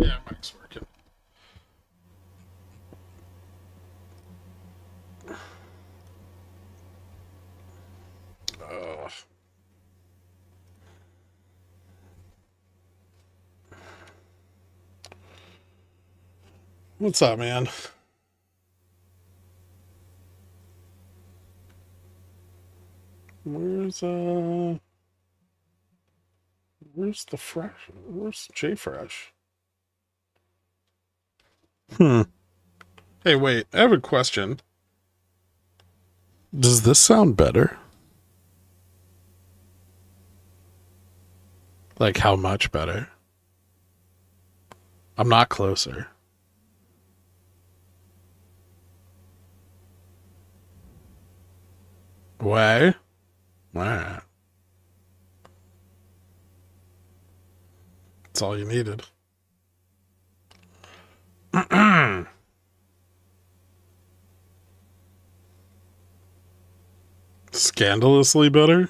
Yeah, mic's working. What's up, man? Where's the fresh? Where's J Fresh? Hey, wait. I have a question. Does this sound better? Like, how much better? I'm not closer. Way? Wow. That's all you needed. Scandalously better?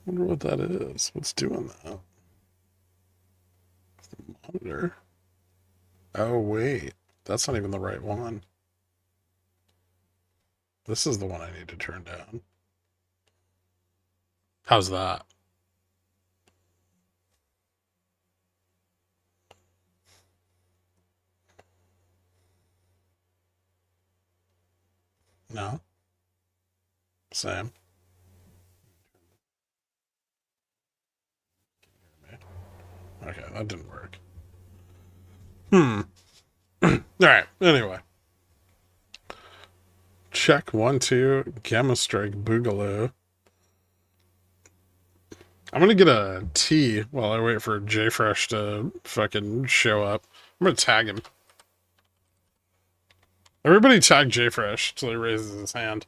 I wonder what that is. What's doing that? The monitor. Oh, wait. That's not even the right one. This is the one I need to turn down. How's that? No? Same. Okay, that didn't work. Alright, anyway. Check 1, 2, Gammastrike Boogaloo. I'm gonna get a T while I wait for JFresh to fucking show up. I'm gonna tag him. Everybody tag JFresh till he raises his hand.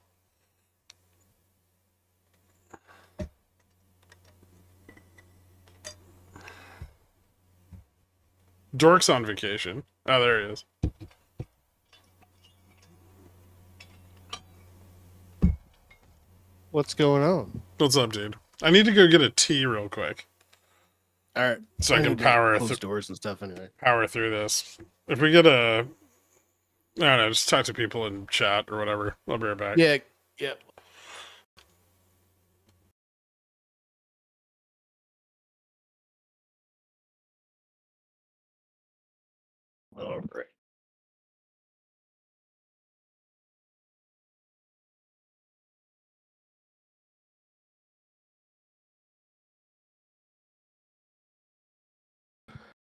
Dork's on vacation. Oh, there he is. What's going on? What's up, dude? I need to go get a tea real quick. All right, so I can power close doors and stuff anyway. Power through this. If we get a, I don't know, just talk to people in chat or whatever. I'll be right back. Yeah, yeah. All right.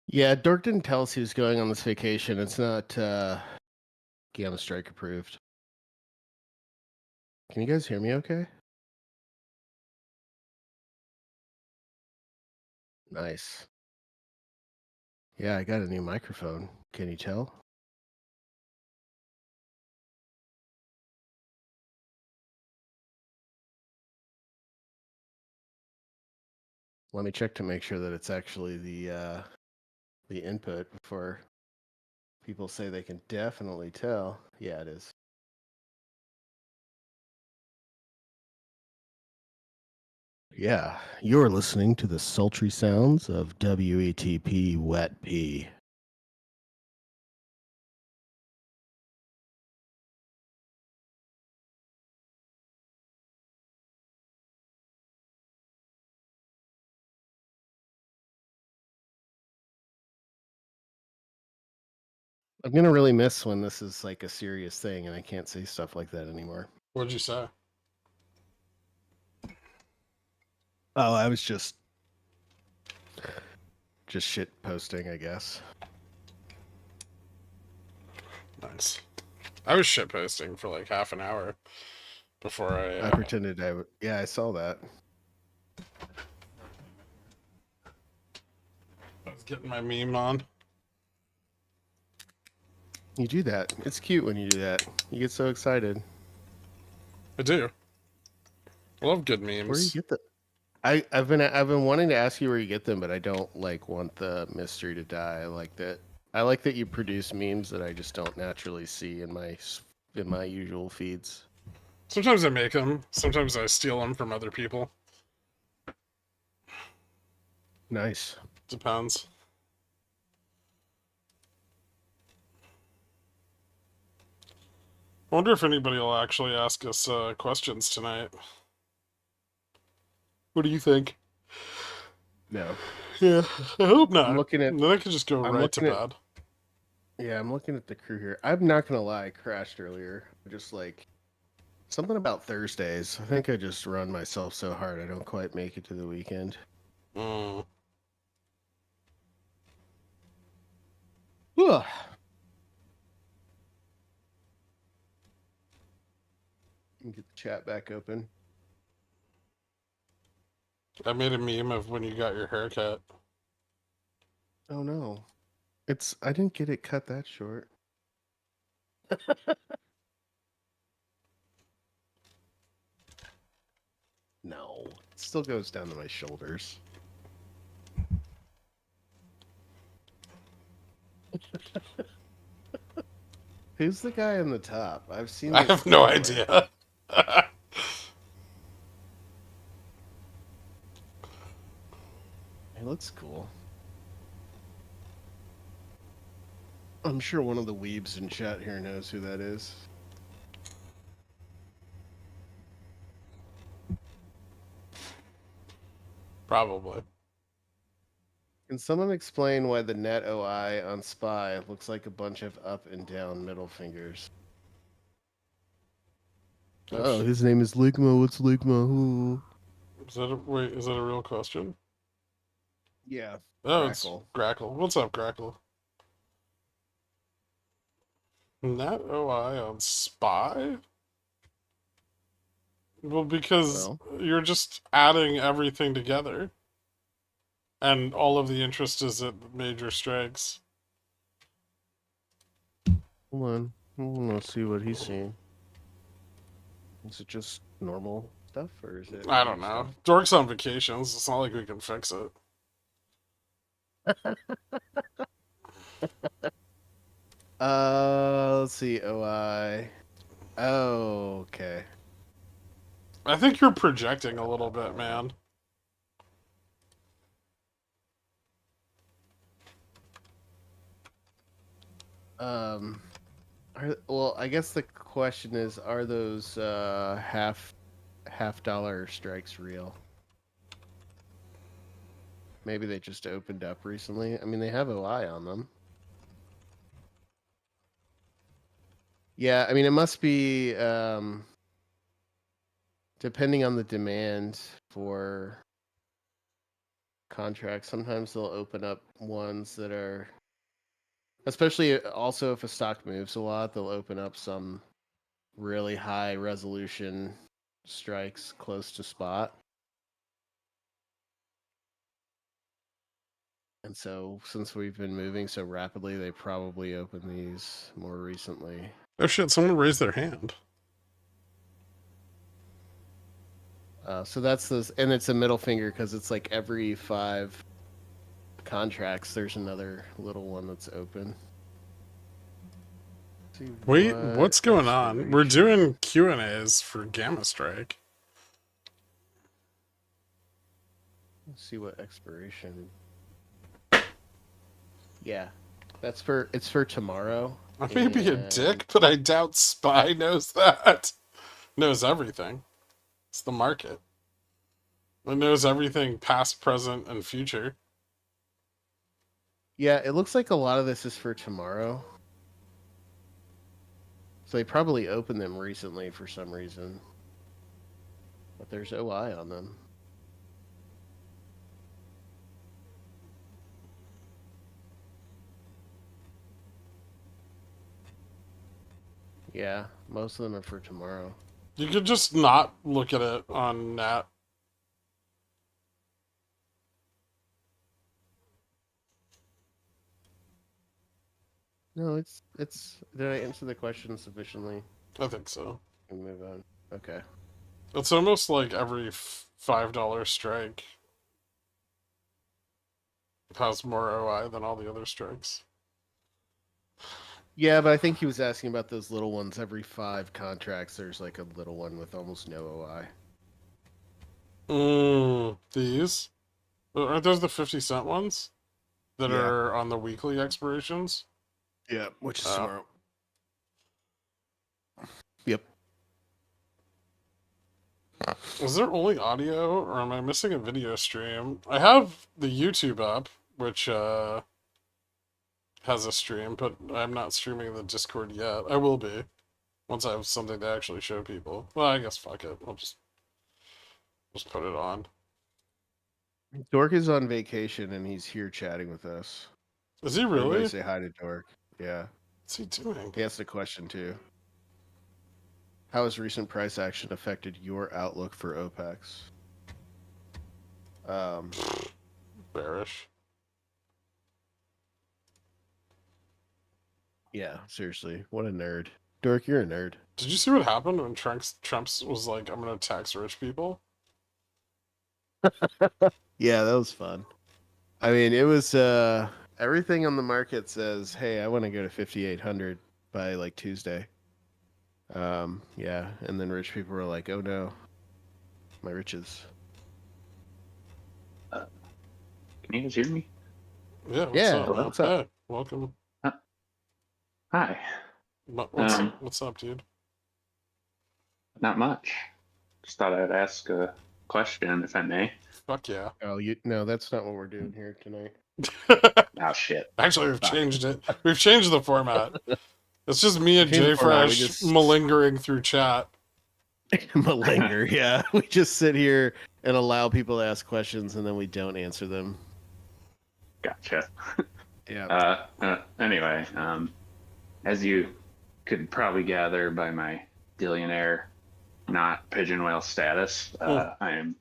Yeah, Dirk didn't tell us he was going on this vacation. It's not Gammastrike approved. Can you guys hear me okay? Nice. Yeah, I got a new microphone. Can you tell? Let me check to make sure that it's actually the input before people say they can definitely tell. Yeah, it is. Yeah, you're listening to the sultry sounds of WETP Wet Pee. I'm gonna really miss when this is like a serious thing and I can't say stuff like that anymore. What'd you say? Oh, I was just shit posting, I guess. Nice. I was shit posting for like half an hour before I pretended I would. Yeah, I saw that. I was getting my meme on. You do that. It's cute when you do that. You get so excited. I do. I love good memes. Where do you get the? I've been wanting to ask you where you get them, but I don't like want the mystery to die. I like that you produce memes that I just don't naturally see in my usual feeds. Sometimes I make them. Sometimes I steal them from other people. Nice. Depends. I wonder if anybody will actually ask us questions tonight. What do you think? No. Yeah, I hope not. I'm looking at. Then I could just go I'm right to looking at. bed. Yeah, I'm looking at the crew here. I'm not gonna lie, I crashed earlier. Just like something about Thursdays. I think I just run myself so hard I don't quite make it to the weekend. Mm. Ugh. Get the chat back open. I made a meme of when you got your haircut. Oh no. I didn't get it cut that short. No. It still goes down to my shoulders. Who's the guy on the top? I've seen I this have no before. idea. He looks cool. I'm sure one of the weebs in chat here knows who that is. Probably. Can someone explain why the net OI on Spy looks like a bunch of up and down middle fingers? Oh, his name is Ligma. What's Ligma? Ooh. Wait, is that a real question? Yeah. Oh, Crackle. it's Grackle. What's up, Grackle? Nat OI on Spy? Well, because you're just adding everything together. And all of the interest is at major strikes. Hold on. Let's see what he's seeing. Is it just normal stuff, or is it? I don't know. Dork's on vacations. It's not like we can fix it. Let's see. OI. Oh, okay. I think you're projecting a little bit, man. Well, I guess the question is, are those half dollar strikes real? Maybe they just opened up recently. I mean, they have OI on them. Yeah, I mean, it must be depending on the demand for contracts. Sometimes they'll open up ones that are, especially also if a stock moves a lot, they'll open up some really high resolution strikes close to spot. And so, since we've been moving so rapidly, they probably opened these more recently. Oh shit, someone raised their hand. So that's this, and it's a middle finger because it's like every 5 contracts, there's another little one that's open. Wait, what's going on? We're doing Q&As for Gammastrike. Let's see what expiration. Yeah, it's for tomorrow. I may be a dick, but I doubt Spy knows that. Knows everything. It's the market. It knows everything past, present, and future. Yeah, it looks like a lot of this is for tomorrow. So they probably opened them recently for some reason. But there's OI on them. Yeah, most of them are for tomorrow. You could just not look at it on Nat. No, it's. Did I answer the question sufficiently? I think so. And move on. Okay. It's almost like every $5 strike has more OI than all the other strikes. Yeah, but I think he was asking about those little ones. Every 5 contracts, there's like a little one with almost no OI. These? Aren't those the 50 cent ones that Yeah. are on the weekly expirations? Yeah, which is Oh. tomorrow. Yep. Is there only audio, or am I missing a video stream? I have the YouTube app, which has a stream, but I'm not streaming the Discord yet. I will be once I have something to actually show people. Well, I guess fuck it. I'll just put it on. Dork is on vacation and he's here chatting with us. Is he Everybody really? say hi to Dork. Yeah. What's he doing? He asked a question too. How has recent price action affected your outlook for OPEX? Bearish. Yeah, seriously. What a nerd. Dork, you're a nerd. Did you see what happened when Trump's was like, "I'm gonna tax rich people"? Yeah, that was fun. I mean, it was everything on the market says, "Hey, I want to go to 5800 by like Tuesday." Yeah, and then rich people were like, "Oh no, my riches." Can you guys hear me? Yeah. What's Yeah, up? Hello? what's up? Hey, welcome. Hi. What's up, dude? Not much. Just thought I'd ask a question, if I may. Fuck yeah. Oh, no, that's not what we're doing here tonight. Oh, shit. Actually, we've Fuck. changed it. We've changed the format. It's just me and Changed Jay the format, we Fresh just- malingering through chat. Malinger, yeah. We just sit here and allow people to ask questions and then we don't answer them. Gotcha. Yeah. Anyway, as you could probably gather by my billionaire, not pigeon whale status, I am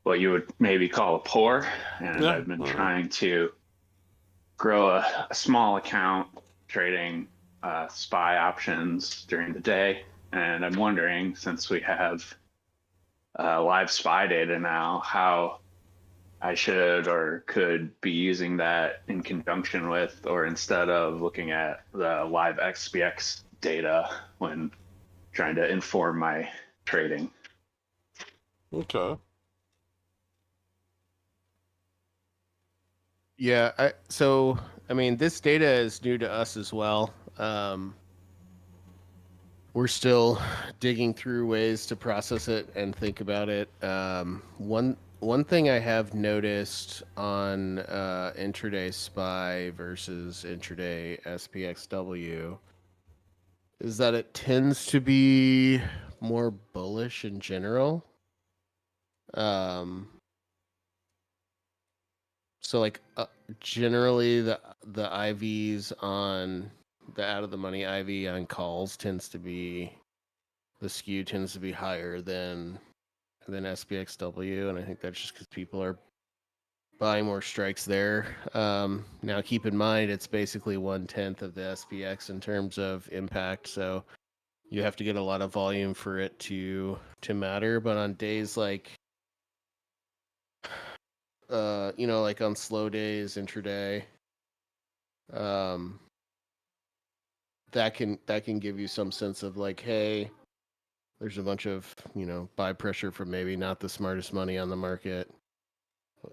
what you would maybe call a poor, and Yeah. I've been trying to grow a small account trading SPY options during the day. And I'm wondering, since we have live SPY data now, how I should or could be using that in conjunction with, or instead of looking at the live XPX data when trying to inform my trading. Okay. Yeah, I mean, this data is new to us as well. We're still digging through ways to process it and think about it. One thing I have noticed on intraday SPY versus intraday SPXW is that it tends to be more bullish in general. So like generally the IVs on the out of the money IV on calls tends to be the skew tends to be higher than SPXW, and I think that's just because people are buying more strikes there. Now keep in mind it's basically 1/10 of the SPX in terms of impact, so you have to get a lot of volume for it to matter. But on days like like on slow days, intraday, that can give you some sense of like, hey, there's a bunch of buy pressure from maybe not the smartest money on the market,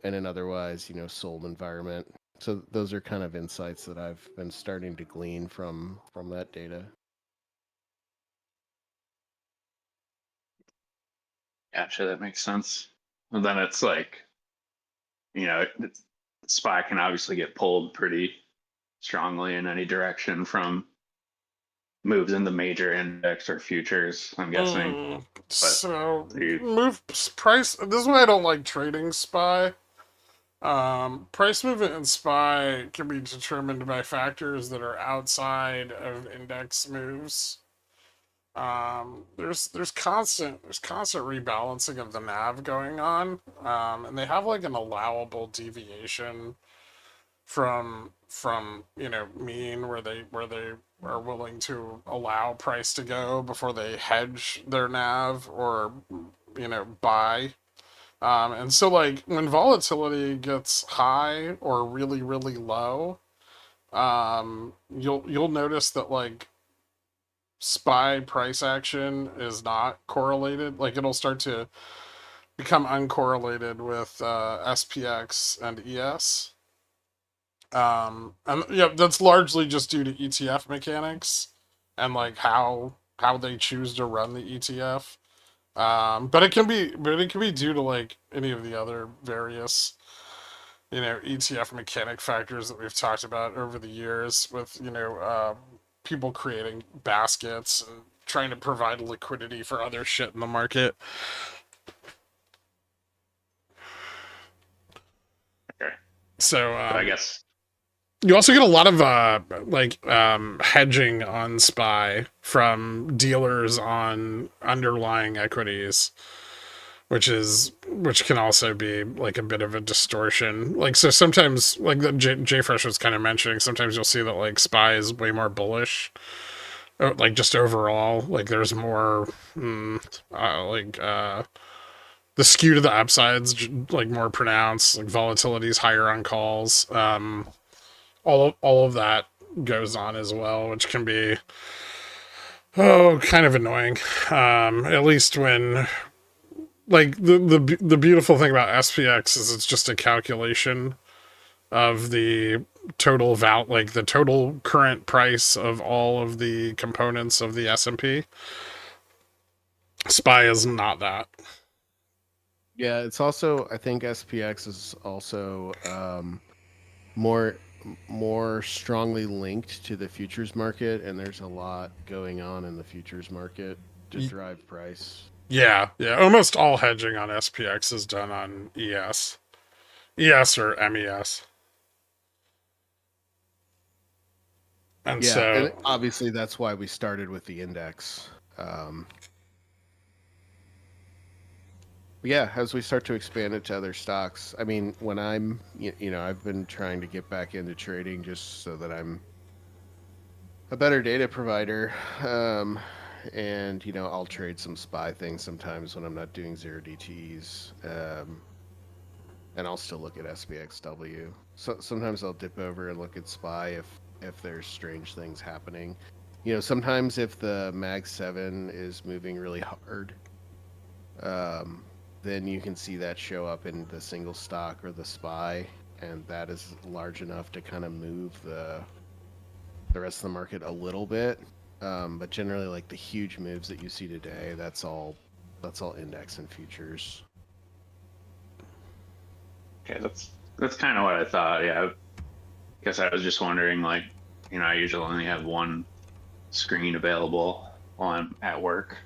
in an otherwise sold environment. So those are kind of insights that I've been starting to glean from that data. Gotcha, that makes sense. And then it's like, SPY can obviously get pulled pretty strongly in any direction from moves in the major index or futures, I'm guessing. So you- move price. This is why I don't like trading SPY. Price movement in SPY can be determined by factors that are outside of index moves. There's constant rebalancing of the nav going on, and they have like an allowable deviation from mean where they are willing to allow price to go before they hedge their nav or buy. And so like when volatility gets high or really really low, you'll notice that like SPY price action is not correlated. Like it'll start to become uncorrelated with SPX and ES. And yeah, that's largely just due to ETF mechanics and like how they choose to run the ETF. But it can be due to like any of the other various ETF mechanic factors that we've talked about over the years with people creating baskets and trying to provide liquidity for other shit in the market. Okay. So So I guess you also get a lot of hedging on SPY from dealers on underlying equities, which can also be like a bit of a distortion. Like so sometimes like the J Fresh was kind of mentioning, sometimes you'll see that like SPY is way more bullish. Like just overall, like there's more like the skew to the upsides like more pronounced, like volatility is higher on calls. All of that goes on as well, which can be kind of annoying. At least when like the beautiful thing about SPX is it's just a calculation of the like the total current price of all of the components of the S&P. SPY is not that. Yeah, it's also, I think SPX is also more more strongly linked to the futures market, and there's a lot going on in the futures market to drive price. Yeah, yeah. Almost all hedging on SPX is done on ES or MES. And Yeah, and so obviously that's why we started with the index. Yeah, as we start to expand it to other stocks, I mean, when I've been trying to get back into trading just so that I'm a better data provider. And I'll trade some SPY things sometimes when I'm not doing zero DTs. And I'll still look at SPXW. So sometimes I'll dip over and look at SPY if there's strange things happening. Sometimes if the Mag 7 is moving really hard, then you can see that show up in the single stock or the SPY, and that is large enough to kind of move the rest of the market a little bit. But generally, like the huge moves that you see today, that's all index and futures. okay, that's kind of what I thought. Yeah, I guess I was just wondering, like, I usually only have one screen available while I'm at work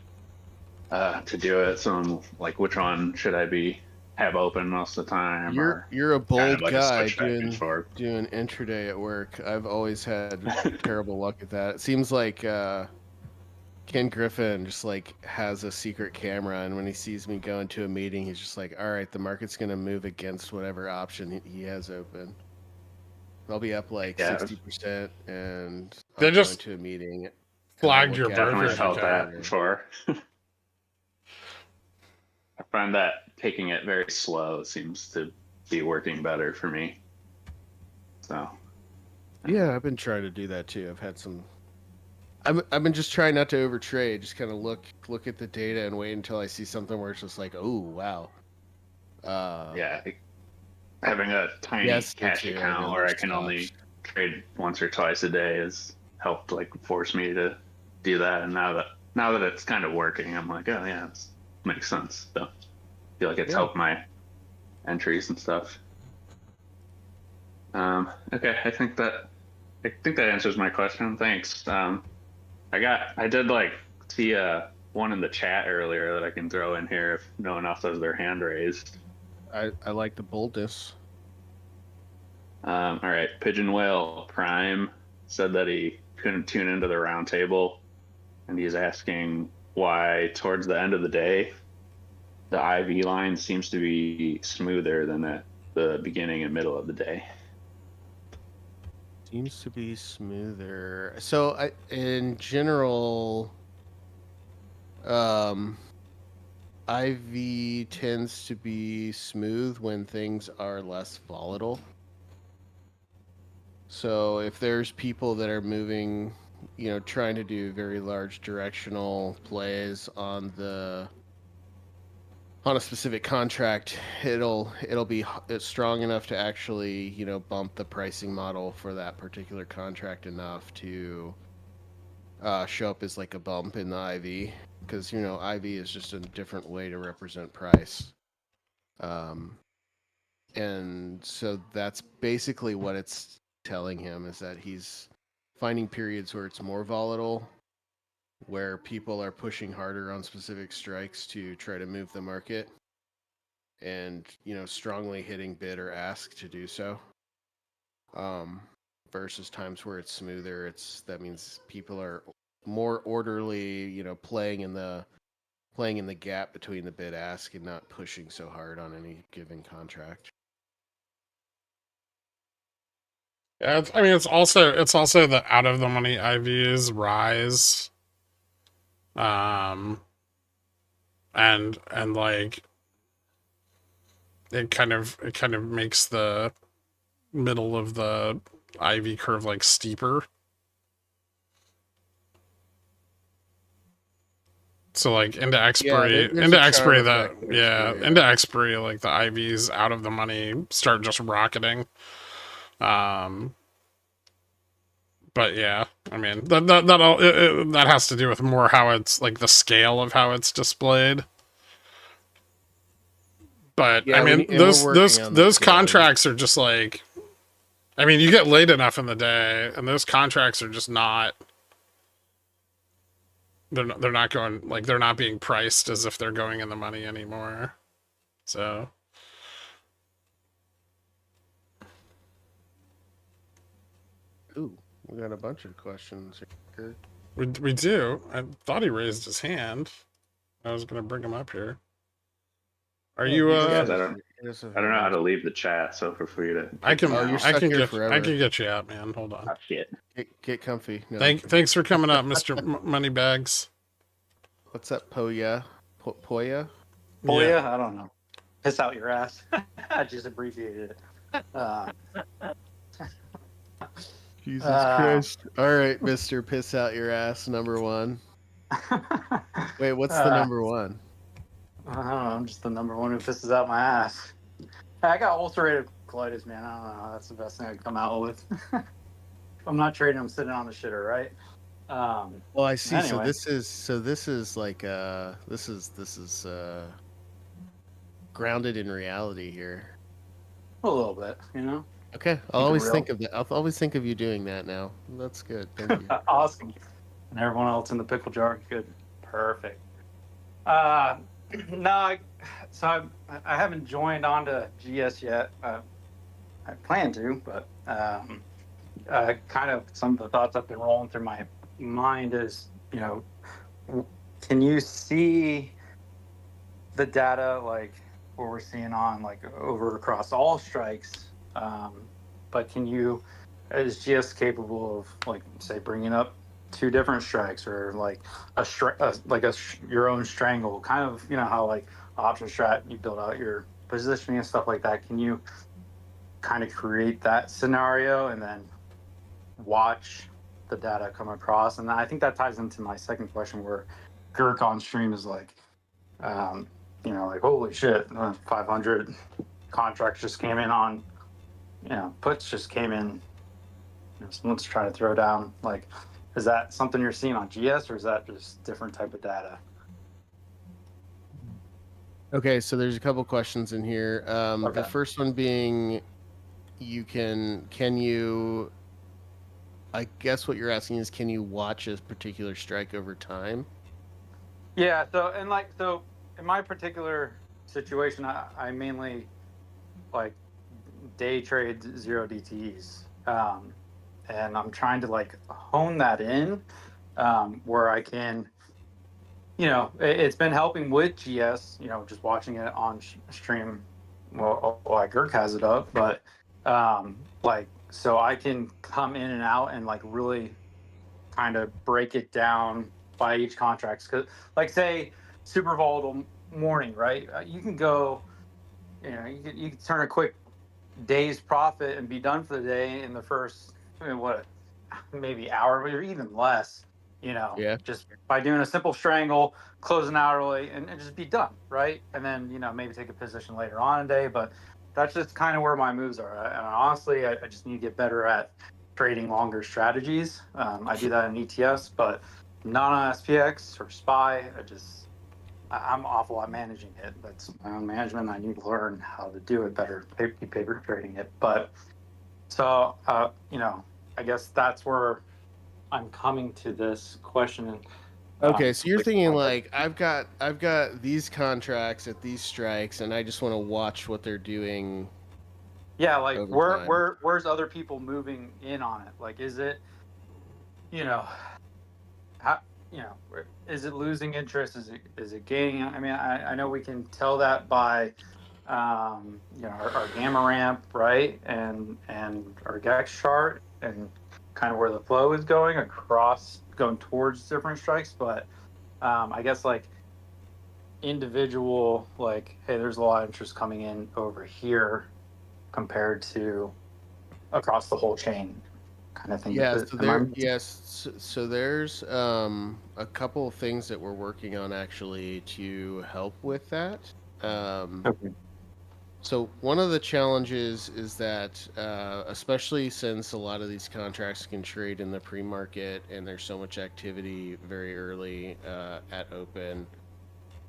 to do it. So I'm like, which one should I have open most of the time? You're Or a kind bold of like a guy switch back and forth. doing intraday at work. I've always had terrible luck at that. It seems like Ken Griffin just like has a secret camera, and when he sees me go into a meeting, he's just like, "All right, the market's gonna move against whatever option he has open." I'll be up like Yeah, 60%, and I'll they go just into a meeting, and I'll flagged look your at it definitely and brokerage check felt the account. that pattern. before. I find that taking it very slow seems to be working better for me. So Yeah, I've been trying to do that too. I've had some. I've been just trying not to overtrade. Just kind of look at the data and wait until I see something where it's just like, oh wow. yeah, having a tiny Yes, me cash too. I account know where there's I can stocks. only trade once or twice a day has helped like force me to do that. And now that it's kind of working, I'm like, oh yeah, this makes sense. So I feel like it's Yeah. helped my entries and stuff. Okay, I think that answers my question. Thanks. I did like see one in the chat earlier that I can throw in here if no one else has their hand raised. I like the boldness. All right, Pigeon Whale Prime said that he couldn't tune into the roundtable, and he's asking why towards the end of the day the IV line seems to be smoother than at the beginning and middle of the day. Seems to be smoother. So in general, um, IV tends to be smooth when things are less volatile. So if there's people that are moving, trying to do very large directional plays on the on a specific contract, it'll be it's strong enough to actually, you know, bump the pricing model for that particular contract enough to show up as like a bump in the IV, because you know IV is just a different way to represent price. Um, and so that's basically what it's telling him, is that he's finding periods where it's more volatile, where people are pushing harder on specific strikes to try to move the market, and you know, strongly hitting bid or ask to do so. Um, versus times where it's smoother, that means people are more orderly, you know, playing in the gap between the bid ask and not pushing so hard on any given contract. Yeah, I mean, it's also the out of the money IVs rise, um, and like it kind of makes the middle of the IV curve like steeper. So like Yeah, there's a charm that effect there yeah, too. into Yeah. expiry, like the IVs out of the money start just rocketing. Um, but yeah, I mean that has to do with more how it's like the scale of how it's displayed. But I Yeah, mean and we're working on that those together. contracts are just like, I mean, you get late enough in the day, and those contracts are just not. They're not going, like, they're not being priced as if they're going in the money anymore. So Ooh, we got a bunch of questions here. we do. I thought he raised his hand. I was gonna bring him up here. Are Oh, you Guys, he does have I don't know how hand to leave the chat, so feel free to I kick me can Oh, you're out. stuck here I forever. can get you out, man. Hold on. Oh shit. Get comfy. No. Thanks for coming up, Mr. Moneybags. What's up, Poya? Poya? Boya, Yeah. I don't know. Piss out your ass. I just abbreviated it. Jesus Uh, Christ. All right, Mr. Piss Out Your Ass, number one. Wait, what's the uh, number one? I don't know. I'm just the number one who pisses out my ass. I got ulcerative colitis, man. I don't know. That's the best thing I could come out with. If I'm not trading, I'm sitting on the shitter, right? Well, I see. Anyway, This is like this is grounded in reality here. a little bit, you know. Okay, I'll Keep it always real. think of that. I'll always think of you doing that now. That's good. Thank you. Awesome. And everyone else in the pickle jar, good, perfect. Uh, no, I haven't joined onto GS yet. I plan to, but kind of some of the thoughts I've been rolling through my mind is, you know, can you see the data like what we're seeing on like over across all strikes? But is GS capable of like say bringing up two different strikes or like your own strangle, kind of, you know how like option strat you build out your positioning and stuff like that? Can you kind of create that scenario and then watch the data come across? And I think that ties into my second question, where Gherkin on stream is like, you know, like holy shit, 500 contracts just came in on, you know, puts just came in. You know, someone's trying to throw down. Like, is that something you're seeing on GS, or is that just different type of data? Okay, so there's a couple questions in here. Okay. The first one being, can you? I guess what you're asking is, can you watch a particular strike over time? Yeah. So in my particular situation, I mainly like day trade zero DTEs. And I'm trying to like hone that in, where I can, you know, it's been helping with GS, you know, just watching it on stream. Well, like Gherk has it up, but like, so I can come in and out and like really kind of break it down by each contract. Because, like, say, super volatile morning, right? You can go, you know, you can turn a quick day's profit and be done for the day in the first, I mean, what, maybe hour or even less. Yeah. just by doing a simple strangle, closing out early, and just be done, right? And then, maybe take a position later on in the day. But that's just kind of where my moves are. And honestly, I just need to get better at trading longer strategies. I do that in ETFs, but not on SPX or SPY. I'm awful at managing it. That's my own management. I need to learn how to do it better, paper trading it. But so, I guess that's where I'm coming to this question. Okay, so you're thinking like I've got these contracts at these strikes, and I just want to watch what they're doing. Yeah, like over time. where's other people moving in on it? Like, is it, how, is it losing interest? Is it gaining? I mean, I know we can tell that by, our gamma ramp, right, and our Gex chart, and kind of where the flow is going towards different strikes. But I guess like individual, like, hey, there's a lot of interest coming in over here compared to across the whole chain, kind of thing. Yeah, so there's a couple of things that we're working on actually to help with that. Okay. So one of the challenges is that, especially since a lot of these contracts can trade in the pre-market and there's so much activity very early at open.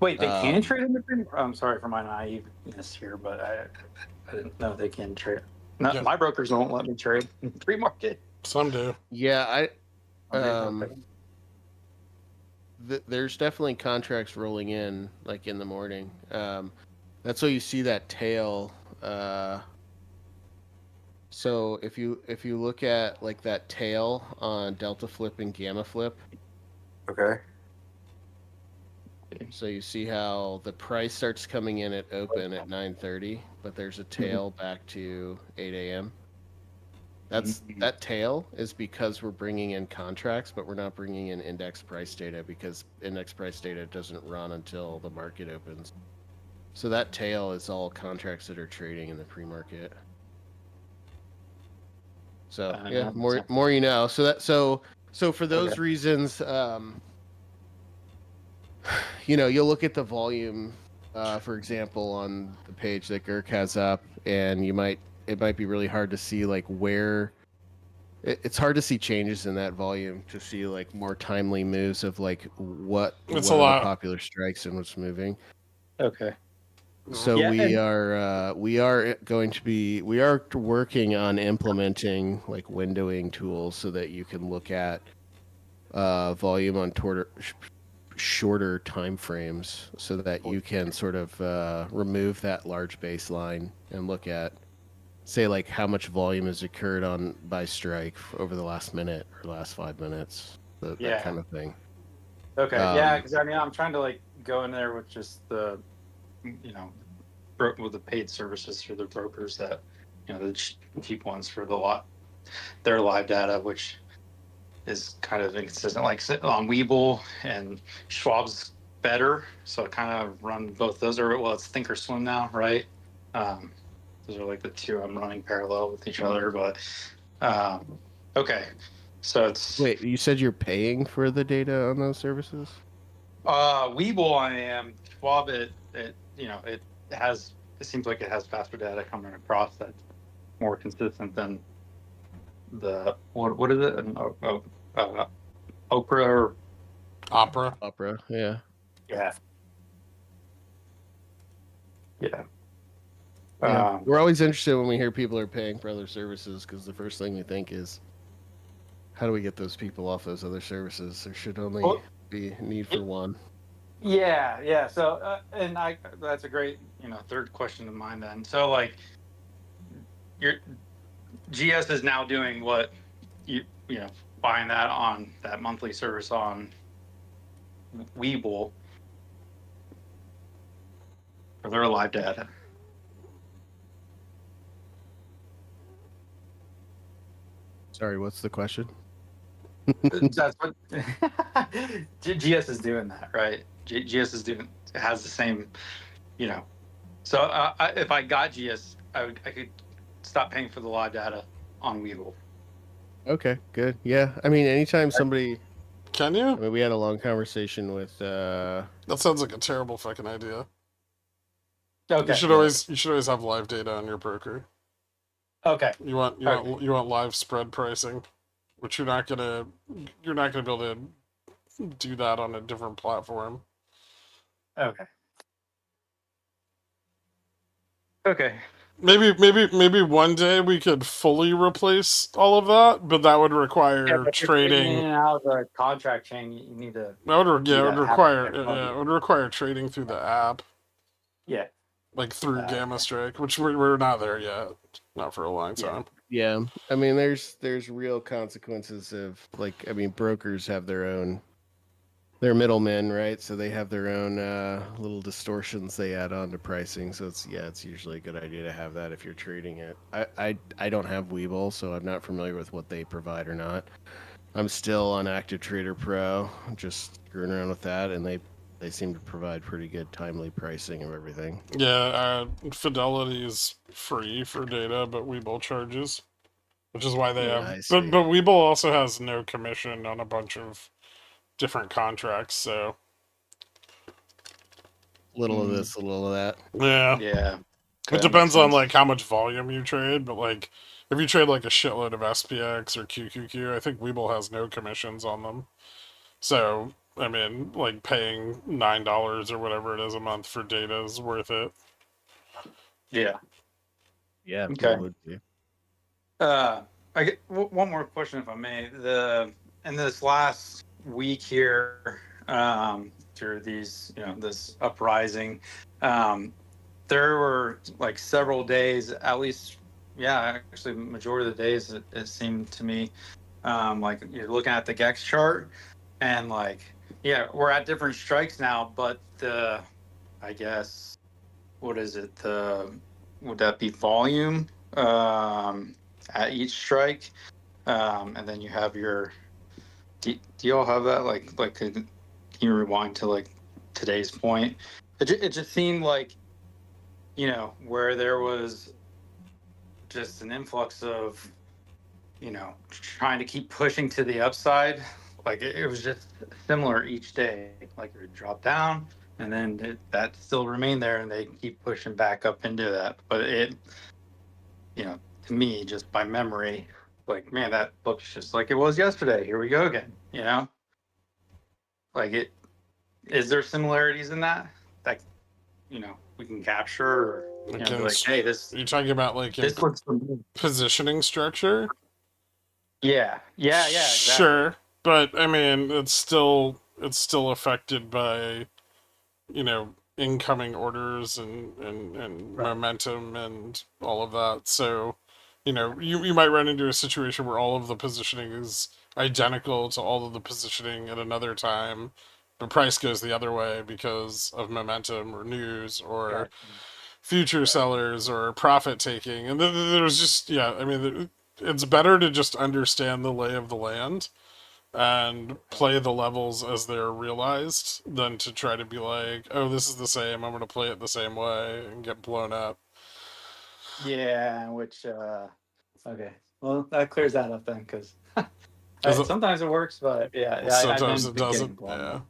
Wait, they can trade in the pre? I'm sorry for my naiveness here, but I didn't know they can trade. No, Yeah. my brokers won't let me trade in the pre-market. Some do. Yeah, Okay. there's definitely contracts rolling in like in the morning. That's why you see that tail. So if you look at like that tail on Delta Flip and Gamma Flip, Okay. so you see how the price starts coming in at open at 9:30, but there's a tail back to 8 a.m. That tail is because we're bringing in contracts, but we're not bringing in index price data because index price data doesn't run until the market opens. So that tail is all contracts that are trading in the pre-market. So yeah, more you know. So for those reasons, you'll look at the volume, for example, on the page that Gherk has up, and it might be really hard to see like where. It's hard to see changes in that volume to see like more timely moves of like what are the popular strikes and what's moving. Okay. So we are working on implementing like windowing tools so that you can look at volume on shorter time frames, so that you can sort of remove that large baseline and look at, say, like how much volume has occurred by strike over the last minute or last 5 minutes, that kind of thing. Okay. Yeah, because I'm trying to like go in there with just the, with the paid services for the brokers that, the cheap ones for their live data, which is kind of inconsistent. Like on Webull and Schwab's better, so I kind of run both those. It's Thinkorswim now, right? Those are like the two I'm running parallel with each other. But okay, so it's wait. You said you're paying for the data on those services? Webull, I am. Schwab, it seems like it has faster data coming across that's more consistent than the what is it? Okra or Opera. Yeah. We're always interested when we hear people are paying for other services, because the first thing we think is, how do we get those people off those other services? There should only be need for one. Yeah. So, and that's a great, third question of mine then. So like, your GS is now doing what buying that on that monthly service on Webull for their live data. Sorry, what's the question? That's what GS is doing, that right? GS has the same, So if I got GS, I could stop paying for the live data on Webull. Okay, good. Yeah, I mean, anytime somebody Can I you? mean, we had a long conversation with. That sounds like a terrible fucking idea. Okay. You should always have live data on your broker. Okay. You want live spread pricing, which you're not gonna be able to do that on a different platform. Okay. Okay. Maybe one day we could fully replace all of that, but that would require But you're taking in trading. and out of the contract chain. You need to. That would You it would gotta have require it there. it would require trading through the app, Yeah. like through Okay. Gammastrike, which we're not there yet, not for a long time. Yeah, I mean, there's real consequences of brokers have they're middlemen, right? So they have their own little distortions they add on to pricing. So it's usually a good idea to have that if you're trading it. I don't have Webull, so I'm not familiar with what they provide or not. I'm still on Active Trader Pro, just screwing around with that, and they seem to provide pretty good timely pricing of everything. Yeah, Fidelity is free for data, but Webull charges, which is why they Yeah, have. I But see. Webull also has no commission on a bunch of different contracts. So Little of this, a little of that. yeah, Yeah. it depends on like how much volume you trade. But like if you trade like a shitload of SPX or QQQ, I think Webull has no commissions on them. So I mean, like paying $9 or whatever it is a month for data is worth it. Yeah. Yeah, Okay. it would be. I get one more question, if I may. In this last week here, through these, this uprising, there were like several days, at least, actually, majority of the days, it seemed to me, like you're looking at the Gex chart, and like, we're at different strikes now, but I guess, what is it? Would that be volume? At each strike, and then you have your. Do y'all have that? Can you rewind to like today's point? It just seemed like, where there was just an influx of, trying to keep pushing to the upside. Like it was just similar each day. Like it would drop down, and then that still remained there, and they keep pushing back up into that. But it, to me, just by memory, like, man, that looks just like it was yesterday. Here we go again. Like it. Is there similarities in that we can capture, or be like, hey, this. Are you talking about like This looks familiar. positioning structure? Yeah, exactly. Sure, but I mean, it's still affected by incoming orders and Right. momentum and all of that. So you might run into a situation where all of the positioning is identical to all of the positioning at another time, but price goes the other way because of momentum or news or Right. future sellers or profit taking. And there's just, I mean, it's better to just understand the lay of the land and play the levels as they're realized than to try to be like, oh, this is the same, I'm going to play it the same way and get blown up. Yeah, which okay. Well, that clears that up then, because sometimes it works, but I Sometimes meant it the getting doesn't. blown Yeah. up.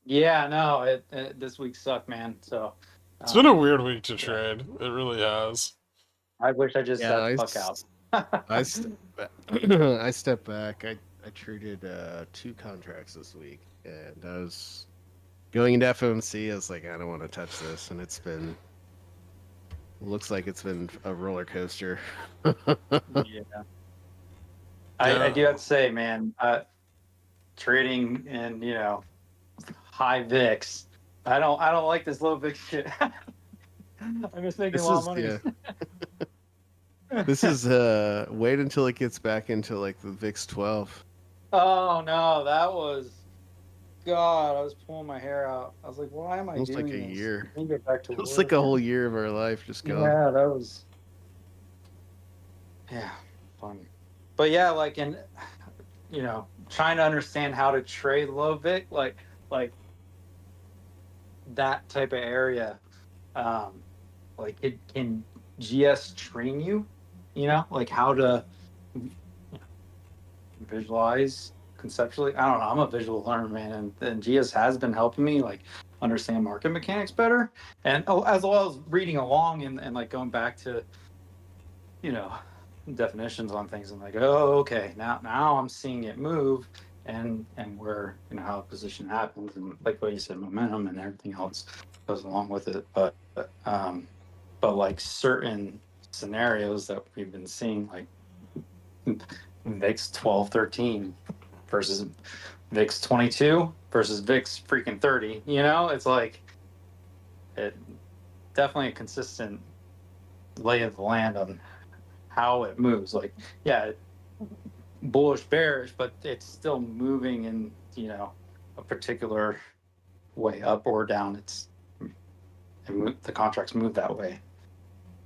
Yeah, no, it this week sucked, man. So It's been a weird week to trade. It really has. I wish I just Yeah, said fuck out. I stepped back. I traded 2 contracts this week, and I was going into FOMC. I was like, I don't want to touch this, and looks like it's been a roller coaster. Yeah. I do have to say, man, trading in high VIX. I don't like this low VIX shit. I'm just making a lot of money. Yeah. This is wait until it gets back into like the VIX 12. Oh no, that was God. I was pulling my hair out. I was like, why am I Almost doing like a this? year. Let me get back to It's work. like a whole year of our life just gone. Yeah, that was fun. But yeah, like in trying to understand how to trade low VIX, like that type of area. Like it can GS train you, like how to visualize conceptually. I don't know. I'm a visual learner, man, and GS has been helping me like understand market mechanics better, and as well as reading along and like going back to, you know, definitions on things. I'm like, oh, okay, now I'm seeing it move, and where, you know, how a position happens, and like what you said, momentum and everything else goes along with it. But like certain scenarios that we've been seeing, like VIX 12-13 versus VIX 22 versus VIX freaking 30. You know, it's like it definitely a consistent lay of the land on how it moves. Like, yeah, bullish, bearish, but it's still moving in, you know, a particular way, up or down. The contracts move that way.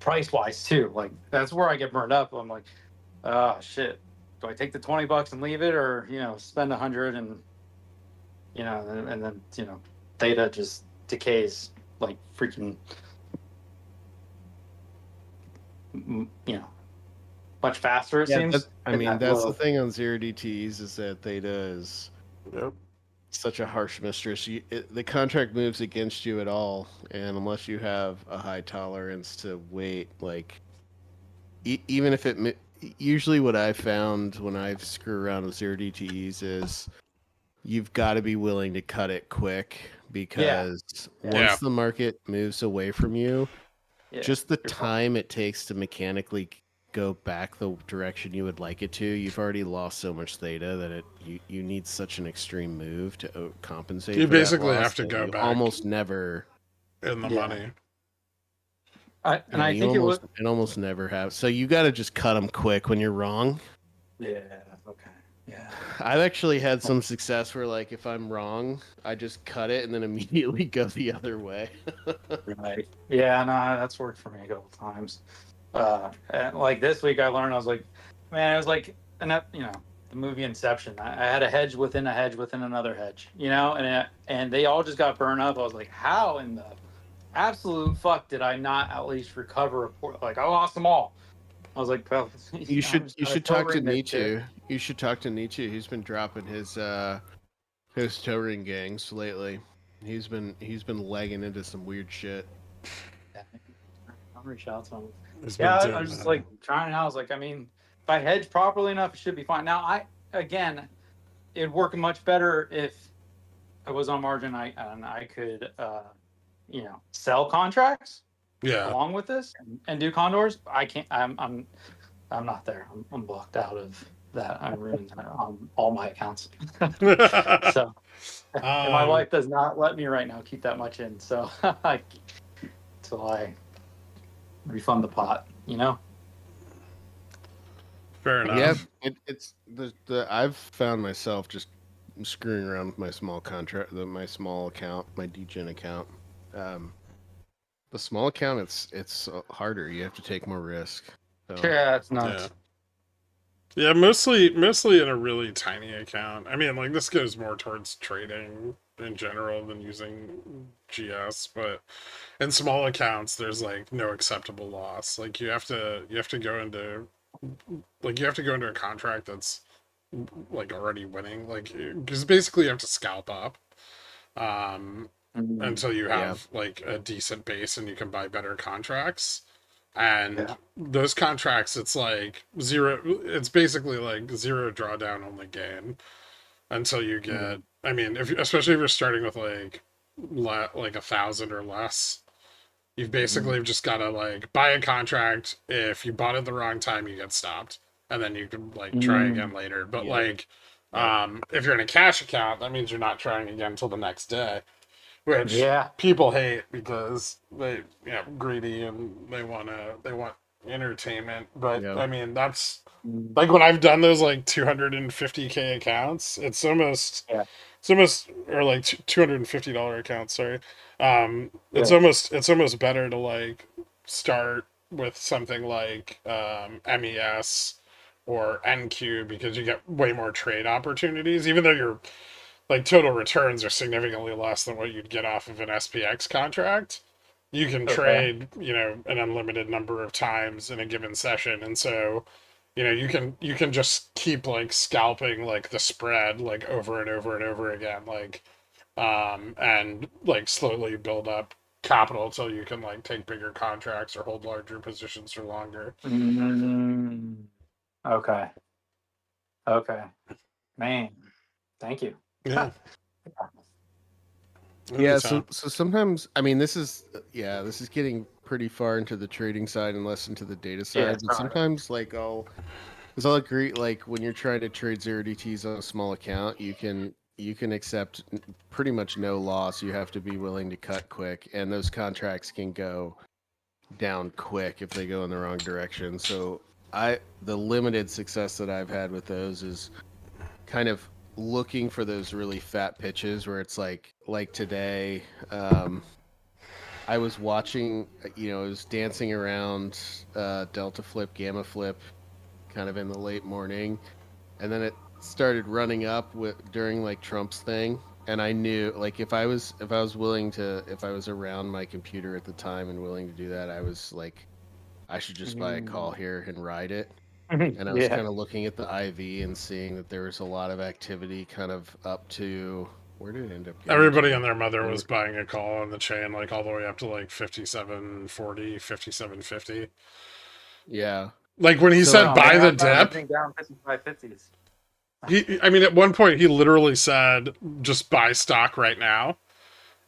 Price wise too. Like that's where I get burned up. I'm like, oh shit. Do I take the $20 and leave it, or, you know, spend 100 and, you know, and then, you know, theta just decays like freaking, you know, much faster, it seems. I mean, that's the thing on 0DTEs is that theta is Yep. such a harsh mistress. The contract moves against you at all, and unless you have a high tolerance to wait, like even if it usually what I found when I screw around with 0DTEs is you've got to be willing to cut it quick, because once the market moves away from you, just the time it takes to mechanically go back the direction you would like it to, you've already lost so much theta that you need such an extreme move to compensate. You for that basically loss have to that go you back almost never in the money. I think it almost never have. So you got to just cut them quick when you're wrong. Yeah. Okay. Yeah. I've actually had some success where, like, if I'm wrong, I just cut it and then immediately go the other way. Right. Yeah. No, that's worked for me a couple times. And like this week, I learned, I was like, man, it was like, you know, the movie Inception. I had a hedge within a hedge within another hedge, you know, and they all just got burned up. I was like, how in the absolute fuck did I not at least recover a port? Like, I lost them all. I was like, well, you should talk to Nietzsche. You should talk to Nietzsche. He's been dropping his toe ring gangs lately. He's been legging into some weird shit. I'll reach out to him. Yeah, I was just like trying it out. I was like, I mean, if I hedge properly enough, it should be fine. Now, it'd work much better if I was on margin. I could, you know, sell contracts. Yeah. Along with this and do condors. I can't. I'm not there. I'm blocked out of that. I'm ruined on all my accounts. So and my wife does not let me right now keep that much in. So until I refund the pot, you know. Fair enough. Yeah, it's I've found myself just screwing around with my small contract, my small account, my DGen account. The small account, it's harder. You have to take more risk. So. Yeah, it's nuts. Yeah, mostly in a really tiny account. I mean, like, this goes more towards trading in general than using GS, but in small accounts, there's like no acceptable loss. Like you have to go into a contract that's like already winning. Like, because basically you have to scalp up. Until you have like a decent base and you can buy better contracts. And those contracts, it's like zero. It's basically like zero drawdown, only gain until you get. I mean, especially if you're starting with like 1,000 or less, you've basically just got to like buy a contract. If you bought it the wrong time, you get stopped, and then you can like try again later. But like, if you're in a cash account, that means you're not trying again until the next day. Which people hate because they, you know, greedy and they want entertainment. But I mean, that's like when I've done those like 250K accounts, it's almost or like $250 accounts. Sorry, it's almost better to like start with something like MES or NQ because you get way more trade opportunities, even though you're like total returns are significantly less than what you'd get off of an SPX contract. You can trade, you know, an unlimited number of times in a given session. And so you can just keep like scalping like the spread like over and over and over again, like and like slowly build up capital till you can like take bigger contracts or hold larger positions for longer. Okay. Okay. Man, thank you. Yeah. Yeah, so Anytime. sometimes, I mean, this is getting pretty far into the trading side and less into the data Yeah, side. But sorry. sometimes, like, because I'll agree, like when you're trying to trade 0DTs on a small account, you can accept pretty much no loss. You have to be willing to cut quick, and those contracts can go down quick if they go in the wrong direction. So the limited success that I've had with those is kind of looking for those really fat pitches where it's like today, I was watching, I was dancing around delta flip, gamma flip, kind of in the late morning, and then it started running up during like Trump's thing, and I knew like if I was around my computer at the time and willing to do that, I was like, I should just buy a call here and ride it. And I was Yeah. kind of looking at the IV and seeing that there was a lot of activity kind of up to where did it end up getting Everybody to? and their mother was buying a call on the chain, like all the way up to like 57.40, 57.50. Yeah. Like when he So, said like, buy the I thought dip, everything down 55.50s. I mean, at one point he literally said, just buy stock right now.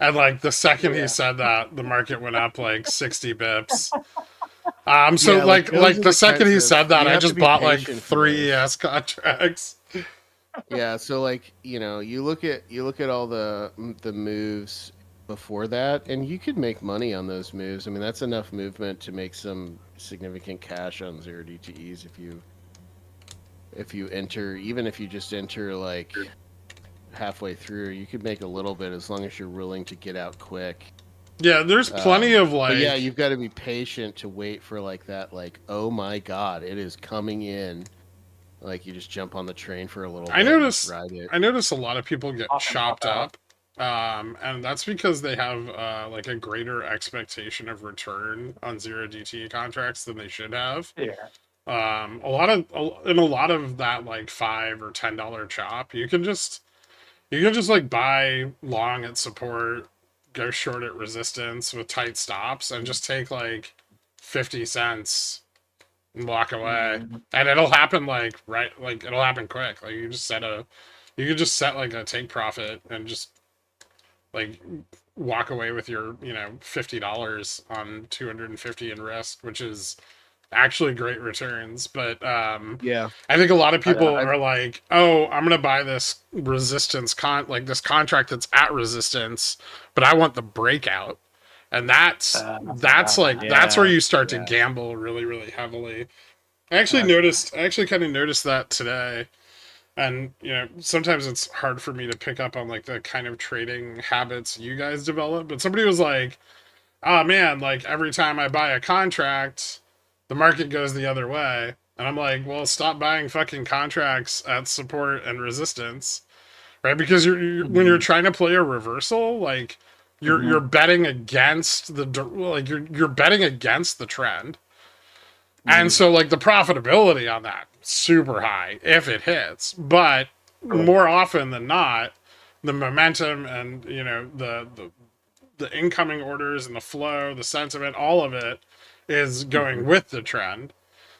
And like the second he Yeah. said that, the market went up like 60 bips. So Yeah, like, those like are the the second kinds he of said that, you I have to just be bought like patient for 3 those. ES contracts. Yeah, so like, you look at all the moves before that, and you could make money on those moves. I mean, that's enough movement to make some significant cash on 0DTEs if you enter, even if you just enter like halfway through, you could make a little bit as long as you're willing to get out quick. Yeah, there's plenty of like. But yeah, you've got to be patient to wait for like that, like, oh my god, it is coming in. Like you just jump on the train for a little bit and just ride it. I notice a lot of people get Often chopped pop out. up, and that's because they have like a greater expectation of return on 0DT contracts than they should have. Yeah. In a lot of that like $5 or $10 chop, you can just like buy long at support, go short at resistance with tight stops, and just take like 50 cents and walk away. And it'll happen like it'll happen quick. Like you could just set like a take profit and just like walk away with your, $50 on 250 in risk, which is actually great returns. But Yeah, I think a lot of people I've- are like, oh, I'm gonna buy this resistance like this contract that's at resistance, but I want the breakout. And that's that's where you start to gamble really, really heavily. I actually kind of noticed that today. And, sometimes it's hard for me to pick up on like the kind of trading habits you guys develop. But somebody was like, oh man, like every time I buy a contract, the market goes the other way. And I'm like, well, stop buying fucking contracts at support and resistance, right? Because when you're trying to play a reversal, like you're betting against you're betting against the trend. And so like the profitability on that super high if it hits, but more often than not, the momentum and the incoming orders and the flow, the sentiment, all of it is going with the trend.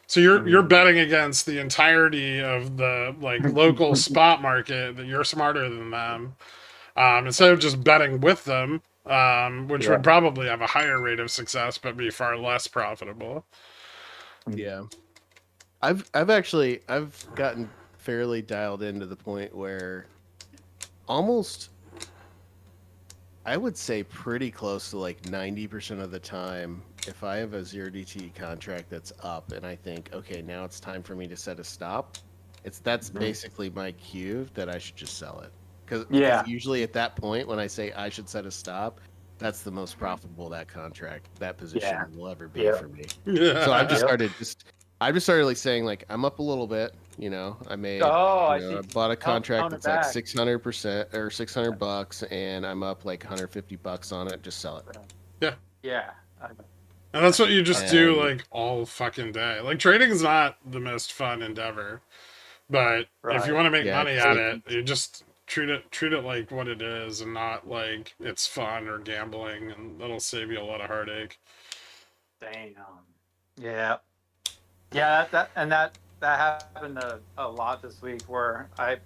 So you're betting against the entirety of the like local spot market that you're smarter than them, instead of just betting with them, which would probably have a higher rate of success but be far less profitable. Yeah. I've gotten fairly dialed into the point where almost, I would say pretty close to like 90% of the time, if I have a 0DT contract that's up and I think, okay, now it's time for me to set a stop, that's basically my cue that I should just sell it. Because usually at that point when I say I should set a stop, that's the most profitable that position will ever be for me. So I've just started like saying like I'm up a little bit, I made I bought a contract that's like 600% or $600 and I'm up like $150 on it, just sell it. Yeah. Yeah. And that's what you just do And like all fucking day. Like trading is not the most fun endeavor, but if you Right. want to make yeah, money it's at like it, you just treat it like what it is and not like it's fun or gambling, and that'll save you a lot of heartache. Damn. Yeah. Yeah. That happened a lot this week where I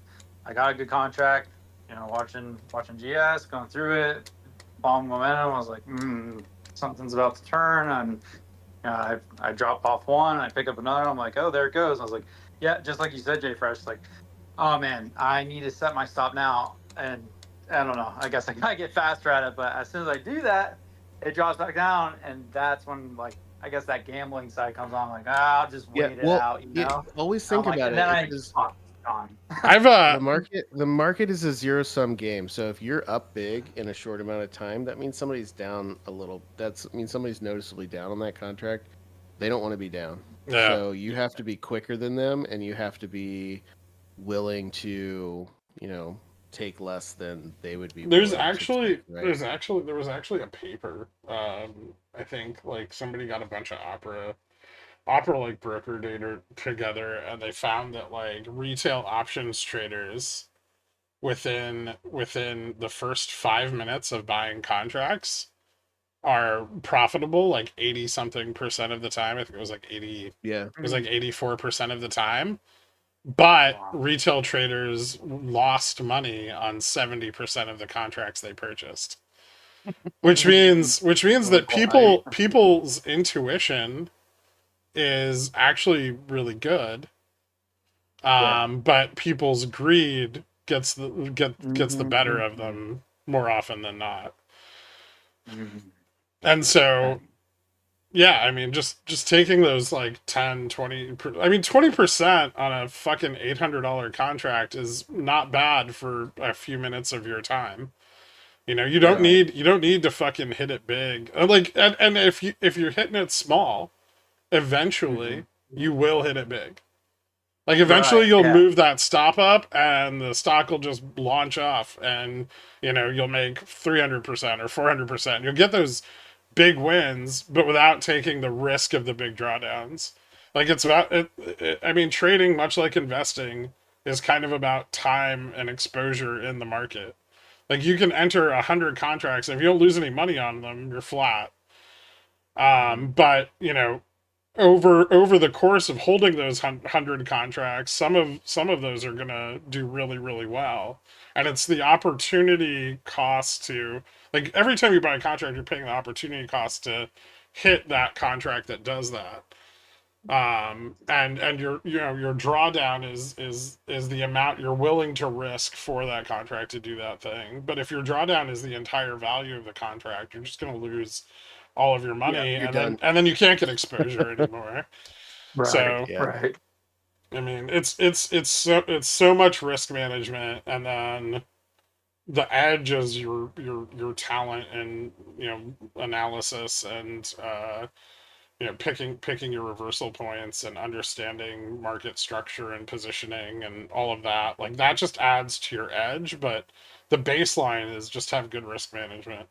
got a good contract. You know, watching GS, going through it, following momentum. I was like, something's about to turn, and I drop off one, I pick up another. I'm like, oh, there it goes. I was like, yeah, just like you said, Jay Fresh. Like, oh man, I need to set my stop now. And I don't know. I guess I gotta get faster at it. But as soon as I do that, it drops back down, and that's when like I guess that gambling side comes on. Like, I'll just yeah. wait it Well, out, you know. always I'm think like, about and then it. I It's fuck, it's gone. I've the market is a zero sum game. So if you're up big in a short amount of time, that means somebody's down a little. That means somebody's noticeably down on that contract. They don't want to be down. yeah. So you have to be quicker than them, and you have to be willing to, you know, take less than they would be willing to take. Right? There was actually a paper. I think like somebody got a bunch of opera like broker data together, and they found that like retail options traders within the first 5 minutes of buying contracts are profitable like 80 something percent of the time. I think it was like 80, it Yeah. was like 84% of the time. But Wow. retail traders lost money on 70% of the contracts they purchased. Which means that people's intuition is actually really good. Yeah. But people's greed gets gets the better of Mhm. them more often than not. Mhm. And so yeah, I mean just taking those like 10, 20 I mean 20% on a fucking $800 contract is not bad for a few minutes of your time. You know, Right. you don't need to fucking hit it big. Like and if you're hitting it small, eventually Mhm. you will hit it big. Like eventually Right. you'll Yeah. move that stop up and the stock will just launch off, and you know, you'll make 300% or 400%. You'll get those big wins, but without taking the risk of the big drawdowns. Like it's about I mean, trading, much like investing, is kind of about time and exposure in the market. Like you can enter 100 contracts, and if you don't lose any money on them, you're flat. Mhm. But you know, over the course of holding those 100 contracts, some of those are gonna do really well, and it's the opportunity cost to, like, every time you buy a contract, you're paying the opportunity cost to hit that contract that does that. And your, you know, your drawdown is the amount you're willing to risk for that contract to do that thing. But if your drawdown is the entire value of the contract, you're just going to lose all of your Yeah. money, You're done. and then you can't get exposure anymore. Right. So Yeah. Right. I mean, it's so much risk management, and then the edge is your talent and, you know, analysis, and you know, picking your reversal points and understanding market structure and positioning and all of that. Like that just adds to your edge, but the baseline is just have good risk management.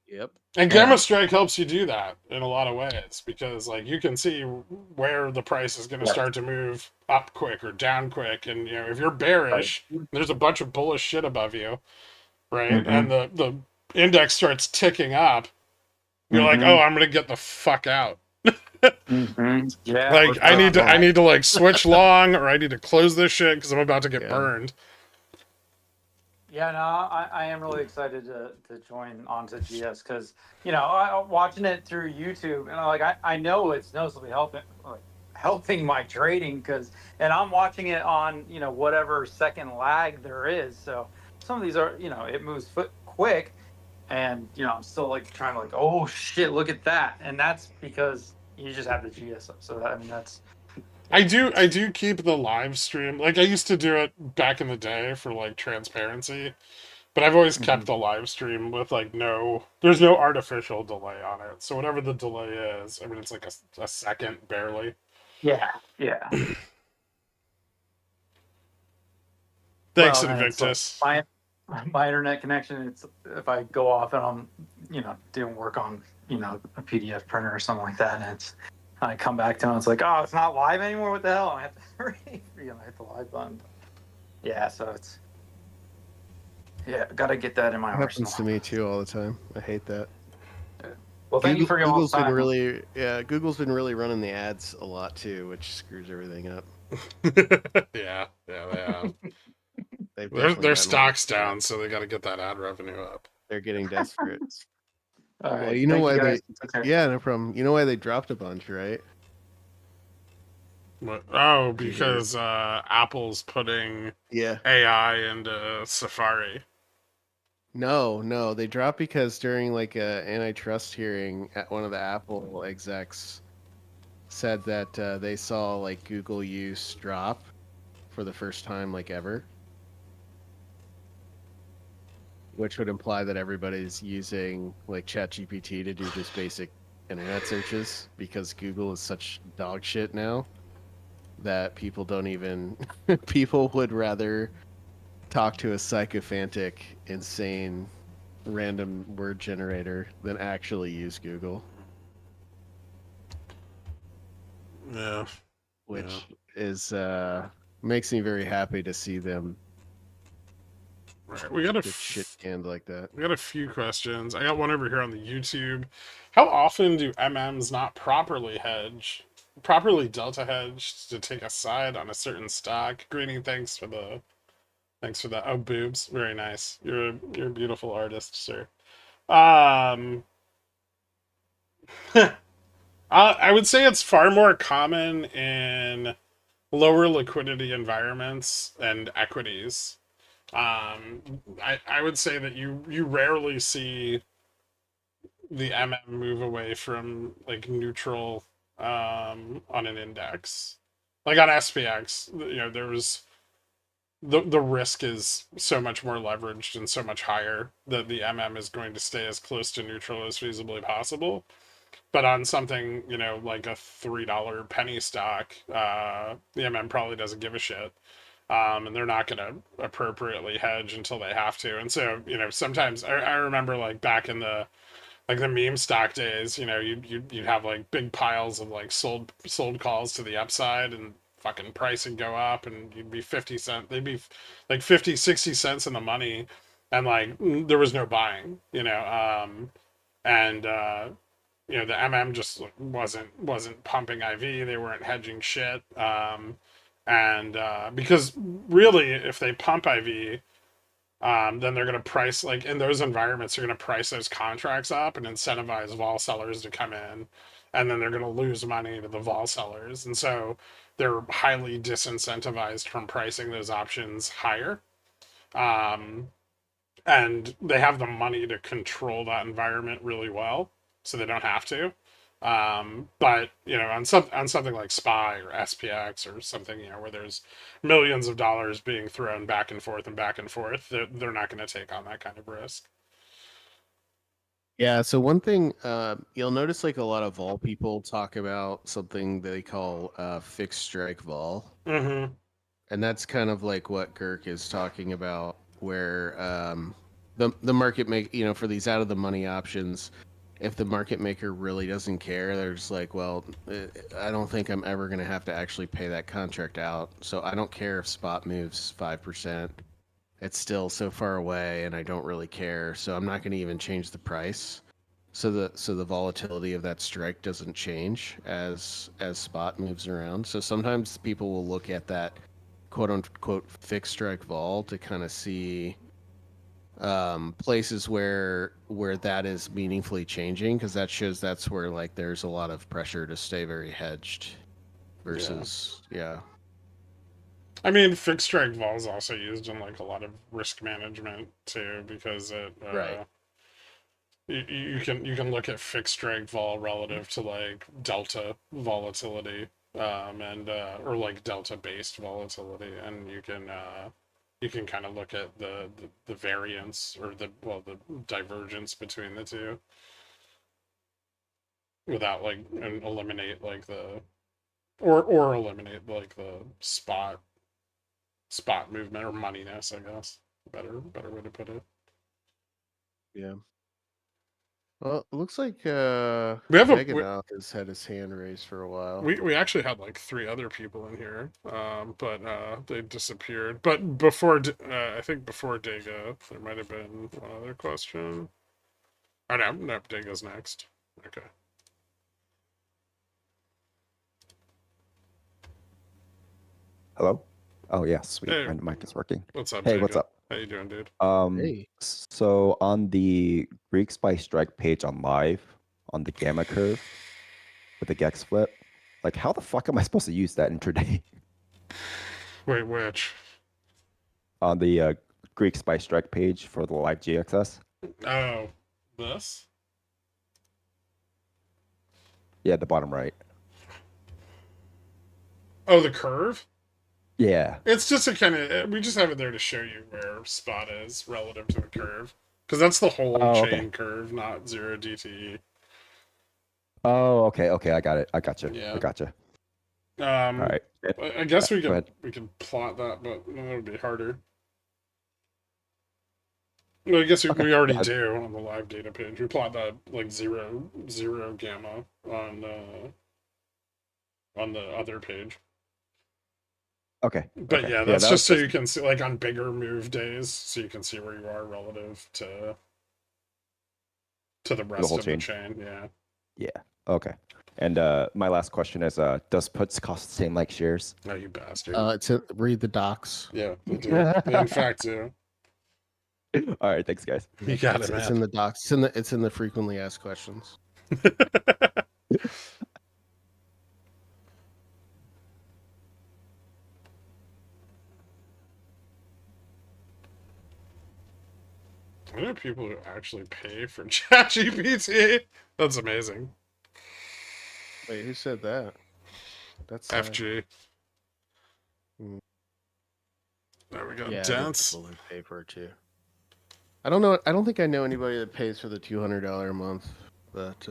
Yep. And Yeah. Gammastrike helps you do that in a lot of ways, because like you can see where the price is going to Right. start to move up quick or down quick, and you know, if you're Right. bearish, there's a bunch of bullish shit above you, right? Mm-hmm. And the index starts ticking up, you're like, Mm-hmm. "Oh, I'm going to get the fuck out." Mm-hmm. Yeah. Like I need to like switch long, or I need to close this shit because I'm about to get Yeah. burned. Yeah, no, I am really excited to join onto GS because, you know, watching it through YouTube, and I know it's noticeably helping my trading because, and I'm watching it on, you know, whatever second lag there is. So some of these are, you know, it moves quick, and you know, I'm still like trying to like, oh shit, look at that, and that's because you just have the GS up. So I mean, that's I do keep the live stream. Like I used to do it back in the day for like transparency, but I've always kept Mhm. the live stream with like there's no artificial delay on it. So whatever the delay is, I mean, it's like a second barely. Yeah, yeah. Thanks, Well, then it's like Invictus. my internet connection. It's if I go off and I'm, doing work on, a PDF printer or something like that, and I come back to it, and it's like, oh, it's not live anymore. What the hell? I have to hit the live button. Yeah, so got to get that in my It happens arsenal. to me too all the time. I hate that. Well, thank you for your Google's been time. really, Google's been really running the ads a lot too, which screws everything up. Yeah, they have. They've Their definitely gotten stock's really- down, so they got to get that ad revenue up. They're getting desperate. All right. Well, you know Thank why guys. yeah, no problem. You know why they dropped a bunch, right? What? Oh, Did you hear? because Apple's putting Yeah. AI into Safari. No, they dropped because during like a antitrust hearing, at one of the Apple execs said that they saw like Google use drop for the first time like ever, which would imply that everybody's using like ChatGPT to do just basic internet searches because Google is such dog shit now that people don't even people would rather talk to a sycophantic, insane, random word generator than actually use Google, Yeah. which is makes me very happy to see them Right. We got a get shit canned like that. We got a few questions. I got one over here on the YouTube. How often do MMs not properly delta hedge to take a side on a certain stock? Greeting, thanks for that. Oh, boobs, very nice. You're a beautiful artist, sir. I would say it's far more common in lower liquidity environments and equities. I would say that you rarely see the MM move away from like neutral on an index. Like on SPX, there was the risk is so much more leveraged and so much higher that the MM is going to stay as close to neutral as feasibly possible. But on something, like a $3 penny stock, the MM probably doesn't give a shit. And they're not going to appropriately hedge until they have to. And so, sometimes I remember like back in the meme stock days, you'd have like big piles of like sold calls to the upside and fucking pricing go up and you'd be 50 cent, they'd be like 50, 60 cents in the money and like there was no buying, and the MM just wasn't pumping IV. They weren't hedging shit. And because really, if they pump IV, then they're going to price, like in those environments, they're going to price those contracts up and incentivize vol sellers to come in. And then they're going to lose money to the vol sellers. And so they're highly disincentivized from pricing those options higher. And they have the money to control that environment really well, so they don't have to. But on something like SPY or SPX or something, where there's millions of dollars being thrown back and forth, they're not going to take on that kind of risk. Yeah, so one thing you'll notice, like a lot of vol people talk about something they call fixed strike vol, Mm-hmm. and that's kind of like what Gherk is talking about, where the market make for these out of the money options. If the market maker really doesn't care, they're just like, well, I don't think I'm ever going to have to actually pay that contract out. So I don't care if spot moves 5%. It's still so far away and I don't really care. So I'm not going to even change the price. So the volatility of that strike doesn't change as spot moves around. So sometimes people will look at that quote unquote fixed strike vol to kind of see places where that is meaningfully changing, because that shows that's where like there's a lot of pressure to stay very hedged versus I mean, fixed strike vol is also used in like a lot of risk management too, because it Right. you can look at fixed strike vol relative to like delta volatility, and or like delta based volatility, and you can kind of look at the variance or the divergence between the two without like and eliminate like the or eliminate like the spot movement or moneyness, I guess. Better way to put it. Yeah. Well, it looks like We have Meganoth has had his hand raised for a while. we actually had like 3 other people in here, but they disappeared. But before, I think before Dega, there might have been one other question. Oh no, Dega's next. Okay. Hello? Oh yeah, sweet. Hey, My mic is working. what's up? Hey, Dega? what's up? How you doing, dude? Hey. So on the Greeks by strike page on live, on the gamma curve with the gex flip, like how the fuck am I supposed to use that intraday? Wait, which? On the Greeks by strike page for the live GXS? Oh, this? Yeah, the bottom right. Oh, the curve? Yeah. It's just a kind of, we just have it there to show you where spot is relative to the curve. Because that's the whole Oh, chain okay. curve, not 0 DTE. Oh, okay, okay, I got it. I got you. Yeah. I got you. All Um, right. I guess we Go can ahead. plot that, but that would be harder. Well, I guess Okay, we go already ahead. do on the live data page. We plot that like zero gamma on the other page. Okay. But okay. yeah, that's that just so was you can see, like on bigger move days, so you can see where you are relative to the rest whole of the chain. chain. Yeah. Yeah. Okay. And my last question is, does puts cost the same like shares? Oh, you bastard. Read the docs. Yeah, they do. They in fact do. All right, thanks, guys. You got it, It's man. in the docs. It's in the frequently asked questions. I know people who actually pay for ChatGPT. That's amazing. Wait, who said that? That's FG. Hmm. There we go. Yeah, I know Dense. people who pay for it too. I don't know. I don't think I know anybody that pays for the $200 a month, but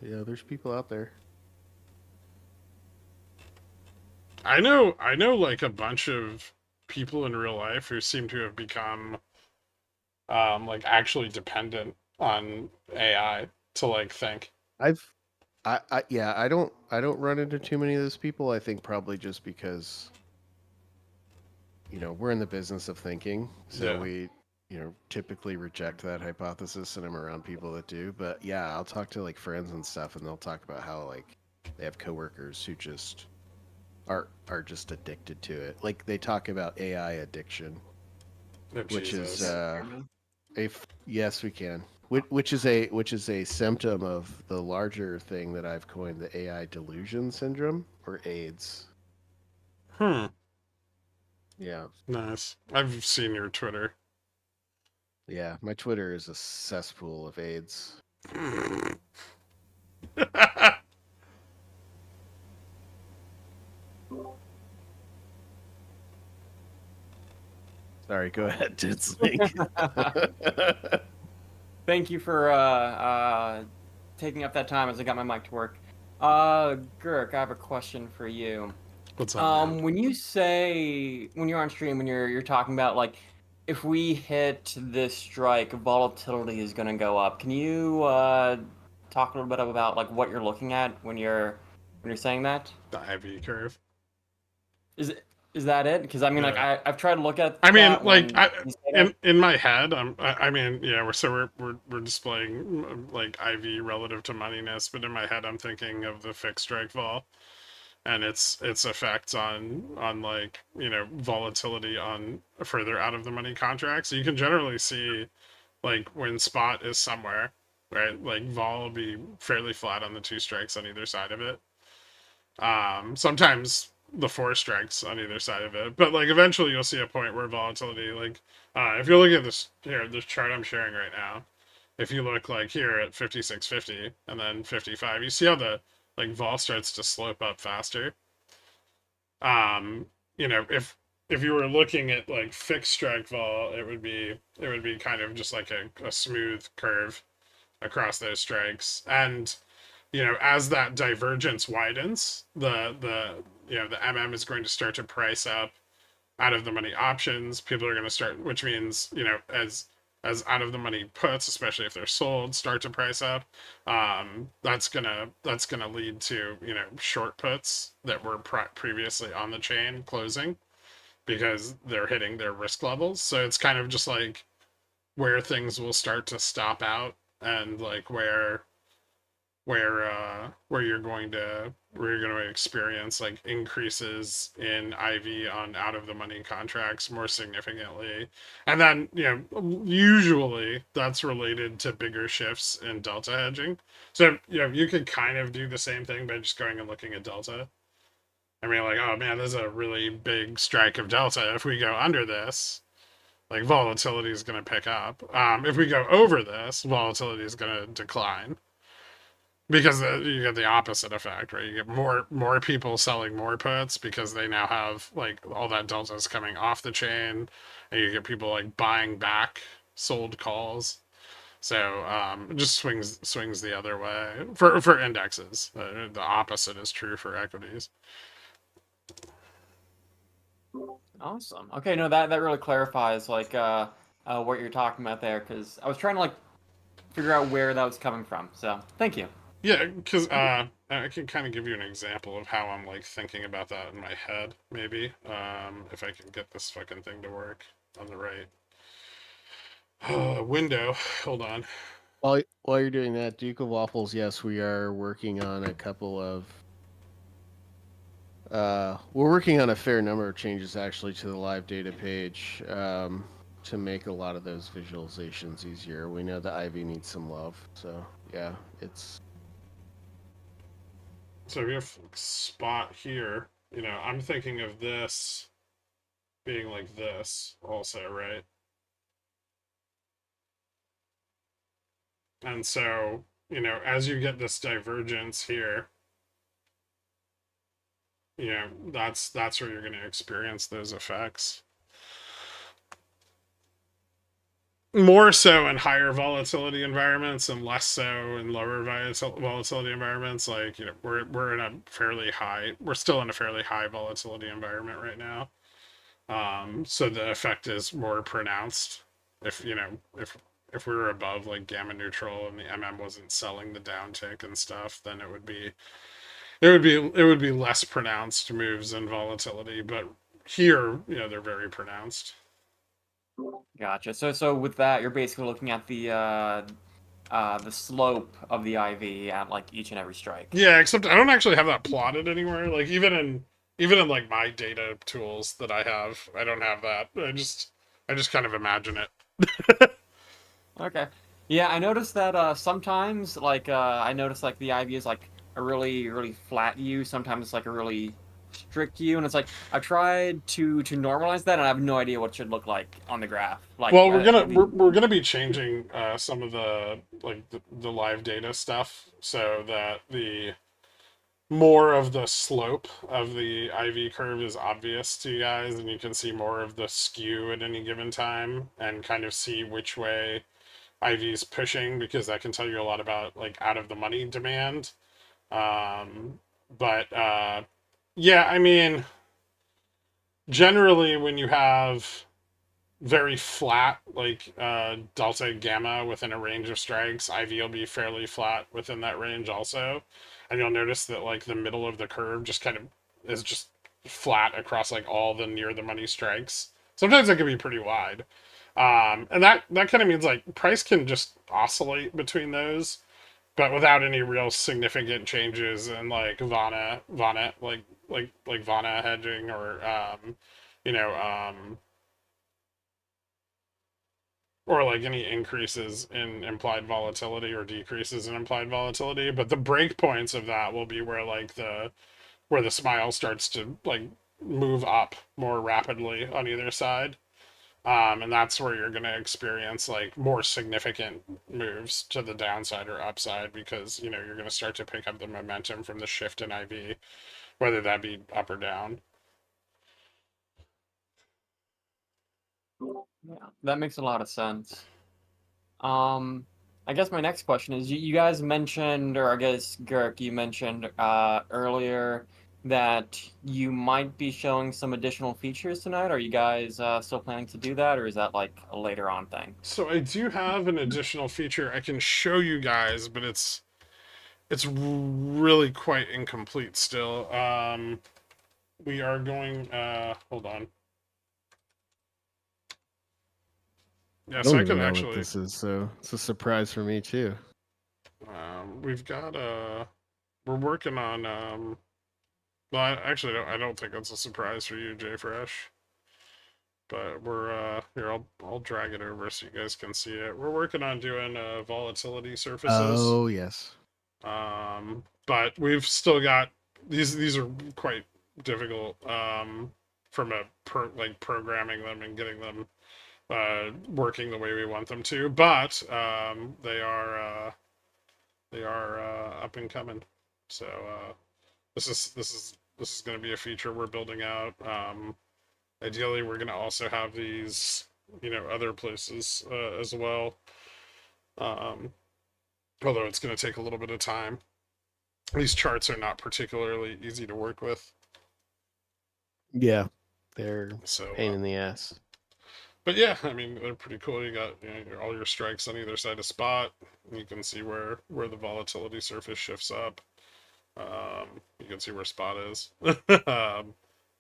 yeah, there's people out there. I know like a bunch of people in real life who seem to have become like actually dependent on AI to like think. Yeah, I don't run into too many of those people. I think probably just because we're in the business of thinking, so Yeah. we typically reject that hypothesis, and I'm around people that do. But yeah, I'll talk to like friends and stuff, and they'll talk about how like they have coworkers who just are just addicted to it. Like they talk about AI addiction, Oh, which Jesus. is yes, we can. Which is a symptom of the larger thing that I've coined the AI delusion syndrome, or AIDS. Hmm. Yeah. Nice. I've seen your Twitter. Yeah, my Twitter is a cesspool of AIDS. Sorry, go ahead, Tinslink. Thank you for taking up that time as I got my mic to work. Gurk, I have a question for you. What's up, man? When you say, when you're on stream, when you're talking about like, if we hit this strike, volatility is going to go up. Can you talk a little bit about like what you're looking at when you're saying that? The IV curve. Is that it? Because I mean, like Yeah. I've tried to look at. I mean, that like, when you say that. in my head, I mean, yeah, we're displaying like IV relative to moneyness, but in my head, I'm thinking of the fixed strike vol and its effect on like volatility on further out of the money contracts. So you can generally see like when spot is somewhere, right? Like vol will be fairly flat on the 2 strikes on either side of it. Sometimes the 4 strikes on either side of it, but like eventually you'll see a point where volatility, like if you're looking at this chart I'm sharing right now, if you look like here at 56.50 and then 55, you see how the like vol starts to slope up faster. If you were looking at like fixed strike vol, it would be kind of just like a smooth curve across those strikes. And as that divergence widens, the MM is going to start to price up out of the money options, people are going to start, which means, as out of the money puts, especially if they're sold, start to price up. That's gonna lead to, short puts that were previously on the chain closing because they're hitting their risk levels. So it's kind of just like where things will start to stop out, and like where you're going to experience like increases in IV on out of the money contracts more significantly. And then, usually that's related to bigger shifts in delta hedging. So, you could kind of do the same thing by just going and looking at delta. I mean, like, oh man, there's a really big strike of delta. If we go under this, like, volatility is going to pick up. If we go over this, volatility is going to decline, because you get the opposite effect, right? You get more people selling more puts because they now have like all that delta is coming off the chain, and you get people like buying back sold calls. So it just swings the other way for indexes. The opposite is true for equities. Awesome. Okay, no, that really clarifies like what you're talking about there, because I was trying to like figure out where that was coming from. So thank you. Yeah, because I can kind of give you an example of how I'm like thinking about that in my head, maybe. If I can get this fucking thing to work on the right window. Hold on. While you're doing that, Duke of Waffles, yes, we are working on a couple of. We're working on a fair number of changes actually to the live data page to make a lot of those visualizations easier. We know the IV needs some love, so yeah, it's. So we have spot here. I'm thinking of this being like this also, right? And so, as you get this divergence here, that's where you're going to experience those effects. More so in higher volatility environments and less so in lower volatility environments. Like, we're still in a fairly high volatility environment right now. So the effect is more pronounced if we were above like gamma neutral and the MM wasn't selling the downtick and stuff, then it would be less pronounced moves in volatility. But here, they're very pronounced. Gotcha. So with that, you're basically looking at the slope of the IV at like each and every strike. Yeah, except I don't actually have that plotted anywhere. Like even in like my data tools that I have, I don't have that. I just kind of imagine it. Okay. Yeah, I noticed that sometimes like I noticed like the IV is like a really flat U. Sometimes it's like a really strict U, and it's like I've tried to normalize that, and I have no idea what it should look like on the graph. Like, well, we're gonna be changing some of the like the live data stuff so that the more of the slope of the IV curve is obvious to you guys, and you can see more of the skew at any given time and kind of see which way IV's pushing, because that can tell you a lot about like out of the money demand. But yeah, I mean, generally when you have very flat like delta gamma within a range of strikes, IV will be fairly flat within that range also. And you'll notice that like the middle of the curve just kind of is just flat across like all the near the money strikes. Sometimes it can be pretty wide. And that kind of means like price can just oscillate between those, but without any real significant changes in like Vana hedging you know, or like any increases in implied volatility or decreases in implied volatility. But the breakpoints of that will be where like where the smile starts to like move up more rapidly on either side. And that's where you're going to experience like more significant moves to the downside or upside, because you're going to start to pick up the momentum from the shift in IV, whether that be up or down. Yeah, that makes a lot of sense. I guess my next question is, you guys mentioned, or I guess Gherk, you mentioned earlier that you might be showing some additional features tonight. Are you guys still planning to do that, or is that like a later on thing? So I do have an additional feature I can show you guys, but it's really quite incomplete still. We are going. Hold on. Yeah, I so don't I even could know actually. what this is, so it's a surprise for me too. We've got we're working on well, actually, I don't think that's a surprise for you, Jay Fresh. But we're here. I'll drag it over so you guys can see it. We're working on doing volatility surfaces. Oh yes. But we've still got these. These are quite difficult from a like programming them and getting them working the way we want them to. But they are up and coming. So this is going to be a feature we're building out. Ideally, we're going to also have these, other places as well. Although it's going to take a little bit of time. These charts are not particularly easy to work with. Yeah, they're So, pain in the ass. but yeah, I mean, they're pretty cool. You got all your strikes on either side of spot. You can see where the volatility surface shifts up. You can see where spot is.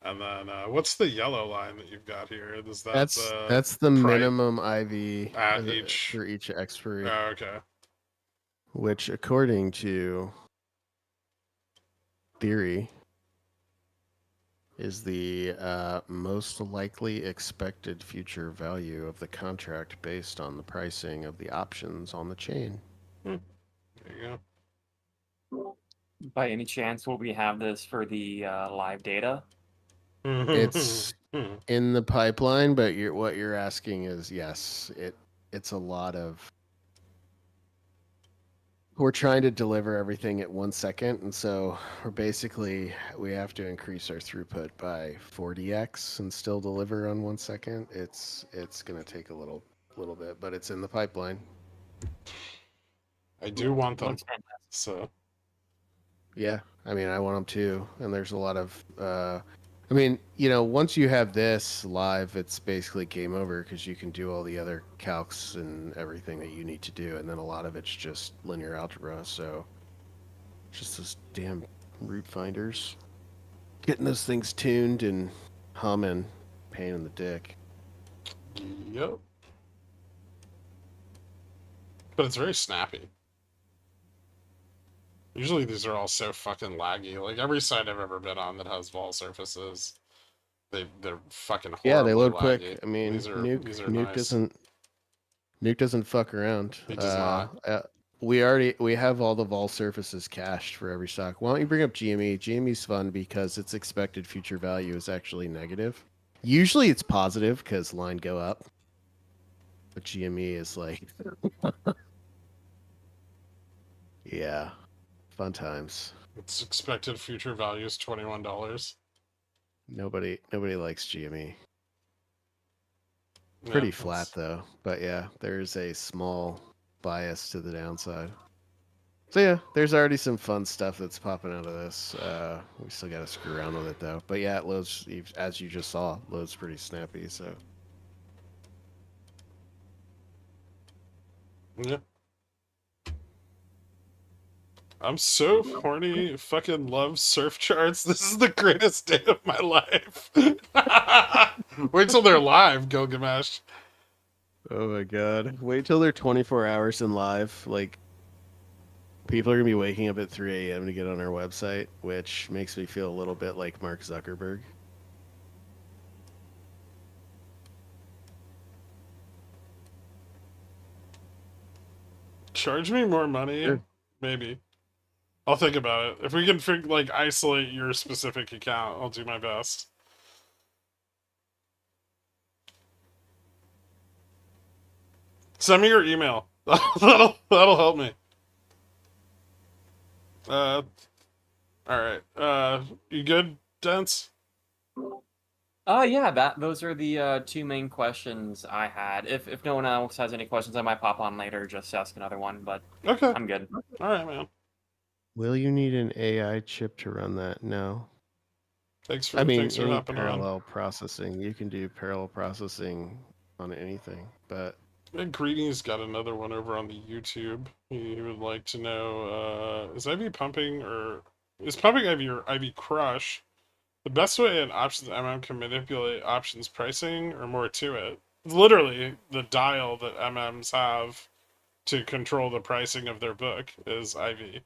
And then what's the yellow line that you've got here? Is that That's the price minimum IV at each? for each expiry, Oh, okay. which according to theory is the most likely expected future value of the contract based on the pricing of the options on the chain. There you go. By any chance, will we have this for the live data? It's in the pipeline, but what you're asking is yes. It's a lot of. We're trying to deliver everything at 1 second, and so we have to increase our throughput by 40x and still deliver on 1 second. It's going to take a little bit, but it's in the pipeline. I do want them. Looks fantastic. So Yeah, I mean, I want them too, and there's a lot of. I mean, once you have this live, it's basically game over because you can do all the other calcs and everything that you need to do, and then a lot of it's just linear algebra. So, just those damn root finders, getting those things tuned and humming, pain in the dick. Yep. But it's very snappy. Usually these are all so fucking laggy. Like every site I've ever been on that has vol surfaces, they're fucking horribly Yeah, they load laggy. quick. I mean, these are Nuke nice. doesn't fuck around. He does not. We have all the vol surfaces cached for every stock. Why don't you bring up GME? GME's fun because its expected future value is actually negative. Usually it's positive because line go up, but GME is like, yeah, fun times. Its expected future value is $21. Nobody likes GME. Yeah, Pretty flat though, but yeah, there's a small bias to the downside. So yeah, there's already some fun stuff that's popping out of this. We still got to screw around with it though. But yeah, it loads, as you just saw, loads pretty snappy. So Yeah. I'm so horny. Fucking love surf charts. This is the greatest day of my life. Wait till they're live, Gilgamesh. oh my god, wait till they're 24 hours in live. Like people are gonna be waking up at 3 a.m. to get on our website, which makes me feel a little bit like Mark Zuckerberg. Charge me more money? Sure. Maybe. I'll think about it. If we can isolate your specific account, I'll do my best. Send me your email. that'll help me. All right. You good, Dents? Yeah, those are the two main questions I had. If no one else has any questions, I might pop on later just to ask another one, but Okay. I'm good. All right, man. Will you need an AI chip to run that? No. Thanks for I mean, thanks for any hopping on. parallel processing, you can do parallel processing on anything, but And Greedy's got another one over on the YouTube. He would like to know, is Ivy pumping or is pumping Ivy or Ivy Crush the best way an options MM can manipulate options pricing or more to it? It's literally the dial that MMs have to control the pricing of their book is IV.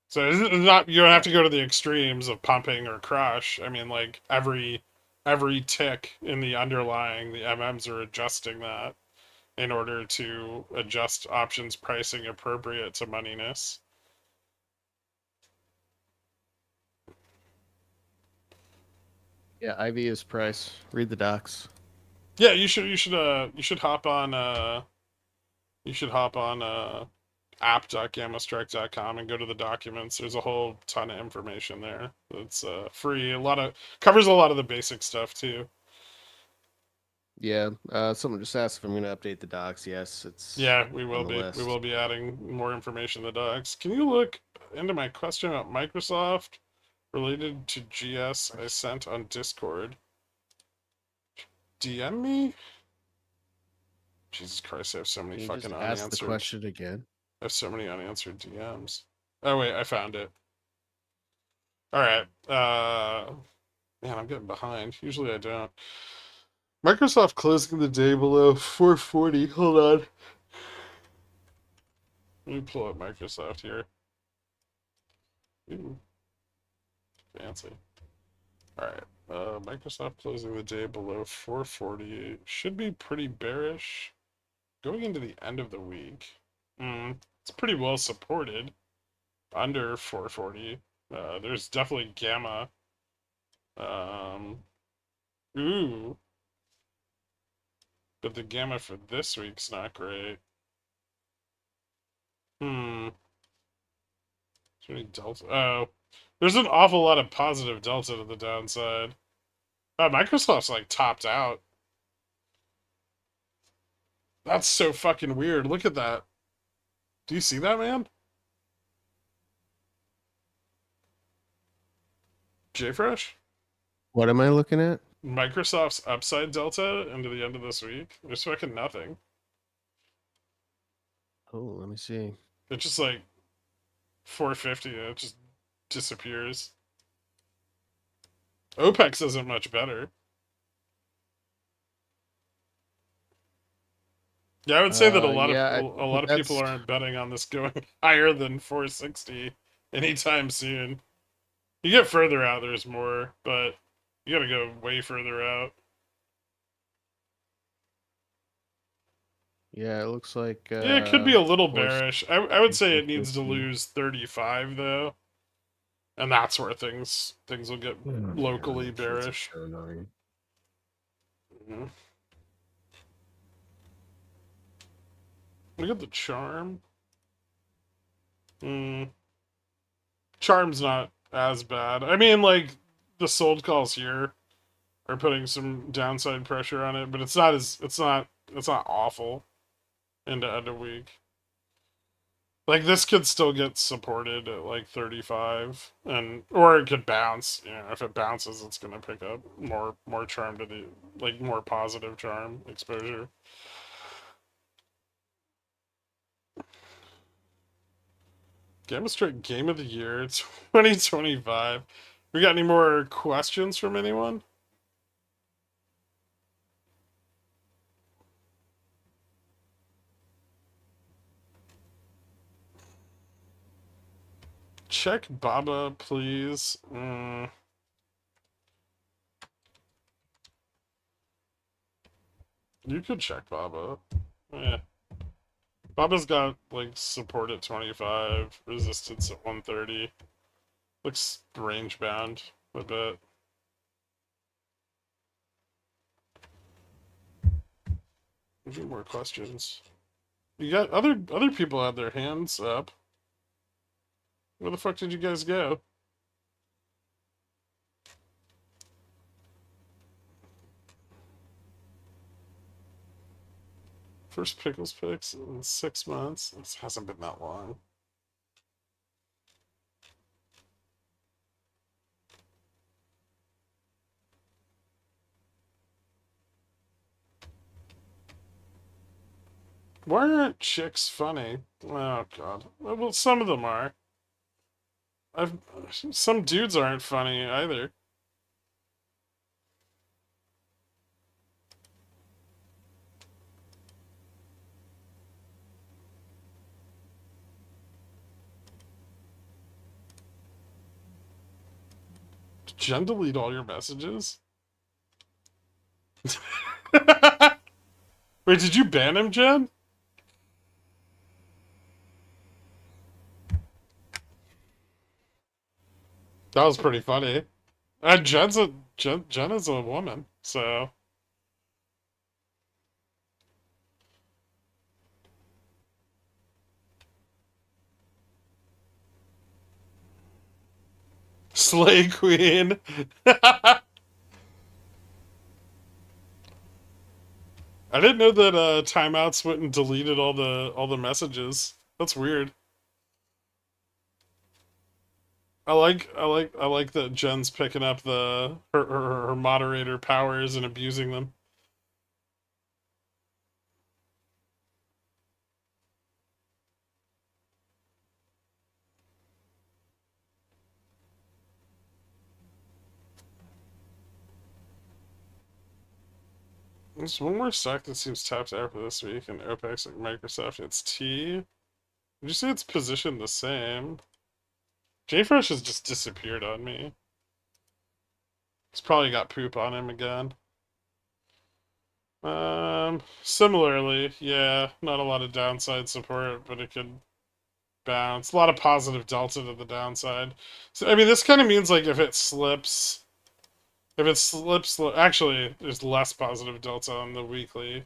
So it's not, you don't have to go to the extremes of pumping or crush. I mean, like every tick in the underlying, the MMs are adjusting that in order to adjust options pricing appropriate to moneyness. yeah, IV is price. Read the docs. Yeah, you should hop on app.gammastrike.com and go to the documents. There's a whole ton of information there. It's free. Covers a lot of the basic stuff too. Yeah, someone just asked if I'm going to update the docs. Yes, it's Yeah, we on will the be. list. We will be adding more information in the docs. Can you look into my question about Microsoft related to GS I sent on Discord? DM me? Jesus Christ, I have so many Can you fucking just ask the unanswered. question again? I have so many unanswered DMs. Oh wait, I found it. Alright. Man, I'm getting behind. Usually I don't. Microsoft closing the day below 440. Hold on. Let me pull up Microsoft here. Ooh, fancy. Alright. Microsoft closing the day below 440 should be pretty bearish. Going into the end of the week. It's pretty well supported. Under 440. There's definitely gamma. Ooh. But the gamma for this week's not great. Too many delta. Oh. There's an awful lot of positive delta to the downside. Microsoft's like topped out. That's so fucking weird. Look at that. Do you see that, man? JFresh? What am I looking at? Microsoft's upside delta into the end of this week. There's fucking nothing. Oh, let me see. It's just like 450 and it just disappears. OPEX isn't much better. Yeah, I would say that a lot of people aren't betting on this going higher than 460 anytime soon. You get further out, there's more, but you gotta go way further out. Yeah, it looks like. Yeah, it could be a little four- bearish. I would say it needs to 450. lose 35 though, and that's where things will get locally bearish. Mhm. Look at the charm. Charm's not as bad. I mean, like the sold calls here are putting some downside pressure on it, but it's not awful into end of week. Like this could still get supported at like 35, or it could bounce. You know, if it bounces, it's gonna pick up more charm to the more positive charm exposure. Gammastrike Game of the Year 2025. We got any more questions from anyone? Check Baba, please. You could check Baba. Yeah. Baba's got like support at 25, resistance at 130. Looks range bound a bit. A few more questions. You got other people had their hands up. Where the fuck did you guys go? First Pickles picks in 6 months. This hasn't been that long. Why aren't chicks funny? Oh god. Well, some of them are. Some dudes aren't funny either. Did Jen delete all your messages? Wait, did you ban him, Jen? That was pretty funny. And Jen is a woman, so Slay Queen. I didn't know that timeouts went and deleted all the messages. That's weird. I like that Jen's picking up her moderator powers and abusing them. There's one more stock that seems tapped out for this week in OPEX like Microsoft. It's T. Did you say it's positioned the same? JFresh has just disappeared on me. He's probably got poop on him again. Similarly, yeah, not a lot of downside support, but it could bounce. A lot of positive delta to the downside. So, I mean, this kind of means, like, if it slips, actually, there's less positive delta on the weekly.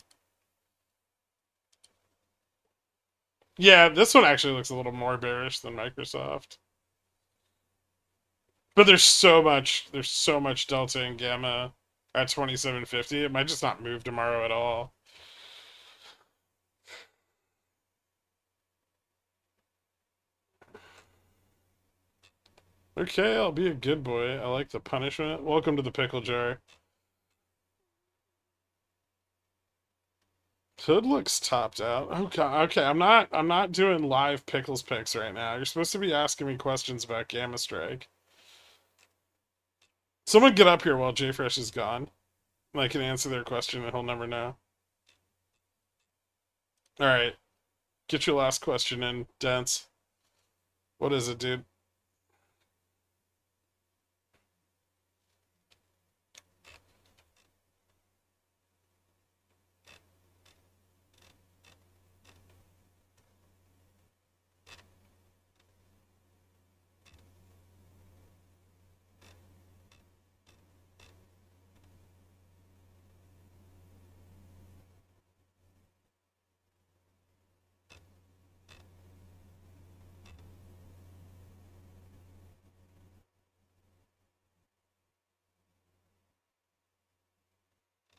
Yeah, this one actually looks a little more bearish than Microsoft. But there's so much delta in Gamma at 2750. It might just not move tomorrow at all. Okay, I'll be a good boy. I like the punishment. Welcome to the pickle jar. Hood looks topped out. Okay, I'm not doing live pickles picks right now. You're supposed to be asking me questions about Gammastrike. Someone get up here while JFresh is gone. I can answer their question and he'll never know. Alright. Get your last question in, Dents. What is it, dude?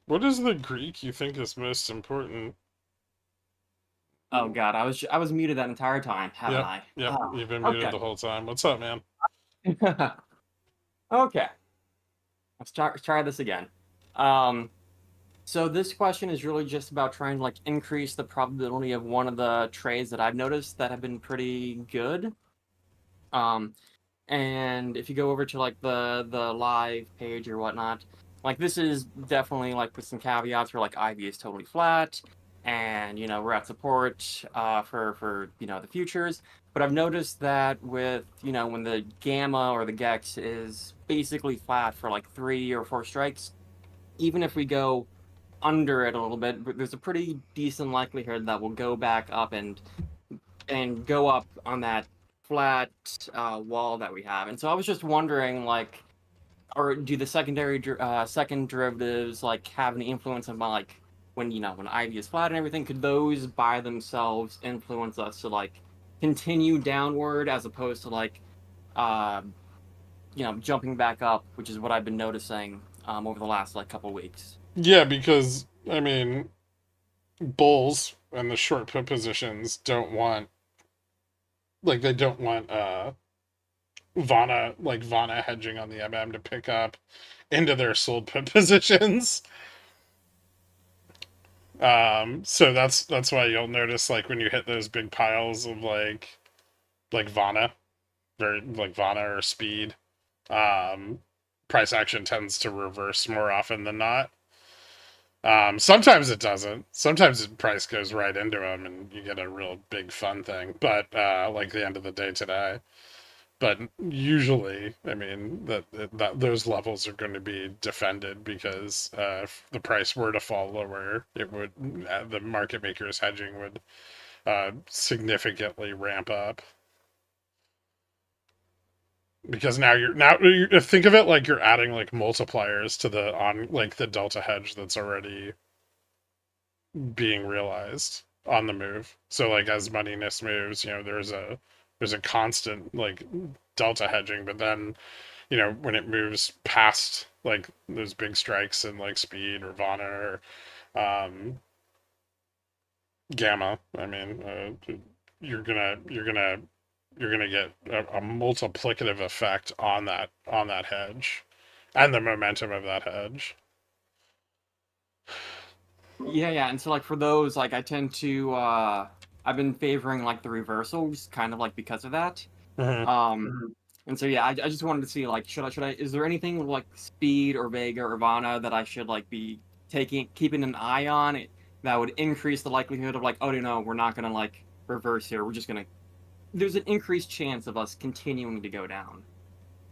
What is the Greek you think is most important? Oh god, I was muted that entire time, haven't I? Yep, Oh, you've been muted okay. the whole time. What's up, man? Okay. Let's try this again. So this question is really just about trying to like increase the probability of one of the trades that I've noticed that have been pretty good. And if you go over to like the live page or whatnot, like this is definitely like with some caveats where like IV is totally flat, and you know we're at support for you know the futures. But I've noticed that with you know when the gamma or the gex is basically flat for like 3 or 4 strikes, even if we go under it a little bit, there's a pretty decent likelihood that we'll go back up and go up on that flat wall that we have. And so I was just wondering, like, or do the second derivatives like have any influence on like when you know when IV is flat and everything? Could those by themselves influence us to like continue downward as opposed to like you know jumping back up, which is what I've been noticing over the last like couple weeks. Yeah, because I mean, bulls and the short put positions don't want they don't want Vana hedging on the MM to pick up into their sold put positions. So that's why you'll notice like when you hit those big piles of like Vana, very like Vana or speed, um, price action tends to reverse more often than not. Sometimes it doesn't. Sometimes the price goes right into them, and you get a real big fun thing. But like the end of the day today. But usually, I mean that those levels are going to be defended because if the price were to fall lower, it would the market makers hedging would significantly ramp up. Because now you think of it like you're adding like multipliers to the on like the delta hedge that's already being realized on the move. So like as moneyness moves, there's a constant like delta hedging, but then when it moves past like those big strikes in like speed or Vana or Gamma, I mean, you're gonna you're gonna you're gonna get a multiplicative effect on that hedge and the momentum of that hedge. Yeah, and so like for those, like I tend to I've been favoring like the reversals, kind of like because of that. Mm-hmm. And so yeah, I just wanted to see like should I is there anything like Speed or Vega or Vana that I should like be keeping an eye on it that would increase the likelihood of like, oh no, we're not gonna like reverse here. We're just gonna there's an increased chance of us continuing to go down.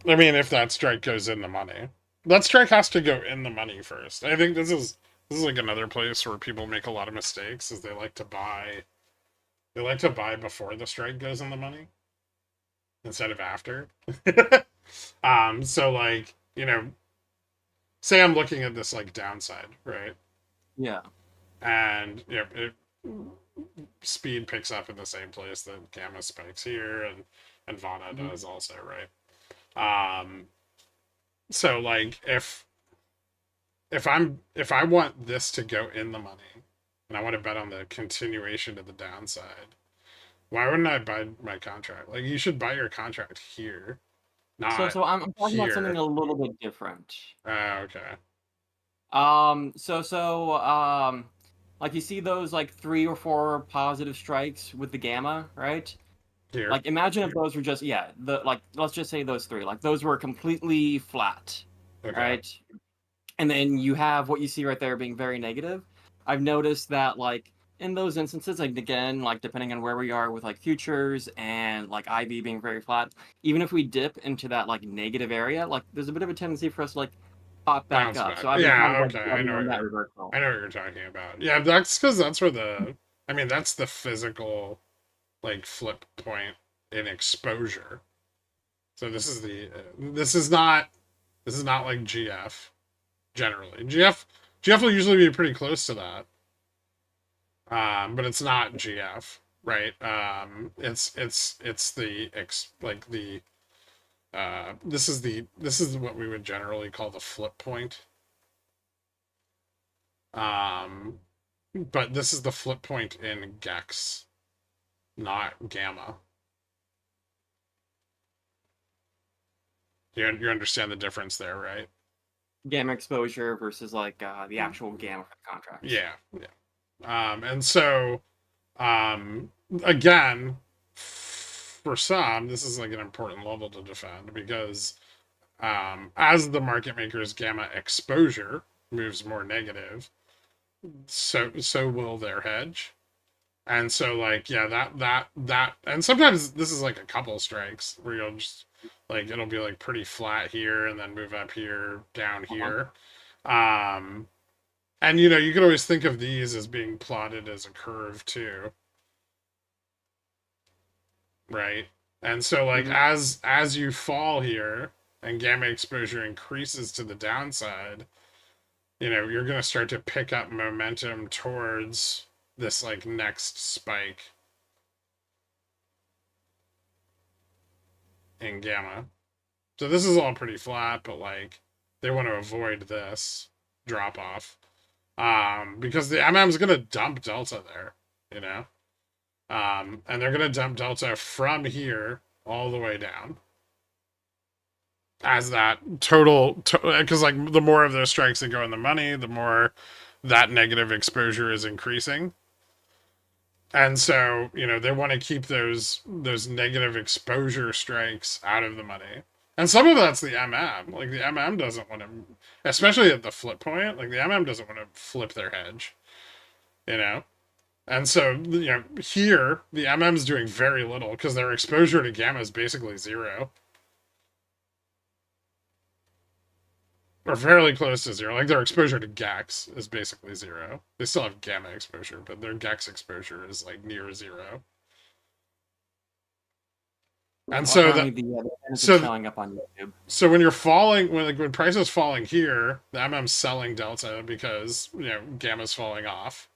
I mean, if that strike goes in the money, that strike has to go in the money first. I think this is like another place where people make a lot of mistakes, is they like to buy before the strike goes in the money instead of after. So like say I'm looking at this like downside, right? Yeah. And speed picks up in the same place that gamma spikes here, and Vana does also, right? So like if I want this to go in the money and I want to bet on the continuation to the downside, why wouldn't I buy my contract? Like you should buy your contract here, not So I'm talking about something here. a little bit different. Okay. Like you see those like 3 or 4 positive strikes with the gamma, right? Here. Like imagine if those were just let's just say those 3, like those were completely flat, Okay. right? And then you have what you see right there being very negative. I've noticed that like in those instances, like again, like depending on where we are with like futures and like IB being very flat, even if we dip into that like negative area, like there's a bit of a tendency for us to like pop back Bounce up. back. So I've been Yeah, kind of like okay. betting on that reversal. I know what you're talking about. Yeah, that's because that's where that's the physical like flip point in exposure. So this is not like GF generally. GF will usually be pretty close to that. But it's not GF, right? It's this is what we would generally call the flip point. But this is the flip point in Gex, not Gamma. You understand the difference there, right? Gamma exposure versus like the actual gamma for the contract. Yeah. And so, again, for some, this is like an important level to defend because as the market maker's gamma exposure moves more negative, so will their hedge. And so like that and sometimes this is like a couple strikes where you'll just like it'll be like pretty flat here and then move up here, down here. And you can always think of these as being plotted as a curve too. Right? And so like as you fall here and gamma exposure increases to the downside, you're going to start to pick up momentum towards this like next spike in gamma. So this is all pretty flat, but like they want to avoid this drop off because the MM is going to dump delta there, and they're going to dump delta from here all the way down as that total because like the more of those strikes that go in the money, the more that negative exposure is increasing. And so, they want to keep those negative exposure strikes out of the money. And some of that's the MM. Like, the MM doesn't want to, especially at the flip point, like, the MM doesn't want to flip their hedge, And so, here, the MM's doing very little because their exposure to gamma is basically zero. Or fairly close to zero. Like, their exposure to GEX is basically zero. They still have gamma exposure, but their GEX exposure is, like, near zero. And so it's showing up on YouTube. So when you're falling, when price is falling here, the MM's selling delta because, gamma's falling off.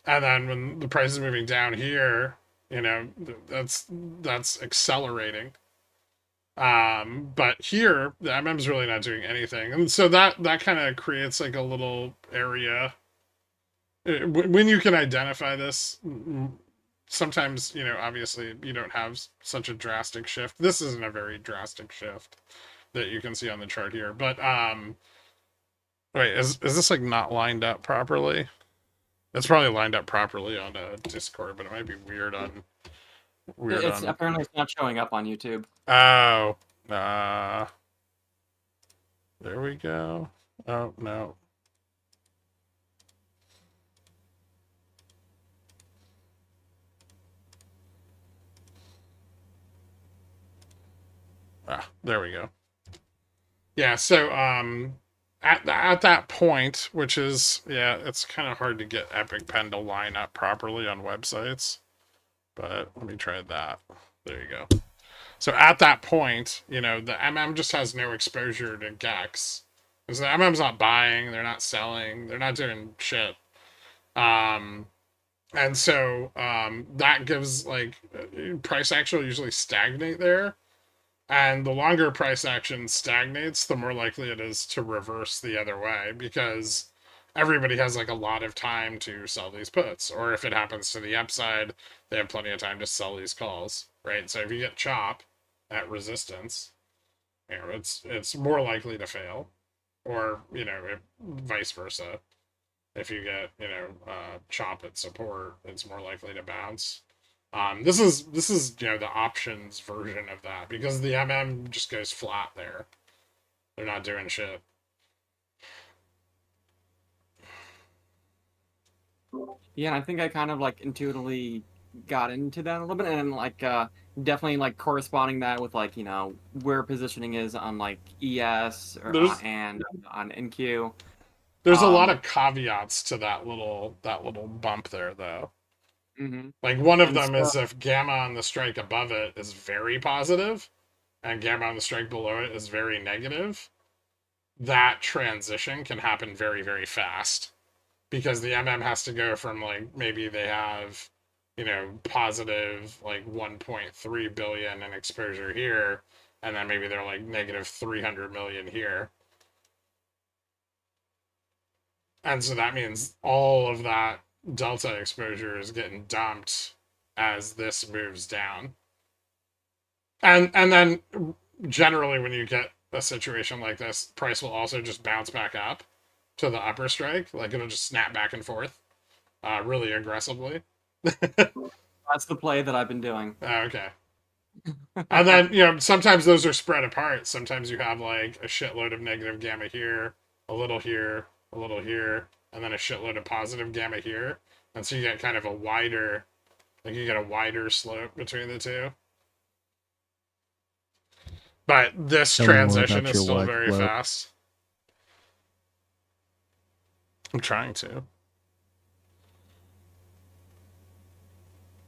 And then when the price is moving down here, that's accelerating. But here, the MM's really not doing anything. And so that kind of creates like a little area. When you can identify this, sometimes, obviously you don't have such a drastic shift. This isn't a very drastic shift that you can see on the chart here. But, wait, is this like not lined up properly? It's probably lined up properly on Discord, but it might be weird on... Apparently it's not showing up on YouTube. Oh, there we go. Oh, no. There we go. Yeah, so, at that point, which is, it's kind of hard to get Epic Pen to line up properly on websites, but let me try that. There you go. So at that point, the MM just has no exposure to GEX. Because the MM's not buying, they're not selling, they're not doing shit. And so that gives, like, price action will usually stagnate there. And the longer price action stagnates, the more likely it is to reverse the other way, because everybody has like a lot of time to sell these puts. Or if it happens to the upside, they have plenty of time to sell these calls, right? So if you get chop at resistance, it's more likely to fail. Or, vice versa. If you get, chop at support, it's more likely to bounce. This is the options version of that, because the MM just goes flat there. They're not doing shit. Yeah, and I think I kind of like intuitively got into that a little bit, and like definitely like corresponding that with like where positioning is on like ES and on NQ. There's a lot of caveats to that little bump there, though. Mm-hmm. Like, one of them is if gamma on the strike above it is very positive and gamma on the strike below it is very negative, that transition can happen very, very fast, because the MM has to go from, like, maybe they have, positive, like, 1.3 billion in exposure here, and then maybe they're, like, negative 300 million here. And so that means all of that delta exposure is getting dumped as this moves down. And then generally when you get a situation like this, price will also just bounce back up to the upper strike. Like, it'll just snap back and forth really aggressively. That's the play that I've been doing. Okay. And then, sometimes those are spread apart. Sometimes you have like a shitload of negative gamma here, a little here, a little here, and then a shitload of positive gamma here. And so you get kind of a wider, you get a wider slope between the two. But this transition is still very fast. I'm trying to.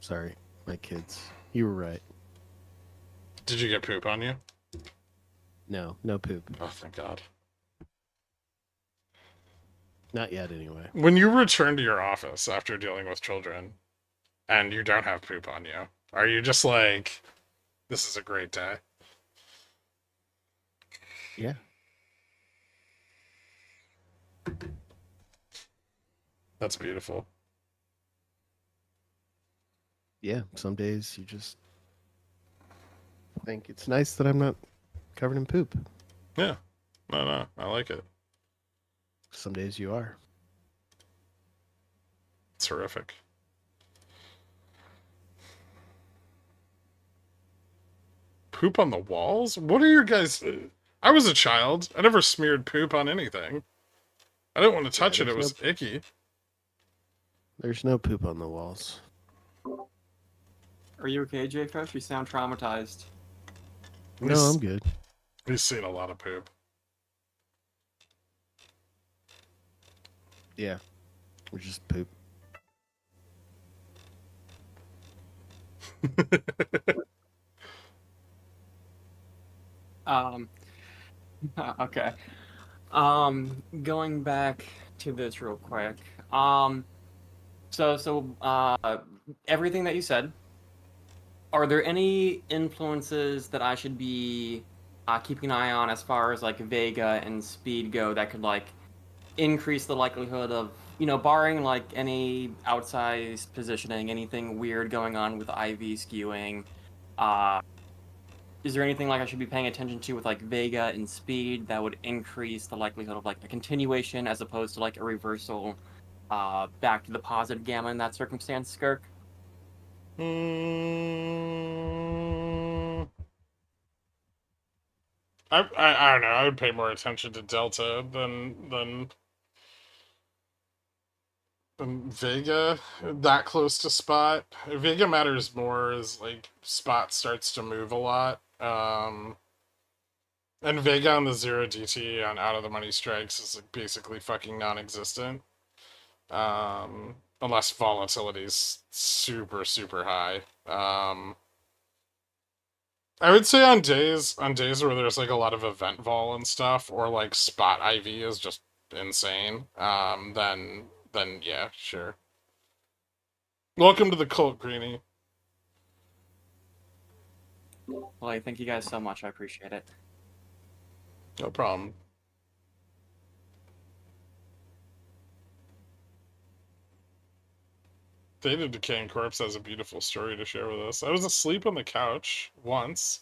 Sorry, my kids. You were right. Did you get poop on you? No poop. Oh, thank God. Not yet, anyway. When you return to your office after dealing with children and you don't have poop on you, are you just like, this is a great day? Yeah. That's beautiful. Yeah, some days you just think it's nice that I'm not covered in poop. Yeah. No, I like it. Some days you are. It's horrific. Poop on the walls? What are your guys... I was a child. I never smeared poop on anything. I didn't want to touch it. It was icky. There's no poop on the walls. Are you okay, J Fresh? You sound traumatized. No, I'm good. He's seen a lot of poop. Yeah. We're just poop. Okay. Going back to this real quick. Everything that you said, are there any influences that I should be keeping an eye on as far as like Vega and speed go that could like increase the likelihood of, barring like any outsized positioning, anything weird going on with IV skewing? Is there anything like I should be paying attention to with like Vega and speed that would increase the likelihood of like a continuation as opposed to like a reversal back to the positive gamma in that circumstance, Skirk? I don't know. I would pay more attention to Delta than Vega. That close to Spot. Vega matters more as like Spot starts to move a lot. And Vega on the 0 DT on out of the money strikes is like basically fucking non-existent. Unless volatility is super, super high. I would say on days where there's like a lot of event vol and stuff, or like spot IV is just insane, then yeah, sure. Welcome to the cult, Greenie. Well, I thank you guys so much. I appreciate it. No problem. Faded Decaying Corpse has a beautiful story to share with us. I was asleep on the couch once,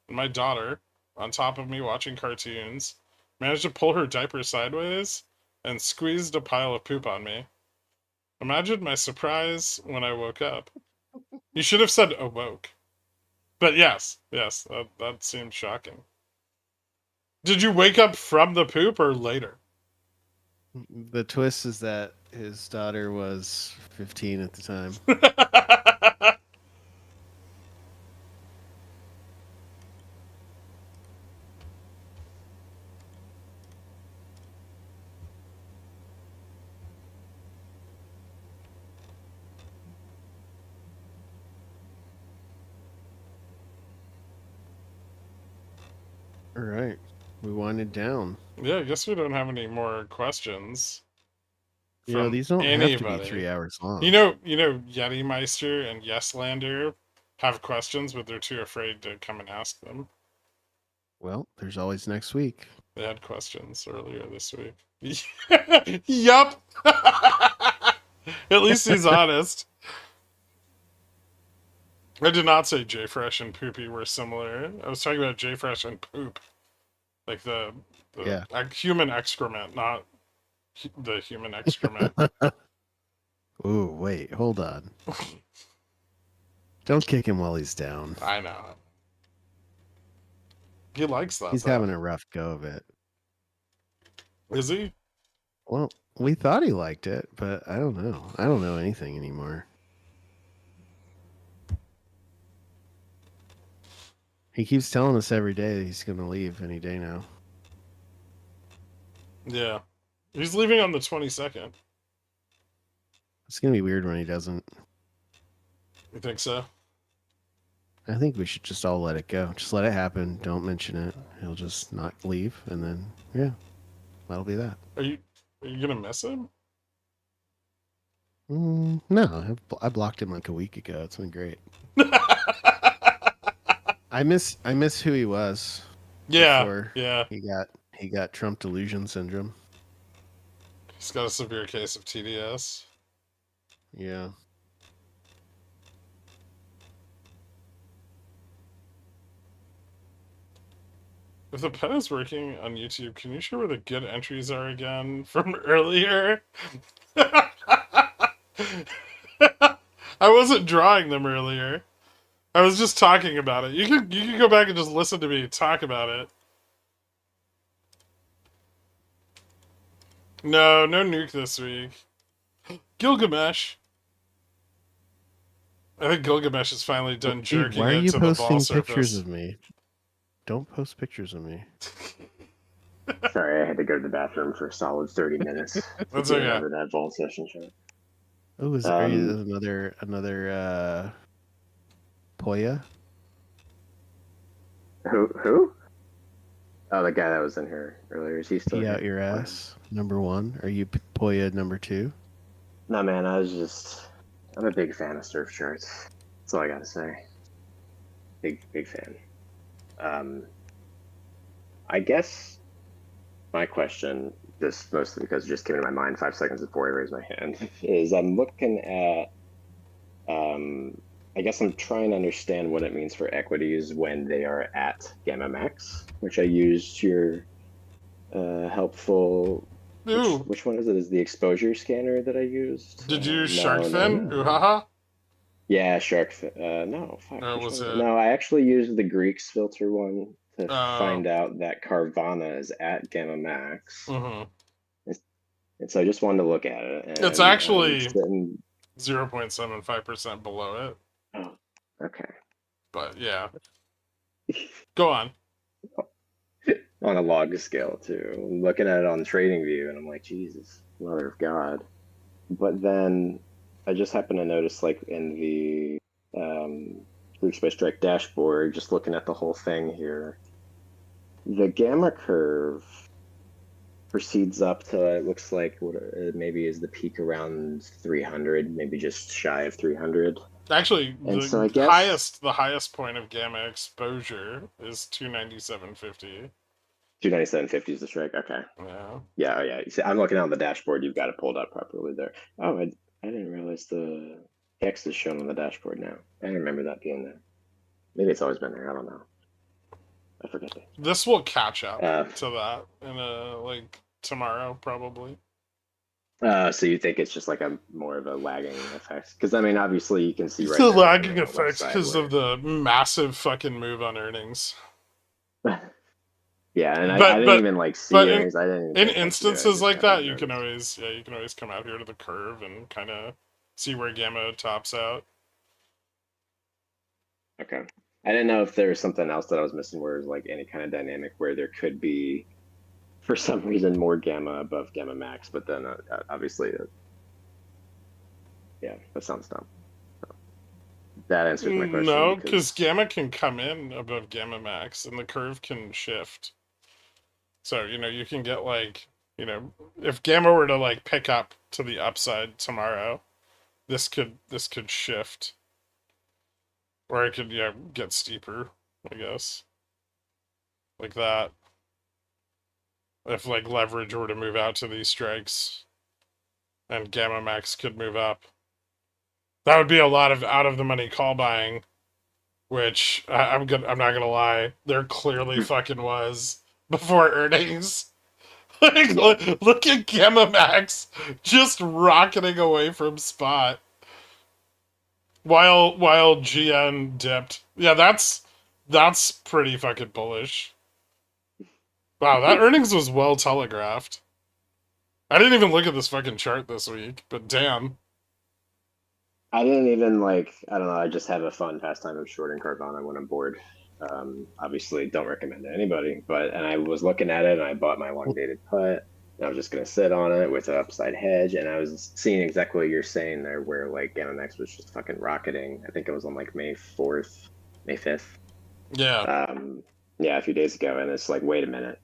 and my daughter, on top of me watching cartoons, managed to pull her diaper sideways and squeezed a pile of poop on me. Imagine my surprise when I woke up. You should have said awoke. But yes, that seemed shocking. Did you wake up from the poop or later? The twist is that his daughter was 15 at the time. All right. We winded down. Yeah, I guess we don't have any more questions. These don't have to be 3 hours long. You know, Yeti Meister and Yeslander have questions, but they're too afraid to come and ask them. Well, there's always next week. They had questions earlier this week. Yup. At least he's honest. I did not say J-Fresh and Poopy were similar. I was talking about J-Fresh and Poop. Like the human excrement, not the human excrement. Ooh, wait, hold on. Don't kick him while he's down. I know. He likes that. He's having a rough go of it. Is he? Well, we thought he liked it, but I don't know. I don't know anything anymore. He keeps telling us every day that he's going to leave any day now. Yeah. He's leaving on the 22nd. It's going to be weird when he doesn't. You think so? I think we should just all let it go. Just let it happen. Don't mention it. He'll just not leave, and then, yeah, that'll be that. Are you going to miss him? No, I blocked him like a week ago. It's been great. I miss who he was. Yeah, yeah. He got Trump delusion syndrome. He's got a severe case of TDS. Yeah. If the pen is working on YouTube, can you show where the good entries are again from earlier? I wasn't drawing them earlier. I was just talking about it. You can go back and just listen to me talk about it. No nuke this week. Gilgamesh. I think Gilgamesh is finally done Hey, jerking why are it you to the ball posting pictures surface. of me? Don't post pictures of me. Sorry, I had to go to the bathroom for a solid 30 minutes to That's get okay. out of that vault session. Oh, are you another Poya? Who? Oh, the guy that was in here earlier. Is he still Pee here? out your ass. Number 1. Are you Poya number 2? No, man. I'm a big fan of surf charts. That's all I gotta say. Big fan. I guess my question, just mostly because it just came to my mind 5 seconds before I raised my hand, is I'm looking at. I guess I'm trying to understand what it means for equities when they are at gamma max, which I used your helpful. Ooh, Which one is it? Is the exposure scanner that I used? did you use No. Sharkfin? Ooh haha. Yeah, shark. No, fuck. Or Which was one? it? No, I actually used the Greeks filter one to Uh, find out that Carvana is at gamma max, mm-hmm. and so I just wanted to look at it. It's And actually 0.75% below it. Oh, okay. But yeah. Go on. On a log scale too. I'm looking at it on TradingView, and I'm like, Jesus, mother of God. But then I just happened to notice, like in the Groups by Strike dashboard, just looking at the whole thing here, the gamma curve proceeds up to, it looks like what maybe is the peak around 300, maybe just shy of 300. Actually, And the so I guess highest point of gamma exposure is 297.50. 297.50 is the strike. Okay. Yeah. Yeah, oh yeah. You see, I'm looking on the dashboard. You've got it pulled up properly there. Oh, I didn't realize the text is shown on the dashboard now. I didn't remember that being there. Maybe it's always been there. I don't know. I forget that. This will catch up Uh, to that in like tomorrow probably. So you think it's just like a more of a lagging effect? Because I mean, obviously you can see It's right the there lagging on the effect left side because of the massive fucking move on earnings. Yeah, and I But didn't even like see but earnings. I didn't even in pay attention to it. I instances just like happened that, to you can notice. always come out here to the curve and kind of see where gamma tops out. Okay. I didn't know if there was something else that I was missing where it was like any kind of dynamic where there could be, for some reason, more gamma above gamma max, but then obviously, yeah, that sounds dumb. So that answers my question. No, because gamma can come in above gamma max and the curve can shift. So, you can get like, if gamma were to like pick up to the upside tomorrow, this could shift. Or it could get steeper, I guess. Like that. If like leverage were to move out to these strikes and gamma max could move up. That would be a lot of out of the money call buying, which I'm not gonna lie, there clearly fucking was before earnings. Like, look at Gamma Max just rocketing away from spot while GN dipped. Yeah, that's pretty fucking bullish. Wow, that earnings was well telegraphed. I didn't even look at this fucking chart this week, but damn. I didn't even I don't know, I just have a fun pastime of shorting Carvana when I'm bored. Obviously don't recommend it to anybody, and I was looking at it and I bought my long dated put and I was just going to sit on it with an upside hedge, and I was seeing exactly what you're saying there where like Gamma Max was just fucking rocketing. I think it was on like May 4th, May 5th. Yeah. Yeah, a few days ago, and it's like, wait a minute.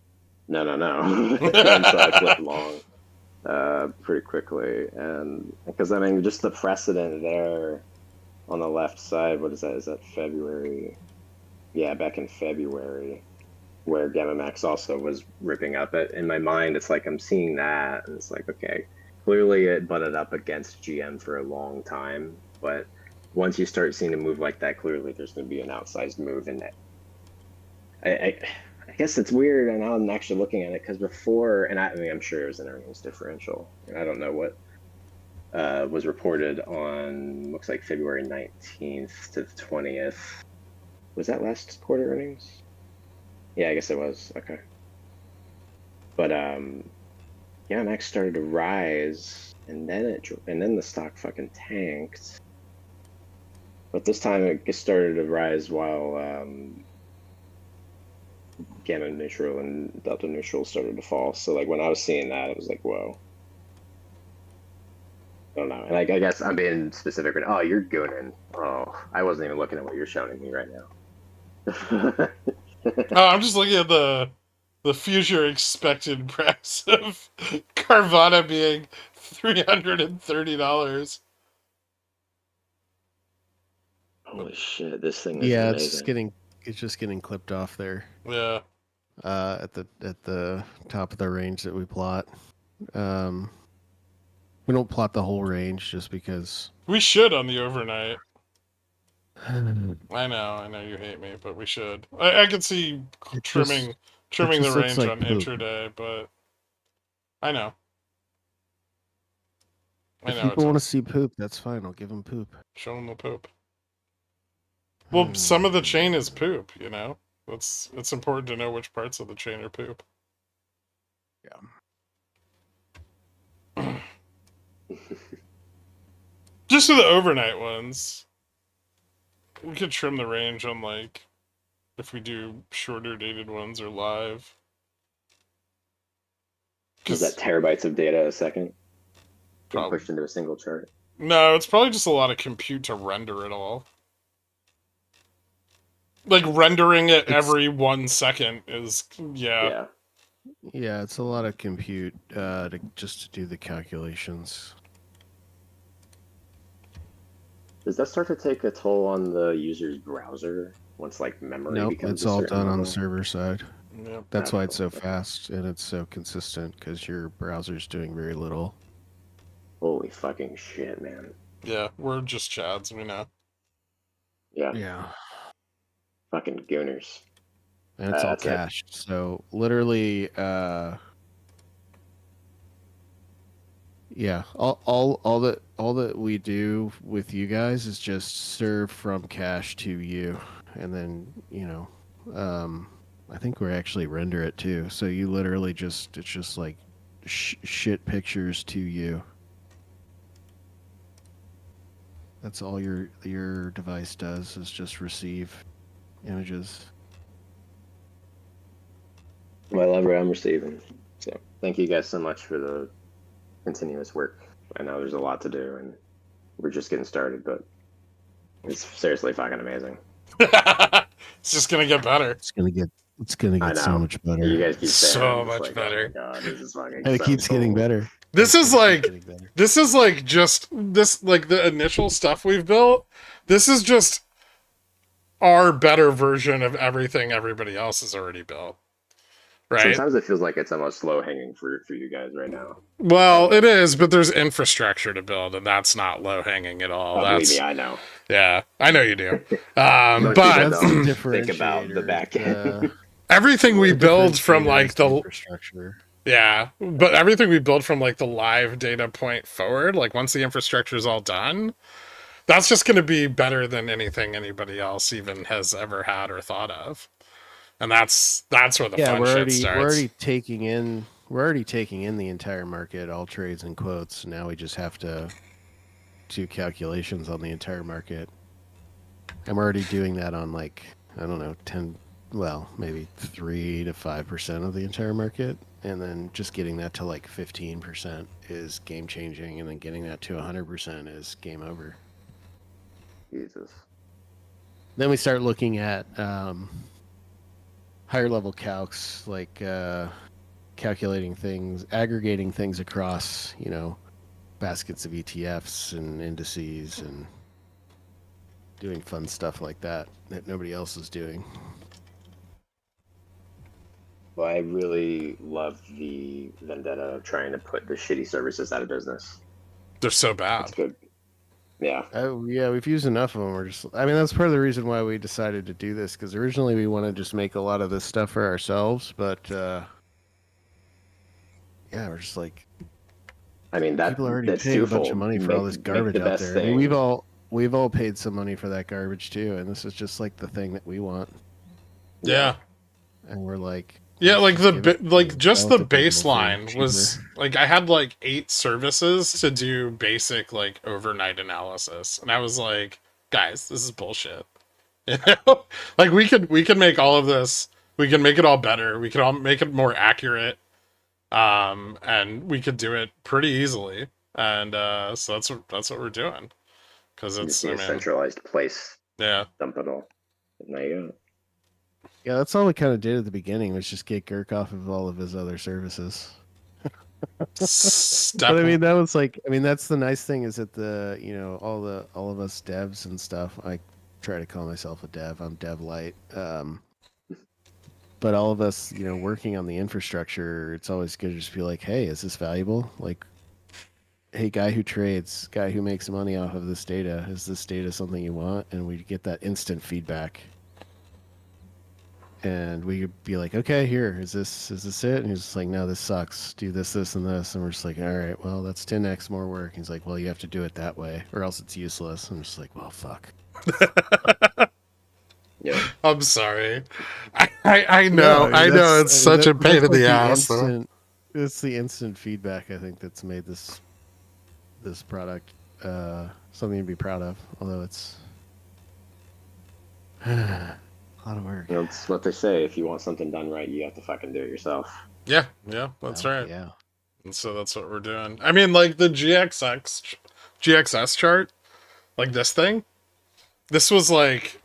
No. And so I flipped long pretty quickly, and because I mean just the precedent there on the left side, what is that? Is that February? Yeah, back in February, where Gamma Max also was ripping up. In my mind, it's like I'm seeing that, and it's like, okay, clearly it butted up against GM for a long time, but once you start seeing a move like that, clearly there's going to be an outsized move in it. I guess it's weird, and I'm actually looking at it because before, and I mean, I'm sure it was an earnings differential, and I don't know what was reported on, looks like February 19th to the 20th. Was that last quarter earnings? Yeah, I guess it was. Okay. But yeah, Max started to rise, and then the stock fucking tanked. But this time it started to rise while gamma neutral and delta neutral started to fall. So like when I was seeing that, it was like, whoa. I don't know. And like I guess I'm being specific right now. Oh, you're gooning. Oh, I wasn't even looking at what you're showing me right now. Oh, I'm just looking at the future expected price of Carvana being $330. Holy shit, this thing is Yeah, amazing. it's just getting clipped off there. Yeah. At the top of the range that we plot. We don't plot the whole range just because. We should on the overnight. I know you hate me, but we should. I could see trimming the just looks range like on poop. intraday, but I know. If people want to see poop, that's fine. I'll give them poop. Show them the poop. Well, some of the chain is poop, you know? It's important to know which parts of the chain are poop. Yeah. Just for the overnight ones. We could trim the range on, like, if we do shorter dated ones or live. Is that terabytes of data a second? Probably. Pushed into a single chart? No, it's probably just a lot of compute to render it all. Like, rendering it every 1 second is, yeah. Yeah, it's a lot of compute just to do the calculations. Does that start to take a toll on the user's browser once like memory Nope, becomes it's a all certain done on level? the server side. Yep. That's why it's so fast and it's so consistent, because your browser's doing very little. Holy fucking shit, man. Yeah, we're just chads, we know. Yeah. Fucking gooners. And it's all cached. So literally, yeah, all that we do with you guys is just serve from cache to you, and then I think we actually render it too. So you literally it's just like shit pictures to you. That's all your device does, is just receive images. Well, I'm receiving. So thank you guys so much for the continuous work. I know there's a lot to do, and we're just getting started, but it's seriously fucking amazing. It's just gonna get better. It's gonna get so much better. You guys keep saying so much better. Oh my God, this is fucking. And it keeps getting better. This is like the initial stuff we've built. This is just our better version of everything everybody else has already built. Right? Sometimes it feels like it's almost low hanging fruit for you guys right now. Well, it is, but there's infrastructure to build, and that's not low hanging at all. Believe me, I know. Yeah, I know you do. But that's the differentiator. Think about the back end. Everything we build from like the infrastructure. Yeah, but everything we build from like the live data point forward, like once the infrastructure is all done, that's just going to be better than anything anybody else even has ever had or thought of. And that's where the fun shit starts. We're already taking in the entire market, all trades and quotes. Now we just have to do calculations on the entire market. I'm already doing that on like, I don't know, maybe 3 to 5% of the entire market. And then just getting that to like 15% is game changing. And then getting that to 100% is game over. Jesus. Then we start looking at higher level calcs, like calculating things, aggregating things across, baskets of ETFs and indices, and doing fun stuff like that nobody else is doing. Well, I really love the vendetta of trying to put the shitty services out of business. They're so bad. That's good. Yeah. Yeah, we've used enough of them. That's part of the reason why we decided to do this, because originally we wanted to just make a lot of this stuff for ourselves, but yeah, we're just like, I mean, People already that's paying a bunch of twofold. money for all this Make garbage the out best there. I mean, thing. we've all paid some money for that garbage too, and this is just like the thing that we want. Yeah. And we're like, Yeah, like just give it to just the talented people for baseline cheaper. was like I had like 8 services to do basic like overnight analysis, and I was like, guys, this is bullshit. You know, like we could make all of this, we can make it all better, we could all make it more accurate, and we could do it pretty easily, and so that's what we're doing, because You it's just need a centralized place. yeah. Dump it all. And there you go. Yeah, that's all we kind of did at the beginning was just get Gherk off of all of his other services. Step But I mean, that was like, I mean, that's the nice thing is that all of us devs and stuff. I try to call myself a dev. I'm dev light. But all of us, working on the infrastructure, it's always good to just be like, hey, is this valuable? Like, hey, guy who trades, guy who makes money off of this data, is this data something you want? And we get that instant feedback. And we could be like, okay, here, is this it? And he's just like, no, this sucks. Do this, this, and this. And we're just like, all right, well, that's 10x more work. He's like, well, you have to do it that way, or else it's useless. I'm just like, well, fuck. Yeah. I'm sorry. I know, I know it's such a pain in the ass. Though. It's the instant feedback I think that's made this product something to be proud of. Although it's a lot of work. That's what they say. If you want something done right, you have to fucking do it yourself. Yeah, that's right. Yeah. And so that's what we're doing. I mean, like the GXS chart, like this thing. This was like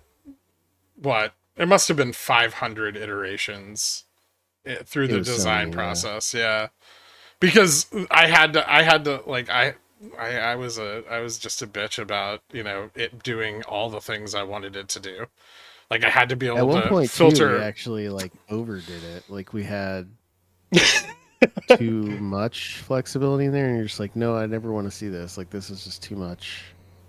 what? It must have been 500 iterations through the design process. Yeah. Because I had to like I was just a bitch about, it doing all the things I wanted it to do. Like I had to be able At one to point filter. too, we actually like overdid it. Like we had too much flexibility in there, and you're just like, no, I never want to see this. Like this is just too much.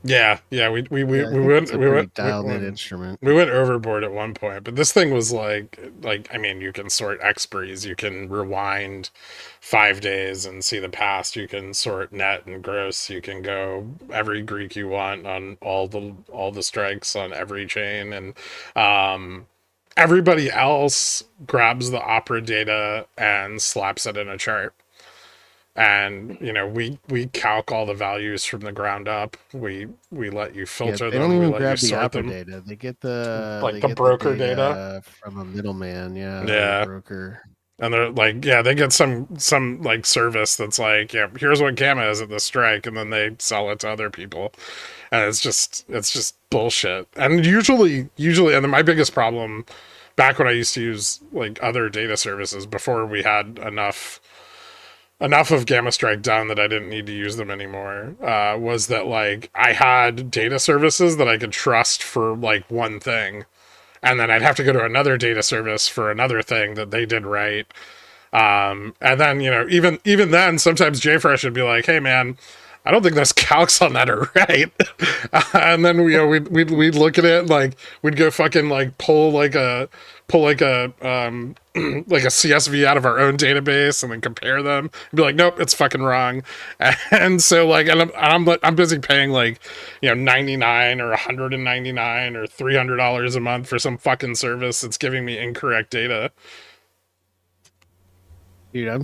Yeah, we went dialed in instrument. We went overboard at one point, but this thing was like I mean, you can sort expiries, you can rewind 5 days and see the past, you can sort net and gross, you can go every Greek you want on all the strikes on every chain, and everybody else grabs the opera data and slaps it in a chart. And we calc all the values from the ground up. We let you filter they them. don't even we let grab you the sort opera them. data. They get the the broker data from a middleman. Yeah. Broker. And they're like, they get some like service that's like, yeah, here's what Gamma is at the strike, and then they sell it to other people, and it's just bullshit. And usually, and then my biggest problem back when I used to use like other data services before we had enough of Gammastrike done that I didn't need to use them anymore, was that like I had data services that I could trust for like one thing, and then I'd have to go to another data service for another thing that they did right. And then, even then, sometimes JFresh would be like, hey man, I don't think those calcs on that are right. And then we'd look at it, like we'd go fucking like pull like a like a CSV out of our own database and then compare them and be like, nope, it's fucking wrong. And so like, and I'm busy paying like, 99 or 199 or $300 a month for some fucking service that's giving me incorrect data. Dude, I've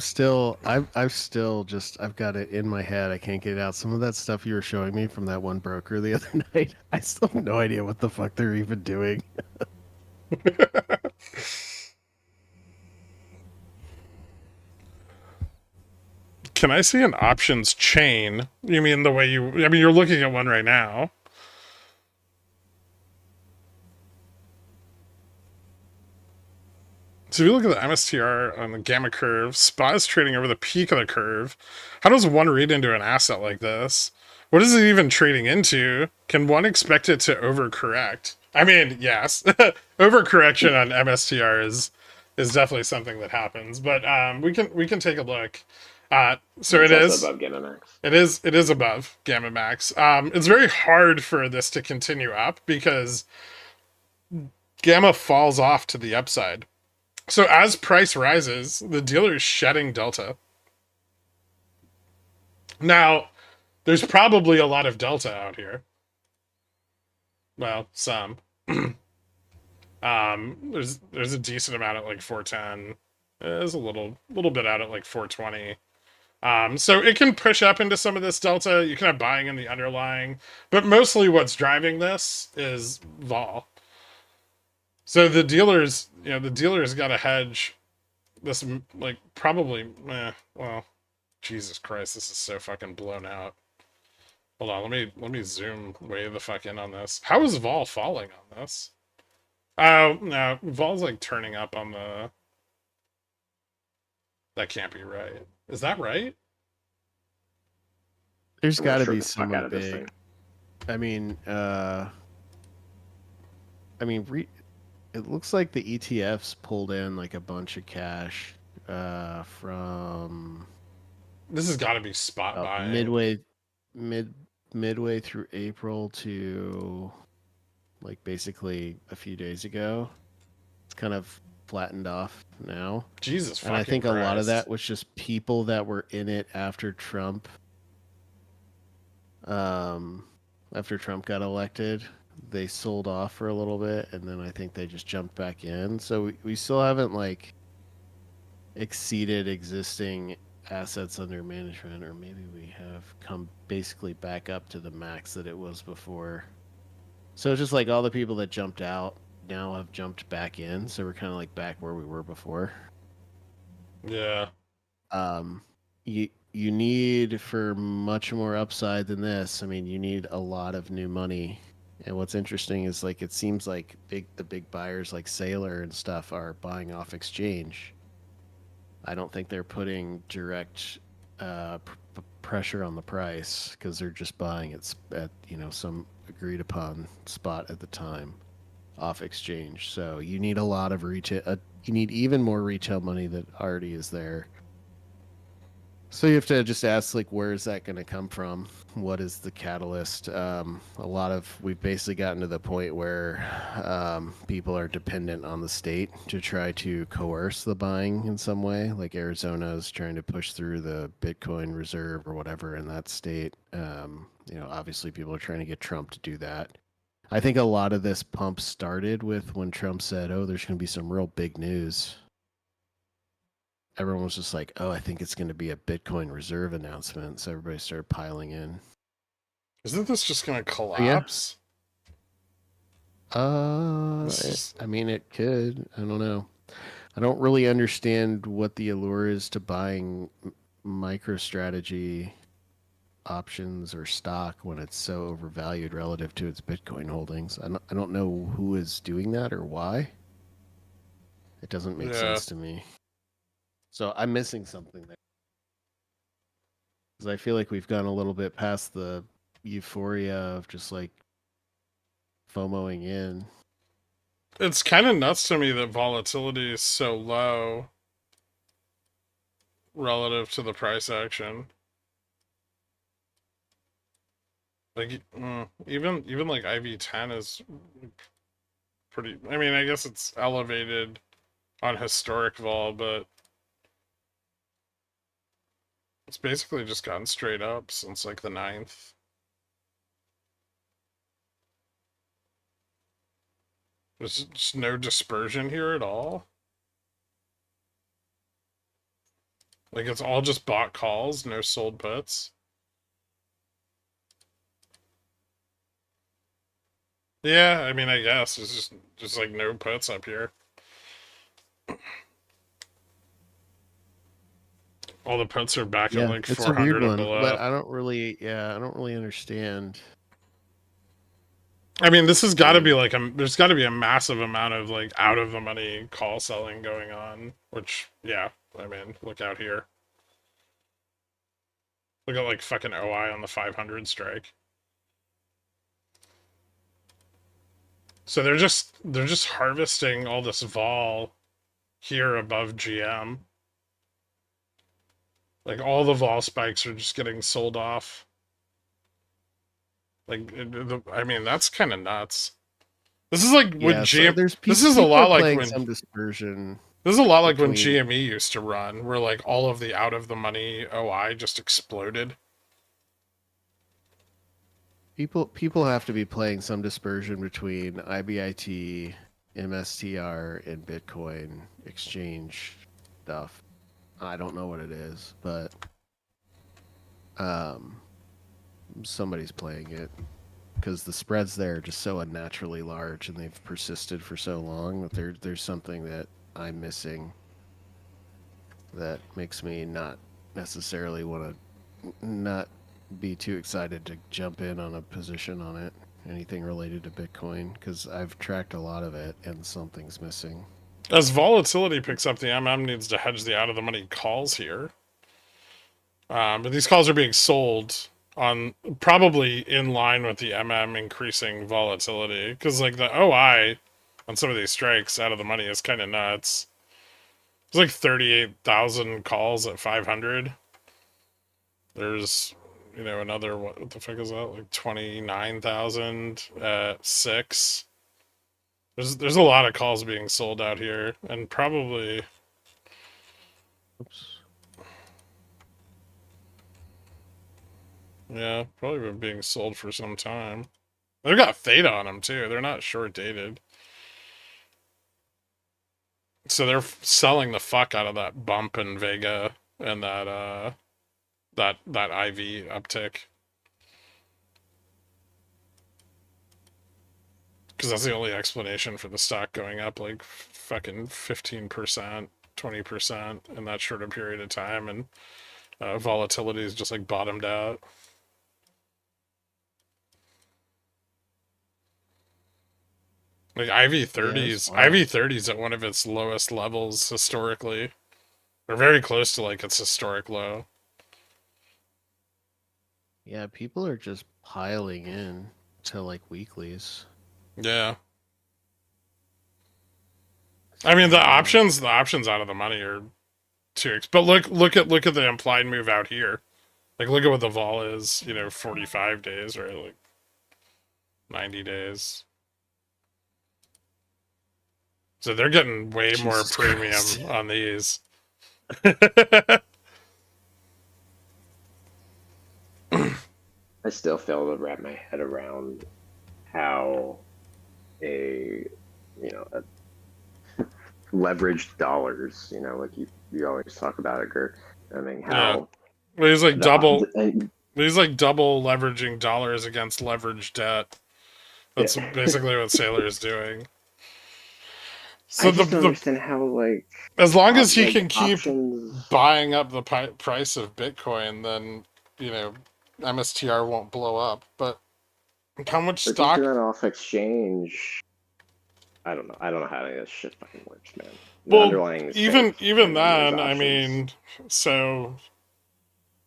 got it in my head. I can't get it out. Some of that stuff you were showing me from that one broker the other night, I still have no idea what the fuck they're even doing. Can I see an options chain? You mean the way you're looking at one right now. So if you look at the MSTR on the gamma curve, spot is trading over the peak of the curve. How does one read into an asset like this? What is it even trading into? Can one expect it to overcorrect? I mean, yes. Overcorrection on MSTR is definitely something that happens, but we can take a look. So it is above Gamma Max. It is above Gamma Max. It's very hard for this to continue up because Gamma falls off to the upside. So as price rises, the dealer is shedding delta. Now, there's probably a lot of delta out here. Well, some. There's a decent amount at like 410. There's a little bit out at like 420. So it can push up into some of this delta. You can have buying in the underlying, but mostly what's driving this is vol. So the dealers got to hedge this, like, probably. Well, Jesus Christ, this is so fucking blown out. Hold on, let me zoom way the fuck in on this. How is vol falling on this? Oh no, vol's like turning up on the. That can't be right. Is that right? There's I'm got gonna to be short the fuck out of this someone thing. big. It looks like the ETFs pulled in like a bunch of cash from This has got to be spot buying. midway through April to like basically a few days ago. It's kind of flattened off now. Jesus fucking And I think a lot of Christ. that was just people that were in it after Trump got elected. They sold off for a little bit, and then I think they just jumped back in. So we still haven't like exceeded existing assets under management, or maybe we have come basically back up to the max that it was before. So it's just like all the people that jumped out now have jumped back in, so we're kind of like back where we were before. Yeah. You need, for much more upside than this, I mean, you need a lot of new money. And what's interesting is like it seems like the big buyers like Sailor and stuff are buying off exchange. I don't think they're putting direct pressure on the price because they're just buying it at some agreed upon spot at the time off exchange. So you need a lot of retail. You need even more retail money that already is there. So you have to just ask, like, where is that going to come from? What is the catalyst? We've basically gotten to the point where people are dependent on the state to try to coerce the buying in some way. Like Arizona is trying to push through the Bitcoin reserve or whatever in that state. Obviously people are trying to get Trump to do that. I think a lot of this pump started with when Trump said, "Oh, there's going to be some real big news." Everyone was just like, "Oh, I think it's going to be a Bitcoin reserve announcement." So everybody started piling in. Isn't this just going to collapse? I mean, it could. I don't know. I don't really understand what the allure is to buying MicroStrategy options or stock when it's so overvalued relative to its Bitcoin holdings. I don't know who is doing that or why. It doesn't make sense to me. So I'm missing something there. Because I feel like we've gone a little bit past the euphoria of just like FOMOing in. It's kind of nuts to me that volatility is so low relative to the price action. Like, even like IV10 is pretty. I mean, I guess it's elevated on historic vol, but it's basically just gotten straight up since like the 9th. There's just no dispersion here at all. Like, it's all just bought calls, no sold puts. Yeah, I mean, I guess it's just like no puts up here. All the puts are back at like 400 it's a weird one, below. but I don't really understand. I mean, this has got to be like there's got to be a massive amount of like out of the money call selling going on, which, yeah, I mean, look out here. Look at like fucking OI on the 500 strike. So they're just harvesting all this vol here above GM. Like, all the vol spikes are just getting sold off. Like, I mean, that's kind of nuts. This is like when this is a lot like when some dispersion. This is a lot like when GME used to run, where like all of the out of the money OI just exploded. People have to be playing some dispersion between IBIT, MSTR, and Bitcoin exchange stuff. I don't know what it is, but somebody's playing it because the spreads there are just so unnaturally large and they've persisted for so long that there's something that I'm missing that makes me not necessarily want to not be too excited to jump in on a position on it, anything related to Bitcoin, because I've tracked a lot of it and something's missing. As volatility picks up, the MM needs to hedge the out-of-the-money calls here. But these calls are being sold on probably in line with the MM increasing volatility, because like the OI on some of these strikes out of the money is kind of nuts. It's like 38,000 calls at 500. There's, you know, another, what the fuck is that? Like 29,000 at 6. There's a lot of calls being sold out here, and probably. Oops. Yeah, probably been being sold for some time. They've got theta on them too. They're not short dated. So they're selling the fuck out of that bump in Vega and that IV uptick. Because that's the only explanation for the stock going up like fucking 15%, 20% in that shorter period of time, and volatility is just like bottomed out. Like IV30's at one of its lowest levels historically. We're very close to like its historic low. Yeah, people are just piling in to like weeklies. Yeah. I mean, the options out of the money are but look at the implied move out here. Like, look at what the vol is, you know, 45 days, right? Like 90 days. So they're getting way more Jesus premium Christ. on these. I still fail to wrap my head around how a leveraged dollars, like you always talk about it, Gert. I mean, how Well, he's like double and leveraging dollars against leveraged debt. That's Yeah. basically what Sailor is doing. So I just don't understand how, like, as long as he like, can keep options. buying up the price of Bitcoin, then, you know, MSTR won't blow up. But how much But stock? just doing it off exchange. I don't know. I don't know how any of this shit fucking works, man. The Well, underlying is even safe, and then there's then, I options. mean, so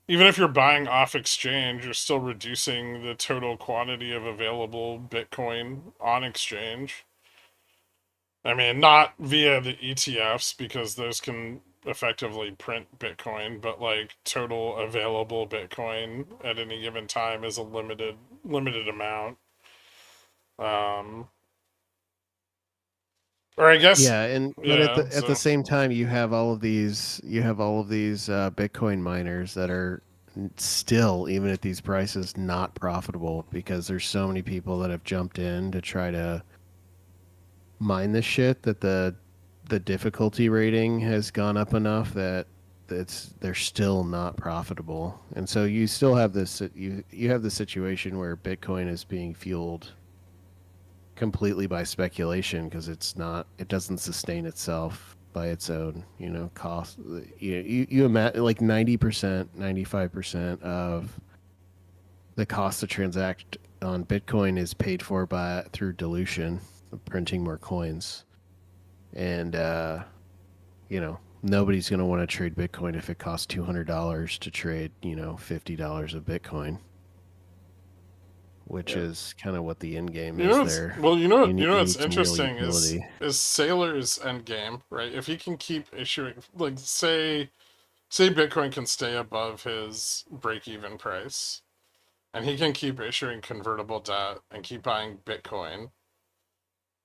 even if you're buying off exchange, you're still reducing the total quantity of available Bitcoin on exchange. I mean, not via the ETFs, because those can effectively print Bitcoin, but like total available Bitcoin at any given time is a limited amount. Or I guess Yeah, but at the so same time, you have all of these Bitcoin miners that are still, even at these prices, not profitable because there's so many people that have jumped in to try to mine this shit that the difficulty rating has gone up enough that they're still not profitable. And so you still have this you have the situation where Bitcoin is being fueled completely by speculation because it doesn't sustain itself by its own cost. You imagine like 90%, 95% of the cost to transact on Bitcoin is paid for through dilution, printing more coins. And nobody's going to want to trade Bitcoin if it costs $200 to trade $50 of Bitcoin, which is kind of what the end game is there. Well, you know what's need some real interesting utility. is Sailor's end game, right? If he can keep issuing, like, say Bitcoin can stay above his break-even price, and he can keep issuing convertible debt and keep buying Bitcoin.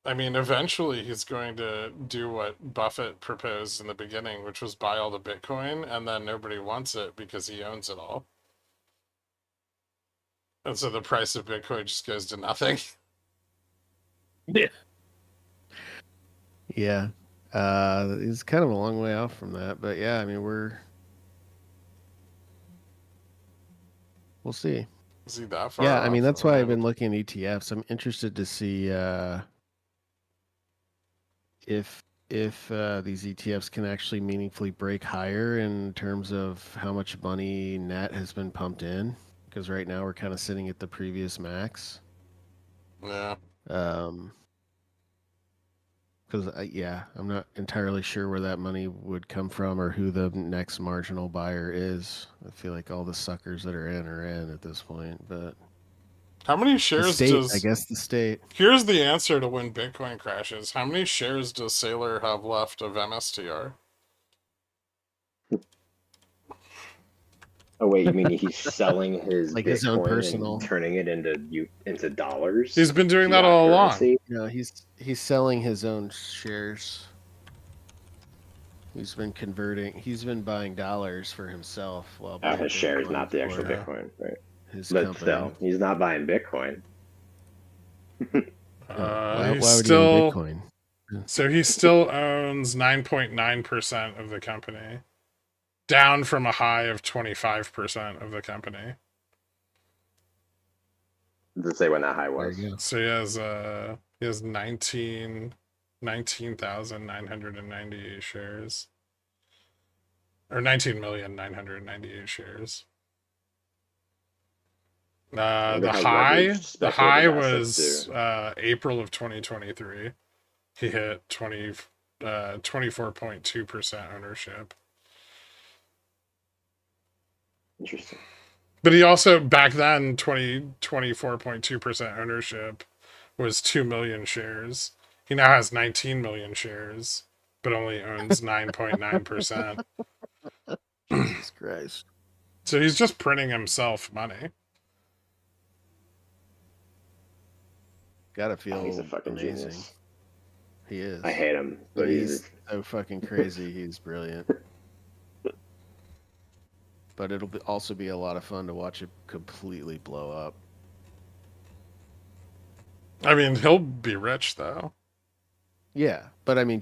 I mean, eventually he's going to do what Buffett proposed in the beginning, which was buy all the Bitcoin, and then nobody wants it because he owns it all. And so the price of Bitcoin just goes to nothing. Yeah. It's kind of a long way off from that, but yeah, I mean we'll see. Is he that far Yeah, I mean off? that's Oh, why I've man. been looking at ETFs. I'm interested to see if these ETFs can actually meaningfully break higher in terms of how much money net has been pumped in. Because right now we're kind of sitting at the previous max. Yeah. Because yeah, I'm not entirely sure where that money would come from or who the next marginal buyer is. I feel like all the suckers that are in at this point. But How many the shares state, does... I guess the state. Here's the answer to when Bitcoin crashes. How many shares does Saylor have left of MSTR? Oh wait, you mean he's selling his Like his own Bitcoin personal. and turning it into dollars? He's been doing that Fiat all along. currency? No, he's selling his own shares. He's been converting. He's been buying dollars for himself while buying His shares, Bitcoin not the actual for Bitcoin, right? his But company. still, he's not buying Bitcoin. Why He's would still... he own Bitcoin? So he still owns 9.9% of the company, down from a high of 25% of the company. Does it say when that high There was? you go. So he has 19,998 shares, or 19,998 shares. Wonder The how high leveraged the high speculative was assets do. April of 2023. He hit 24.2% ownership. Interesting. But he also, back then, 24.2% ownership was 2 million shares. He now has 19 million shares, but only owns 9.9%. Jesus Christ. So he's just printing himself money. Gotta feel He's a fucking amazing. genius. He is. I hate him, But but he's so fucking crazy. He's brilliant. But it'll also be a lot of fun to watch it completely blow up. I mean, he'll be rich, though. Yeah, but I mean,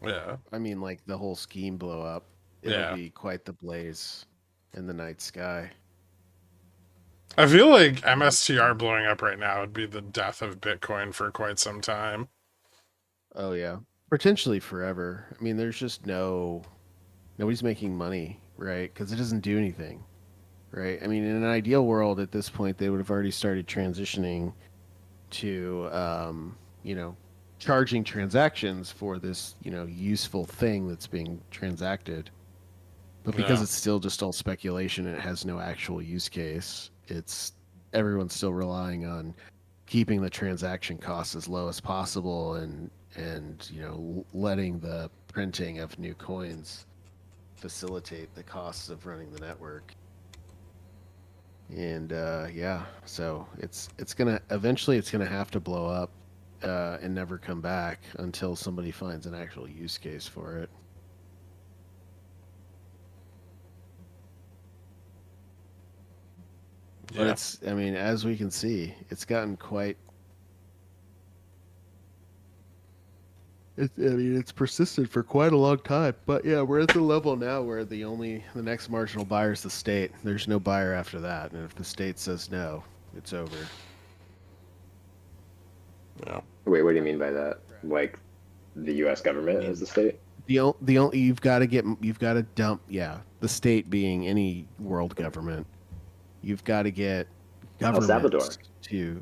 Yeah. like the whole scheme blow up. It'll Yeah. be quite the blaze in the night sky. I feel like MSTR blowing up right now would be the death of Bitcoin for quite some time. Oh yeah, potentially forever. I mean, there's just nobody's making money, right? Because it doesn't do anything, right? I mean, in an ideal world, at this point, they would have already started transitioning to, charging transactions for this, useful thing that's being transacted. But because Yeah. it's still just all speculation and it has no actual use case, everyone's still relying on keeping the transaction costs as low as possible and letting the printing of new coins facilitate the costs of running the network. And yeah, so it's gonna have to blow up and never come back until somebody finds an actual use case for it. But Yeah. I mean, as we can see, it's gotten quite. It's persisted for quite a long time. But yeah, we're at the level now where the next marginal buyer is the state. There's no buyer after that, and if the state says no, it's over. Yeah. Wait, what do you mean by that? Like the U.S. government as the state? The only you've got to dump the state being any world government. You've got to get governments to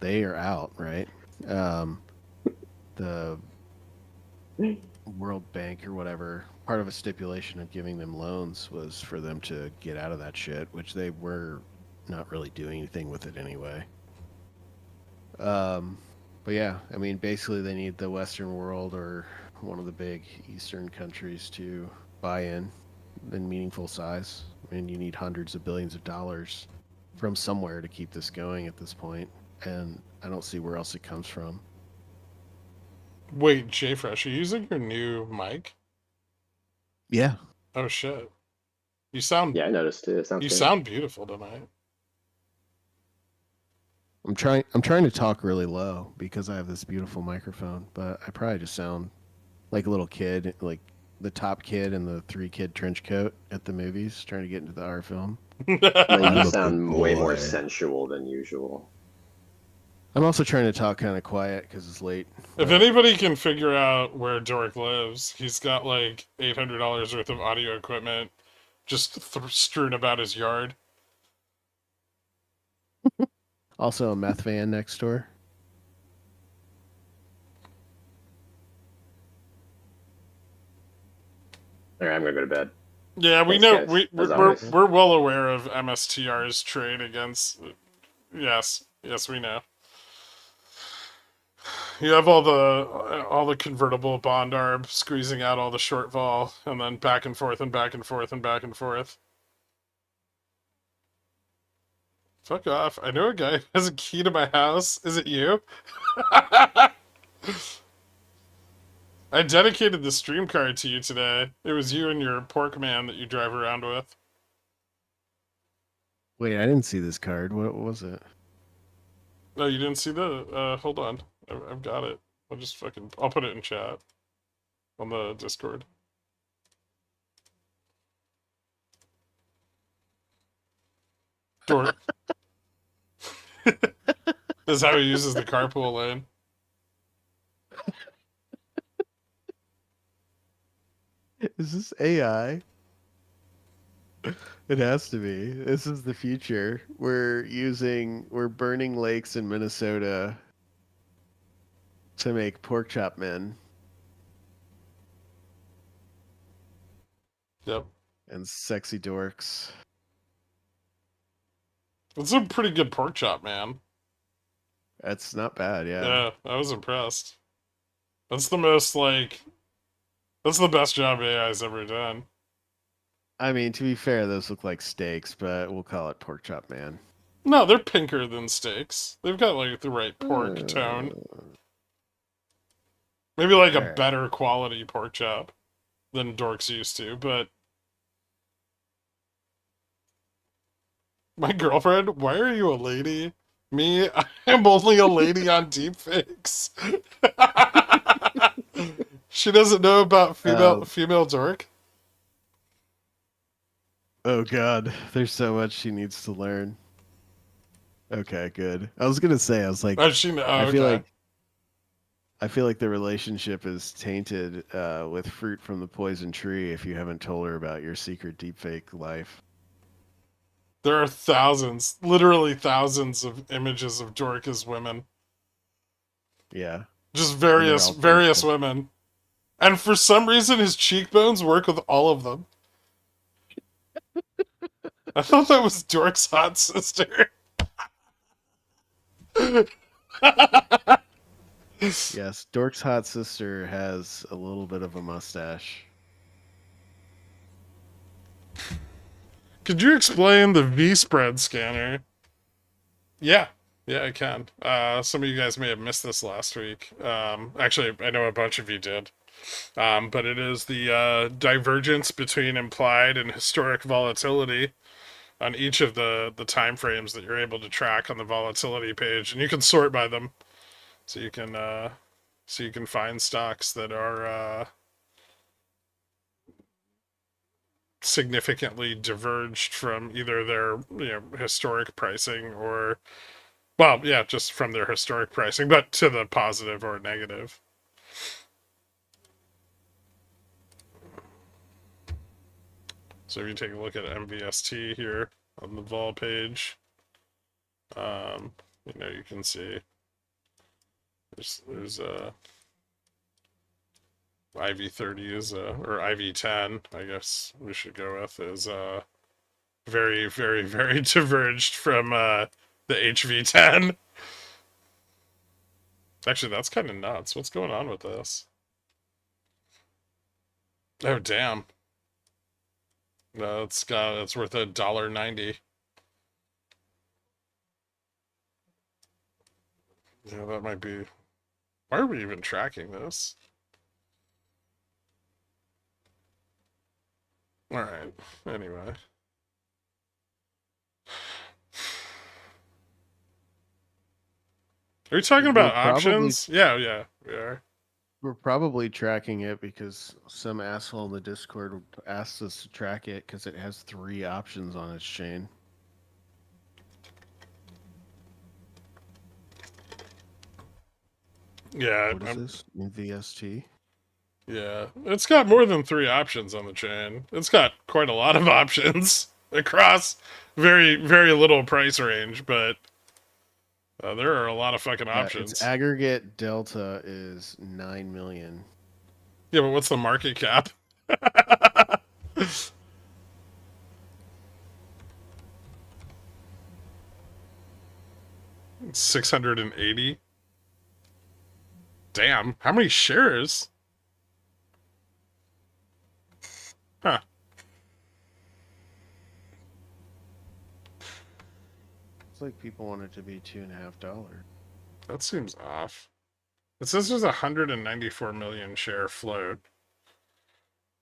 they are out, right? The World Bank or whatever, part of a stipulation of giving them loans was for them to get out of that shit, which they were not really doing anything with it anyway. But yeah, I mean, basically they need the Western world or one of the big Eastern countries to buy in meaningful size. I mean, you need hundreds of billions of dollars from somewhere to keep this going at this point, and I don't see where else it comes from. Wait, JFresh, are you using your new mic? Yeah. Oh shit. You sound... Yeah, I noticed too. It sounds You good. sound beautiful tonight. I'm trying to talk really low because I have this beautiful microphone, but I probably just sound like a little kid, like the top kid in the 3 kid trench coat at the movies trying to get into the R film. No, I'm you a sound big way more boy. sensual than usual. I'm also trying to talk kind of quiet because it's late. If but- anybody can figure out where Dork lives, he's got like $800 worth of audio equipment just strewn about his yard. Also a meth van next door. All right, I'm gonna go to bed. Yeah, we Thanks, know guys, as we're always. we're well aware of MSTR's trade against. Yes, we know. You have all the convertible bond arb squeezing out all the short vol, and then back and forth and back and forth and back and forth. Fuck off! I know a guy who has a key to my house. Is it you? I dedicated the stream card to you today. It was you and your pork man that you drive around with. Wait, I didn't see this card. What was it? No, you didn't see the. Hold on, I've got it. I'll put it in chat on the Discord. Dork. This is how he uses the carpool lane. Is this AI? It has to be. This is the future. We're burning lakes in Minnesota to make pork chop men Yep. and sexy dorks. It's a pretty good pork chop, man. That's not bad, yeah. Yeah, I was impressed. That's the most, that's the best job AI's ever done. I mean, to be fair, those look like steaks, but we'll call it pork chop man. No, they're pinker than steaks. They've got, the right pork tone. Maybe, a Alright. better quality pork chop than Dork's used to, but... My girlfriend? Why are you a lady? Me? I am only a lady on deepfakes. She doesn't know about female Dork? Oh god, there's so much she needs to learn. Okay, good. I was gonna say, I was like, Oh, she knows. I feel like the relationship is tainted with fruit from the poison tree if you haven't told her about your secret deepfake life. There are thousands, literally thousands of images of Dork as women. Yeah. Just they're various all various beautiful. women. And for some reason his cheekbones work with all of them. I thought that was Dork's hot sister. Yes, Dork's hot sister has a little bit of a mustache. Could you explain the V-spread scanner? Yeah, I can. Some of you guys may have missed this last week. Actually, I know a bunch of you did. But it is the divergence between implied and historic volatility on each of the time frames that you're able to track on the volatility page, and you can sort by them, so you can find stocks that are significantly diverged from either their historic pricing or, well, yeah, just from their historic pricing, but to the positive or negative. So if you take a look at MVST here on the vol page, you can see there's IV30 is or IV10, I guess we should go with, is very, very, very diverged from the HV10. Actually, that's kind of nuts. What's going on with this? Oh, damn. No, it's worth $1.90. Yeah, that might be. Why are we even tracking this? Alright, anyway. Are we talking about We're probably- options? Yeah, we are. We're probably tracking it because some asshole in the Discord asked us to track it because it has 3 options on its chain. Yeah. What is this? New VST? Yeah. It's got more than 3 options on the chain. It's got quite a lot of options across very, very little price range, but there are a lot of fucking options. Its aggregate delta is 9 million. Yeah, but what's the market cap? 680. Damn, how many shares? Huh. It's like people want it to be $2.50. That seems off. It says there's 194 million share float,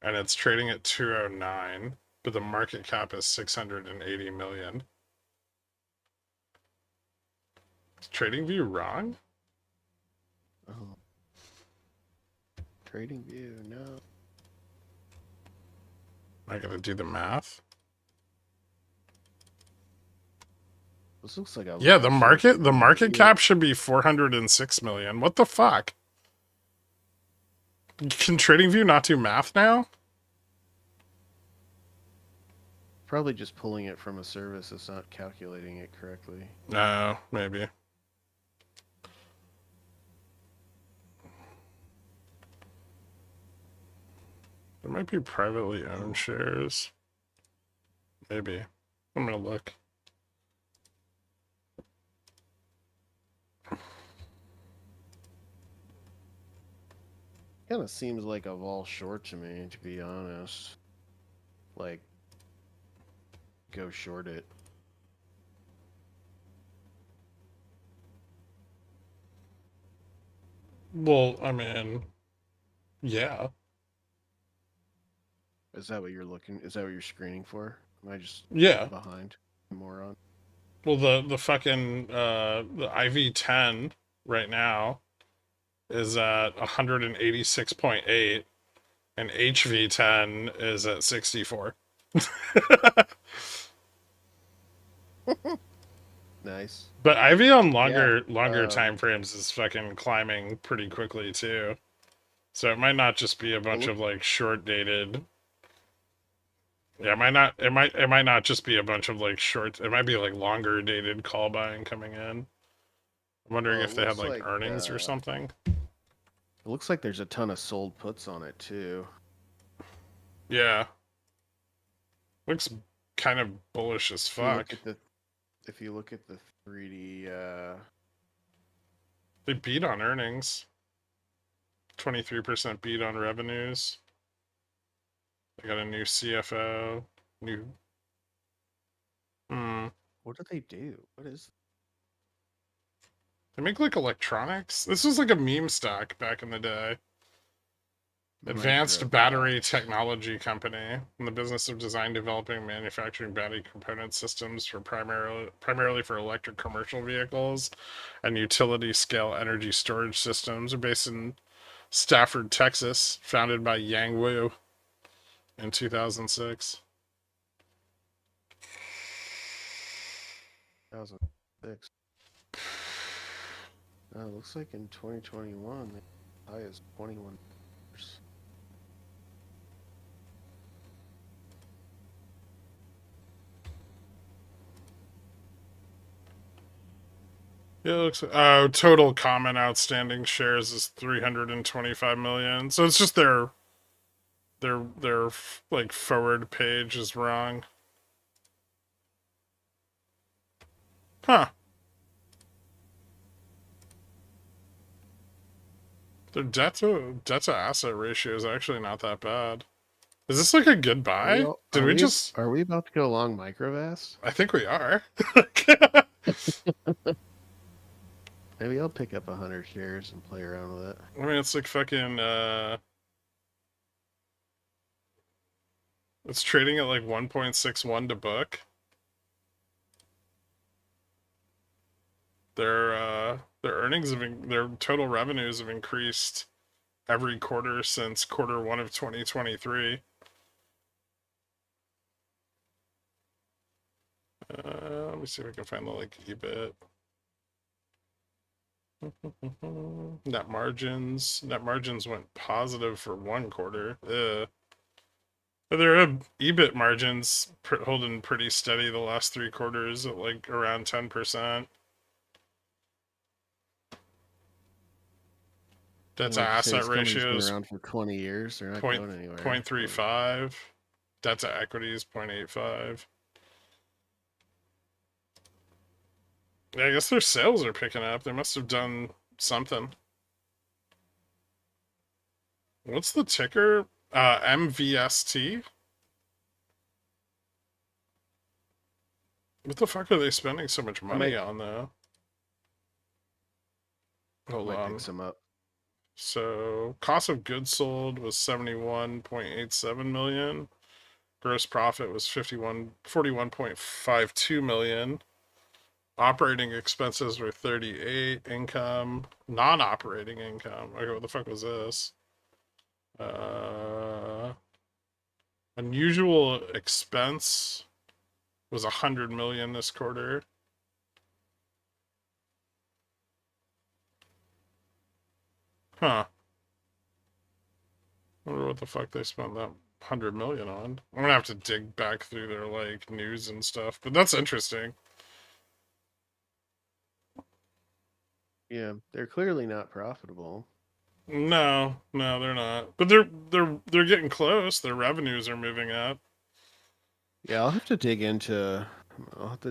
and it's trading at 209, but the market cap is 680 million. Is TradingView wrong? Oh. TradingView, no. I gotta do the math. This looks like a Yeah, the market idiot. cap should be 406 million. What the fuck? Can TradingView not do math now? Probably just pulling it from a service that's not calculating it correctly. No, maybe. There might be privately owned shares. Maybe. I'm gonna look. Kind of seems like a vol short to me, to be honest. Like, go short it. Well, I mean, yeah. Is that what you're looking? Is that what you're screening for? Am I just Yeah. behind, moron? Well, the fucking the IV10 right now is at 186.8, and HV10 is at 64. Nice. But IV on longer Yeah, time frames is fucking climbing pretty quickly too. So it might not just be a bunch of like short dated. Yeah, it might not just be a bunch of like short, it might be like longer dated call buying coming in. I'm wondering Well, if it they had looks like like, earnings or something. It looks like there's a ton of sold puts on it too. Yeah. Looks kind of bullish as fuck. If you look at the 3D, They beat on earnings. 23% beat on revenues. They got a new CFO. what do they do? What is? They make like electronics. This was like a meme stock back in the day. Advanced battery technology company in the business of design, developing, and manufacturing battery component systems for primarily for electric commercial vehicles and utility scale energy storage systems. Are based in Stafford, Texas, founded by Yang Wu in 2006. 2006. It looks like in 2021, the high is 21. Yeah, it looks. Oh, total common outstanding shares is 325 million. So it's just their like forward page is wrong. Huh. Their debt to asset ratio is actually not that bad. Is this like a good buy? Did we just? Are we about to go long microvast? I think we are. Maybe I'll pick up 100 shares and play around with it. I mean, it's like fucking. It's trading at like 1.61 to book. their earnings their total revenues have increased every quarter since Q1 of 2023. Let me see if I can find the like EBIT. Net margins went positive for one quarter. But their EBIT margins holding pretty steady the last 3 quarters at like around 10%. Debt to asset ratio is around for 20 years. They're not going anywhere. 0.35. Debt to equity is 0.85. Yeah, I guess their sales are picking up. They must have done something. What's the ticker? MVST? What the fuck are they spending so much money on, though? Hold on. Pick some up. So, cost of goods sold was 71.87 million. Gross profit was 41.52 million. Operating expenses were 38. Income, non-operating income. Okay, what the fuck was this? Unusual expense was 100 million this quarter. Huh. I wonder what the fuck they spent that 100 million on. I'm gonna have to dig back through their like news and stuff, but that's interesting. Yeah, they're clearly not profitable. No, they're not. But they're getting close. Their revenues are moving up. Yeah, I'll have to dig into what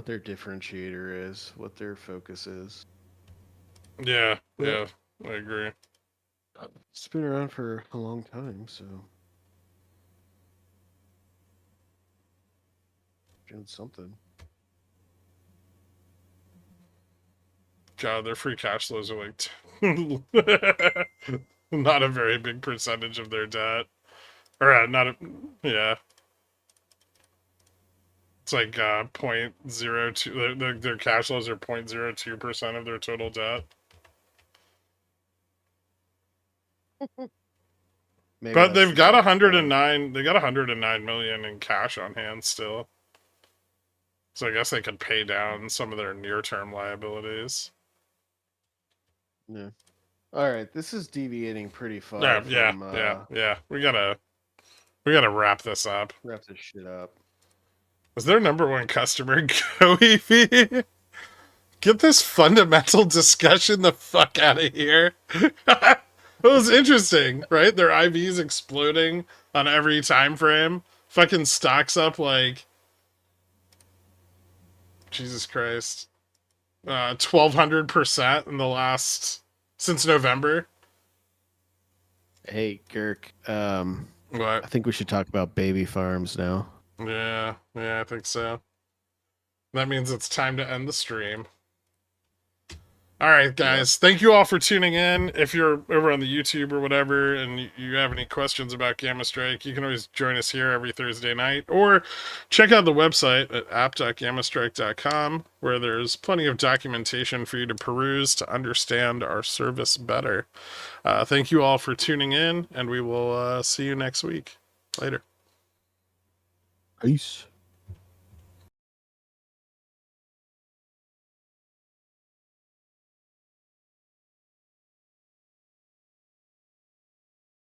their differentiator is, what their focus is. Yeah, I agree. It's been around for a long time, so doing something. God, their free cash flows are like not a very big percentage of their debt. Or yeah. It's like 0.02. Their cash flows are 0.02% of their total debt. But they've got 109. They got 109 million in cash on hand still. So I guess they could pay down some of their near-term liabilities. Yeah. All right, this is deviating pretty far. Yeah. We gotta wrap this up. Wrap this shit up. Is their number one customer GoEV? Get this fundamental discussion the fuck out of here. It was interesting, right? Their IVs exploding on every time frame. Fucking stocks up like Jesus Christ. 1,200% in the last since November. Hey, Gherk. What? I think we should talk about baby farms now. Yeah, I think so. That means it's time to end the stream. All right, guys. Thank you all for tuning in. If you're over on the YouTube or whatever and you have any questions about Gammastrike, you can always join us here every Thursday night or check out the website at app.gammastrike.com where there's plenty of documentation for you to peruse to understand our service better. Thank you all for tuning in, and we will see you next week. Later. Peace.